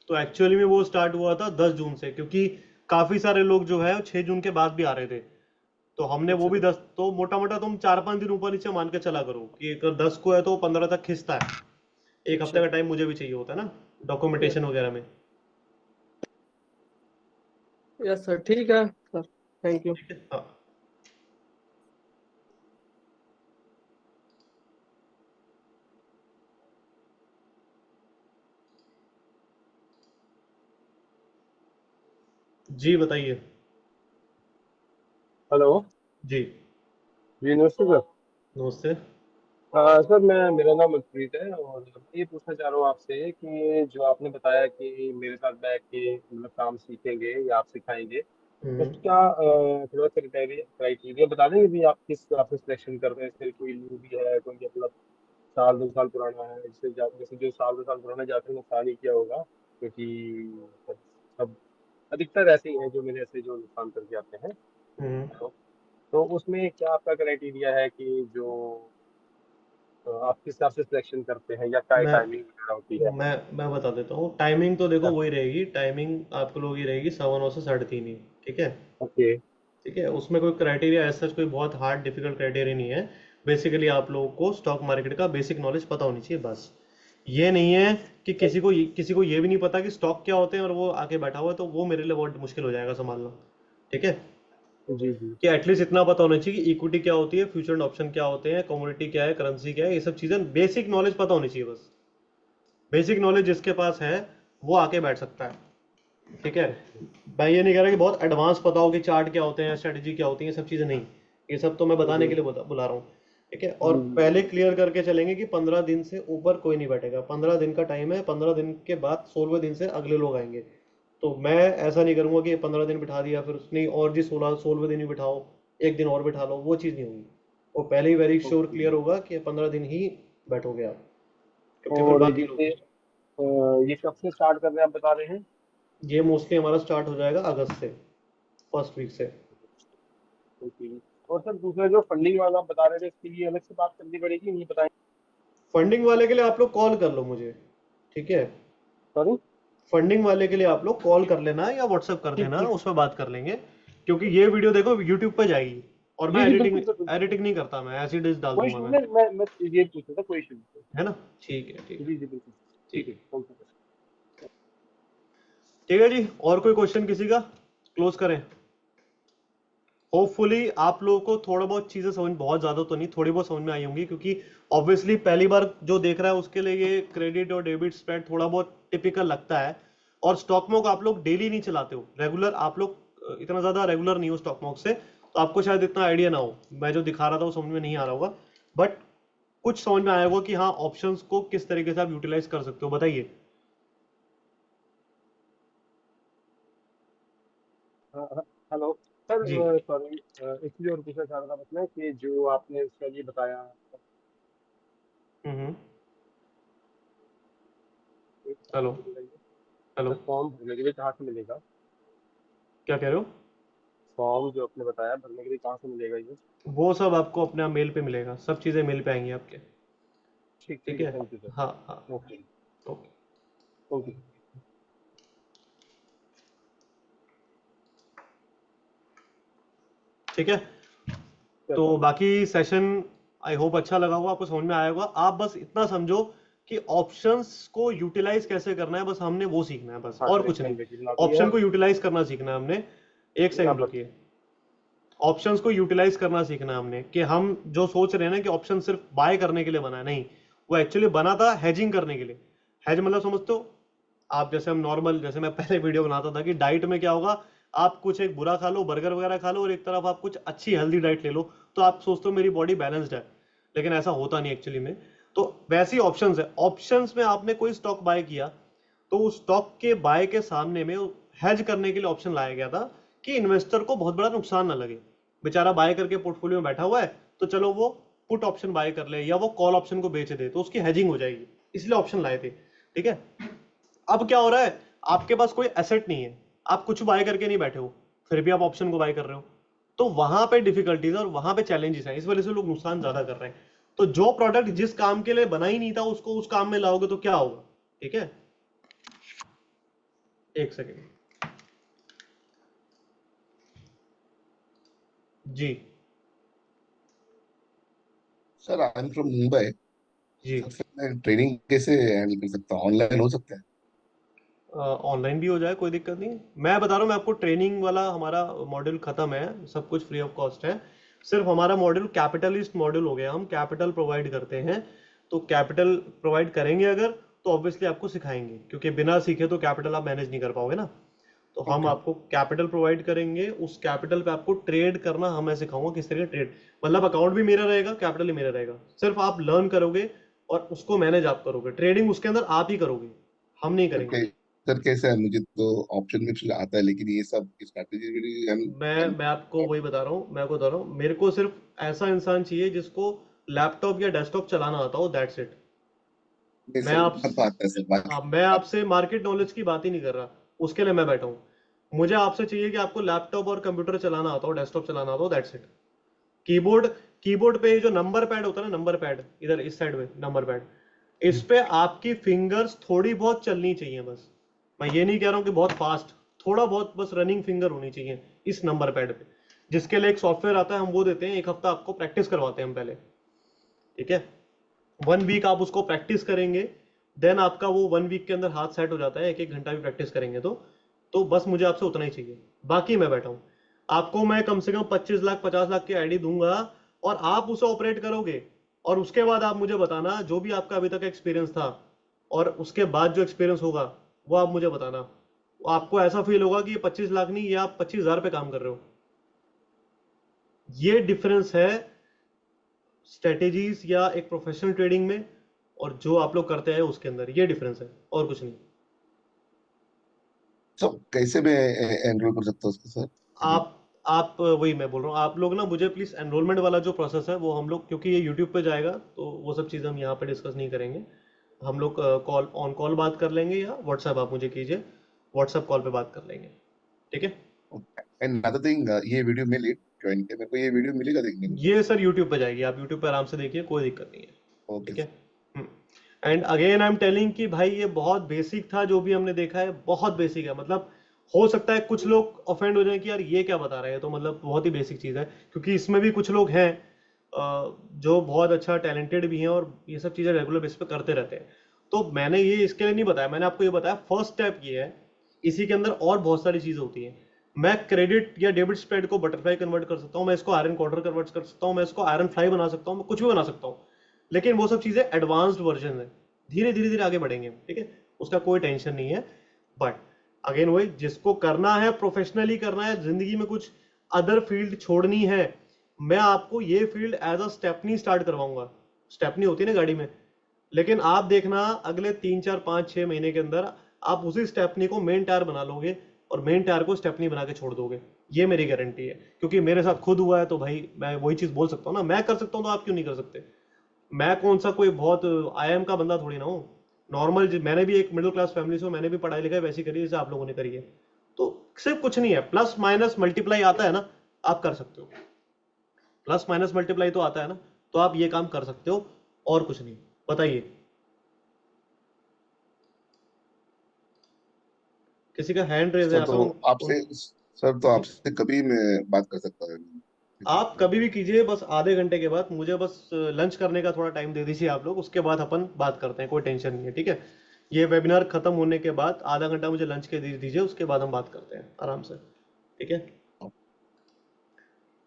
तो एक्चुअली में वो स्टार्ट हुआ था 10 जून से, क्योंकि काफी सारे लोग जो है 6 जून के बाद भी आ रहे थे। तो हमने वो अच्छा। भी 10, तो मोटा मोटा तुम 4-5 दिन ऊपर नीचे मान के चला करो कि अगर 10 को है तो 15 तक खिंचता है। एक अच्छा। हफ्ते का टाइम मुझे भी चाहिए होता है ना, डॉक्यूमेंटेशन वगैरह में। यस सर, ठीक है सर, थैंक यू। ठीक है हाँ। जी बताइए। हेलो। जी जी नमस्ते सर। नमस्ते। सर मेरा नाम मनप्रीत है और मैं ये पूछना चाह रहा हूँ आपसे कि जो आपने बताया कि मेरे साथ बैठ के मतलब काम सीखेंगे या आप सिखाएंगे, तो हम्म। क्या थोड़ा क्राइटेरिया क्राइटेरिया बता देंगे भी आप किस आपसे सिलेक्शन कर रहे हैं? जैसे कोई न्यू भी है, कोई मतलब साल 2 साल पुराना है, जैसे जो साल 2 साल पुराना जाकर नुकसान ही किया होगा, क्योंकि सब अधिकतर ऐसे ही हैं जो मेरे ऐसे जो नुकसान करके आते हैं। हम्म। तो उसमें क्या आपका क्राइटेरिया है कि जो आप किस हिसाब से सिलेक्शन करते हैं या क्या मैं टाइमिंग वगैरह होती है? मैं बता देता हूँ। टाइमिंग तो देखो हाँ, वही रहेगी, टाइमिंग आप लोगों की रहेगी 9:15 से 3:30 ही। ठीक है। ओके। ठीक है, उसमें कोई क्राइटेरिया ऐसा कोई बहुत हार्ड डिफिकल्ट क्राइटेरिया नहीं है। बेसिकली आप लोगों को स्टॉक मार्केट का बेसिक नॉलेज पता होनी चाहिए बस। ये नहीं है कि किसी को ये भी नहीं पता कि स्टॉक क्या होते हैं और वो आके बैठा हुआ है, तो वो मेरे लिए बहुत मुश्किल हो जाएगा संभालना। ठीक है। जी जी। कि एटलीस्ट इतना पता होना चाहिए कि इक्विटी क्या होती है, फ्यूचर एंड ऑप्शन क्या होते हैं, कमोडिटी क्या है, करेंसी क्या है, ये सब चीजें बेसिक नॉलेज पता होनी चाहिए बस। बेसिक नॉलेज जिसके पास है वो आके बैठ सकता है। ठीक है। ओके। मैं ये नहीं कह रहा कि बहुत एडवांस पता हो कि चार्ट क्या होते हैं, स्ट्रेटजी क्या होती है, ये सब चीजें नहीं। ये सब तो मैं बताने के हम्म, लिए बुला रहा हूँ। ठीक है। और जी पहले क्लियर करके चलेंगे कि 15 दिन से ऊपर कोई नहीं बैठेगा। 15 दिन का टाइम है, 15 दिन के बाद 16वें दिन से अगले लोग आएंगे। तो मैं ऐसा नहीं करूंगा कि 15 दिन बिठा दिया फिर उसने और जी 16वें दिन ही बिठाओ, एक दिन और बिठा लो, वो चीज़ नहीं होगी। वो पहले ही वेरी श्योर ओके। क्लियर होगा कि 15 दिन ही बैठोगे आप, क्योंकि फिर और बाकी लोग। जैसे ये कब से स्टार्ट कर रहे हैं आप बता रहे हैं? ये मोस्टली हमारा स्टार्ट हो जाएगा अगस्त से, फर्स्ट वीक से। ओके। और सर दूसरा जो फंडिंग वाला आप बता रहे थे, इसके लिए अलग से बात करनी पड़ेगी, नहीं बताएं? फंडिंग वाले के लिए आप लोग कॉल कर लो मुझे। ठीक है। सॉरी। फंडिंग वाले के लिए आप लोग कॉल कर लेना या व्हाट्सएप कर ठीक देना, ठीक। उसमें बात कर लेंगे। क्योंकि ये वीडियो देखो यूट्यूब पे जाएगी, और मैं जी जी एडिटिंग बिल्कुल सर, बिल्कुल एडिटिंग बिल्कुल। नहीं करता, मैं ऐसी डिश डाल कोई दूंगा इशू मैं। नहीं, मैं ये पूछ रहा था, कोई इशू नहीं। है ना। ठीक है ठीक है। जी जी बिल्कुल। ठीक ठीक है, है। Thank you. ठीक है जी, और कोई क्वेश्चन किसी का? क्लोज करें। होपफुली आप लोगों को थोड़ा बहुत चीजें समझ, बहुत ज्यादा तो नहीं, थोड़ी बहुत समझ में आई होंगी, क्योंकि ऑब्वियसली पहली बार जो देख रहा है उसके लिए ये क्रेडिट और डेबिट स्प्रेड थोड़ा बहुत टिपिकल लगता है। और स्टॉक मॉक आप लोग डेली नहीं चलाते हो, रेगुलर आप लोग इतना ज्यादा रेगुलर नहीं हो स्टॉक मॉक से, तो आपको शायद इतना आइडिया ना हो। मैं जो दिखा रहा था वो समझ में नहीं आ रहा होगा, बट कुछ समझ में आया होगा कि हाँ ऑप्शंस को किस तरीके से आप यूटिलाइज कर सकते हो। बताइए। हाँ हाँ, हेलो सर। जी। सॉरी, इसलिए और पूछना चाह रहा था बस मैं कि जो आपने उसका ये बताया, हम्म। हेलो। हेलो। सर फॉर्म भरने के लिए कहाँ से मिलेगा? क्या कह रहे हो? फॉर्म जो आपने बताया भरने के लिए कहाँ से मिलेगा ये? वो सब आपको अपने मेल पे मिलेगा, सब चीजें मेल पे आएंगी आपके। ठीक ठीक ठीक है, है। Thank you sir. हाँ हाँ। ओके। ओके। ओके। ठीक है। तो सर। बाकी सेशन आई होप अच्छा लगा होगा, आपको समझ में आया होगा। आप बस इतना समझो कि ऑप्शंस को यूटिलाइज कैसे करना है, बस हमने वो सीखना है बस, हाँ, और कुछ नहीं। करेक्शन बेसिस आती है। ऑप्शन को यूटिलाइज करना सीखना है हमने। एक ये आप सेकंड बता। रुकिए। ऑप्शंस को यूटिलाइज करना सीखना है हमने, कि हम जो सोच रहे हैं ना कि ऑप्शन सिर्फ बाय करने के लिए बना है, नहीं। वो एक्चुअली बना था हेजिंग करने के लिए। हेज मतलब समझते हो आप? जैसे हम नॉर्मल, जैसे मैं पहले वीडियो बनाता था कि डाइट में क्या होगा, आप कुछ एक बुरा खा लो, बर्गर वगैरह खा लो, और एक तरफ आप कुछ अच्छी हेल्दी डाइट ले लो, तो आप सोचते हो मेरी बॉडी बैलेंस्ड है। लेकिन ऐसा होता नहीं एक्चुअली में। तो वैसी ऑप्शंस है, ऑप्शंस में आपने कोई स्टॉक बाय किया, तो उस स्टॉक के बाय के सामने में हेज करने के लिए ऑप्शन लाया गया था, कि इन्वेस्टर को बहुत बड़ा नुकसान ना लगे। बेचारा बाय करके पोर्टफोलियो में बैठा हुआ है, तो चलो वो पुट ऑप्शन बाय कर ले या वो कॉल ऑप्शन को बेच दे, तो उसकी हेजिंग हो जाएगी। इसलिए ऑप्शन लाए थे। ठीक है। अब क्या हो रहा है, आपके पास कोई एसेट नहीं है, आप कुछ बाय करके नहीं बैठे हो, फिर भी आप ऑप्शन को बाय कर रहे हो, तो वहां पे डिफिकल्टीज और वहां पे चैलेंजेस हैं, इस वजह से लोग नुकसान ज्यादा कर रहे हैं। तो जो प्रोडक्ट जिस काम के लिए बना ही नहीं था उसको उस काम में लाओगे तो क्या होगा? ठीक है, एक सेकेंड जी। Sir I am from Mumbai. जी सर फिर मैं ट्रेनिंग कैसे हैंडल कर सकता हूँ? ऑनलाइन हो सकता है? ऑनलाइन भी हो जाए, कोई दिक्कत नहीं। मैं बता रहा हूँ, मैं आपको ट्रेनिंग वाला हमारा मॉड्यूल खत्म है, सब कुछ फ्री ऑफ कॉस्ट है। सिर्फ हमारा मॉड्यूल कैपिटलिस्ट मॉड्यूल हो गया, हम कैपिटल प्रोवाइड करते हैं। तो कैपिटल प्रोवाइड करेंगे अगर, तो ऑब्वियसली आपको सिखाएंगे, क्योंकि बिना सीखे तो कैपिटल आप मैनेज नहीं कर पाओगे ना। तो हम ओके। आपको कैपिटल प्रोवाइड करेंगे, उस कैपिटल पे आपको ट्रेड करना हम मैं सिखाऊंगा किस तरह ट्रेड, मतलब अकाउंट भी मेरा रहेगा, कैपिटल ही मेरा रहेगा, सिर्फ आप लर्न करोगे और उसको मैनेज आप करोगे, ट्रेडिंग उसके अंदर आप ही करोगे, हम नहीं सर करेंगे। कै- सर कैसे है? मुझे तो ऑप्शन में आता है, लेकिन ये सब स्ट्रैटेजी मैं आपको वही बता रहा हूँ, मैं आपको बता रहा हूँ, मेरे को सिर्फ ऐसा इंसान चाहिए जिसको लैपटॉप या डेस्कटॉप चलाना आता हो, दैट्स इट। नहीं मैं सर, आप इतना तो आता है सर, हाँ, बाकी मैं आप। आपसे मार्केट नॉलेज की बात ही नहीं कर रहा, उसके लिए मैं बैठा हूँ। मुझे आपसे चाहिए कि आपको लैपटॉप और कंप्यूटर चलाना आता हो, डेस्कटॉप चलाना आता हो, दैट्स इट। कीबोर्ड, कीबोर्ड पे जो नंबर पैड होता है ना, नंबर पैड इधर इस साइड में नंबर पैड, इस पे आपकी फिंगर्स थोड़ी बहुत चलनी चाहिए बस। मैं ये नहीं कह रहा हूँ कि बहुत फास्ट, थोड़ा बहुत बस रनिंग फिंगर होनी चाहिए इस नंबर पैड पे, जिसके लिए एक सॉफ्टवेयर आता है, हम वो देते हैं, एक हफ्ता आपको प्रैक्टिस करवाते हैं हम पहले। ठीक है, 1 वीक आप उसको प्रैक्टिस करेंगे, देन आपका वो 1 वीक के अंदर हाथ सेट हो जाता है, एक एक घंटा भी प्रैक्टिस करेंगे तो बस मुझे आपसे उतना ही चाहिए, बाकी मैं बैठा हूँ। आपको मैं कम से कम 25 लाख 50 लाख की आईडी दूंगा और आप उसे ऑपरेट करोगे, और उसके बाद आप मुझे बताना जो भी आपका अभी तक एक्सपीरियंस था, और उसके बाद जो एक्सपीरियंस होगा वो आप मुझे बताना। आपको ऐसा फील होगा कि ये 25 लाख नहीं, ये आप 25,000 पे काम कर रहे हो। ये डिफरेंस है स्ट्रेटेजीज या एक प्रोफेशनल ट्रेडिंग में और जो आप लोग करते हैं उसके अंदर, ये डिफरेंस है और कुछ नहीं। सर कैसे मैं एनरोल कर सकता हूँ उसको सर? आप वही मैं बोल रहा हूँ, आप लोग ना मुझे प्लीज एनरोलमेंट वाला जो प्रोसेस है वो हम लोग, क्योंकि ये यूट्यूब पे जाएगा तो वो सब चीज़ हम यहाँ पे डिस्कस नहीं करेंगे। हम लोग कॉल ऑन कॉल बात कर लेंगे, या व्हाट्सएप आप मुझे कीजिए, व्हाट्सएप कॉल पे बात कर लेंगे। ठीक है, एंड अनदर थिंग, ये वीडियो में लेट ज्वाइन किया, मेरे को ये वीडियो मिलेगा देखने को? ये सर यूट्यूब पे जाएगी, आप यूट्यूब पे आराम से देखिए, कोई दिक्कत नहीं है। ओके ठीक है। Sir. And again I am telling कि भाई ये बहुत बेसिक था, जो भी हमने देखा है बहुत बेसिक है, मतलब हो सकता है कुछ लोग ऑफेंड हो जाए कि यार ये क्या बता रहे हैं, तो मतलब बहुत ही बेसिक चीज़ है, क्योंकि इसमें भी कुछ लोग हैं जो बहुत अच्छा टैलेंटेड भी हैं और ये सब चीज़ें रेगुलर बेस पे करते रहते हैं। तो मैंने ये इसके लिए नहीं बताया, मैंने आपको ये बताया फर्स्ट स्टेप ये है, इसी के अंदर और बहुत सारी चीज़ें होती हैं। मैं क्रेडिट या डेबिट स्प्रेड को बटरफ्लाई कन्वर्ट कर सकता हूँ, मैं इसको आयरन क्वार्टर कन्वर्ट कर सकता हूँ, मैं इसको आयरन फ्लाई बना सकता हूँ, मैं कुछ भी बना सकता हूँ, लेकिन वो सब चीज़ें एडवांस्ड वर्जन है, धीरे धीरे धीरे आगे बढ़ेंगे। ठीक है, उसका कोई टेंशन नहीं है। बट अगेन वही, जिसको करना है प्रोफेशनली करना है, जिंदगी में कुछ अदर फील्ड छोड़नी है, मैं आपको ये field as a stepney start करवाऊंगा। स्टेपनी होती है ना गाड़ी में, लेकिन आप देखना अगले 3 4 5 6 महीने के अंदर आप उसी स्टेपनी को मेन टायर बना लोगे और मेन टायर को स्टेपनी बना के छोड़ दोगे, ये मेरी गारंटी है, क्योंकि मेरे साथ खुद हुआ है। तो भाई मैं वही चीज बोल सकता हूँ ना, मैं कर सकता हूँ तो आप क्यों नहीं कर सकते? मैं कौन सा कोई बहुत आईएम का बंदा थोड़ी ना हूँ, नॉर्मल, मैंने भी एक मिडिल क्लास फैमिली से हूँ, मैंने भी पढ़ाई लिखाई वैसी करी जैसे आप लोगों ने करी है। तो सिर्फ कुछ नहीं है, प्लस माइनस मल्टीप्लाई आता है ना, आप कर सकते हो, प्लस माइनस मल्टीप्लाई तो आता है ना, तो आप ये काम कर सकते हो, और कुछ नहीं। बताइए, किसी का हैंड रेज है सर यहाँ पे? तो आपसे सर तो आपसे कभी मैं बात कर सकता हूँ? आप कभी भी कीजिए, बस आधे घंटे के बाद मुझे बस लंच करने का थोड़ा टाइम दे दीजिए आप लोग, उसके बाद अपन बात करते हैं, कोई टेंशन नहीं है। ठीक है, ये वेबिनार खत्म होने के बाद आधा घंटा मुझे लंच के दे दीजिए, उसके बाद हम बात करते हैं आराम से। ठीक है,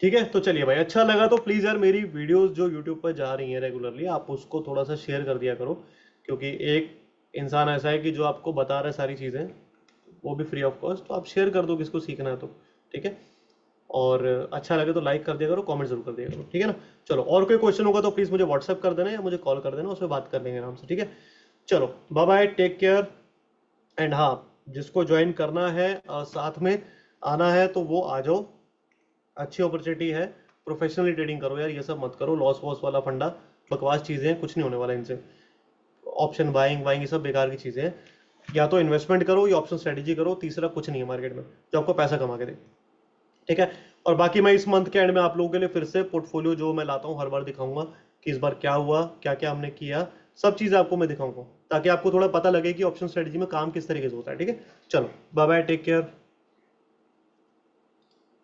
ठीक है, तो चलिए भाई, अच्छा लगा तो प्लीज़ यार मेरी वीडियोस जो यूट्यूब पर जा रही हैं रेगुलरली, आप उसको थोड़ा सा शेयर कर दिया करो, क्योंकि एक इंसान ऐसा है कि जो आपको बता रहा है सारी चीज़ें, वो भी फ्री ऑफ कॉस्ट, तो आप शेयर कर दो किसको सीखना है तो। ठीक है, और अच्छा लगे तो लाइक कर दिया करो, कमेंट जरूर कर दिया करो। ठीक है ना, चलो, और कोई क्वेश्चन होगा तो प्लीज़ मुझे व्हाट्सएप कर देना या मुझे कॉल कर देना, उसमें बात कर लेंगे आराम से। ठीक है, चलो, bye bye, take care. And हाँ, जिसको ज्वाइन करना है साथ में आना है तो वो आ जाओ, अच्छी अपॉर्चुनिटी है। प्रोफेशनली ट्रेडिंग करो यार, ये सब मत करो, लॉस वॉस वाला फंडा बकवास चीज़ें हैं, कुछ नहीं होने वाला इनसे। ऑप्शन बाइंग वाइंग ये सब बेकार की चीज़ें हैं। या तो इन्वेस्टमेंट करो या ऑप्शन स्ट्रेटेजी करो, तीसरा कुछ नहीं है मार्केट में जो आपको पैसा कमा के दे, ठीक है। और बाकी मैं इस मंथ के एंड में आप लोगों के लिए फिर से पोर्टफोलियो जो मैं लाता हूँ हर बार दिखाऊंगा कि इस बार क्या हुआ, क्या क्या हमने किया, सब चीजें आपको मैं दिखाऊंगा ताकि आपको थोड़ा पता लगे कि ऑप्शन स्ट्रेटेजी में काम किस तरीके से होता है, ठीक है। चलो बाय बाय, टेक केयर।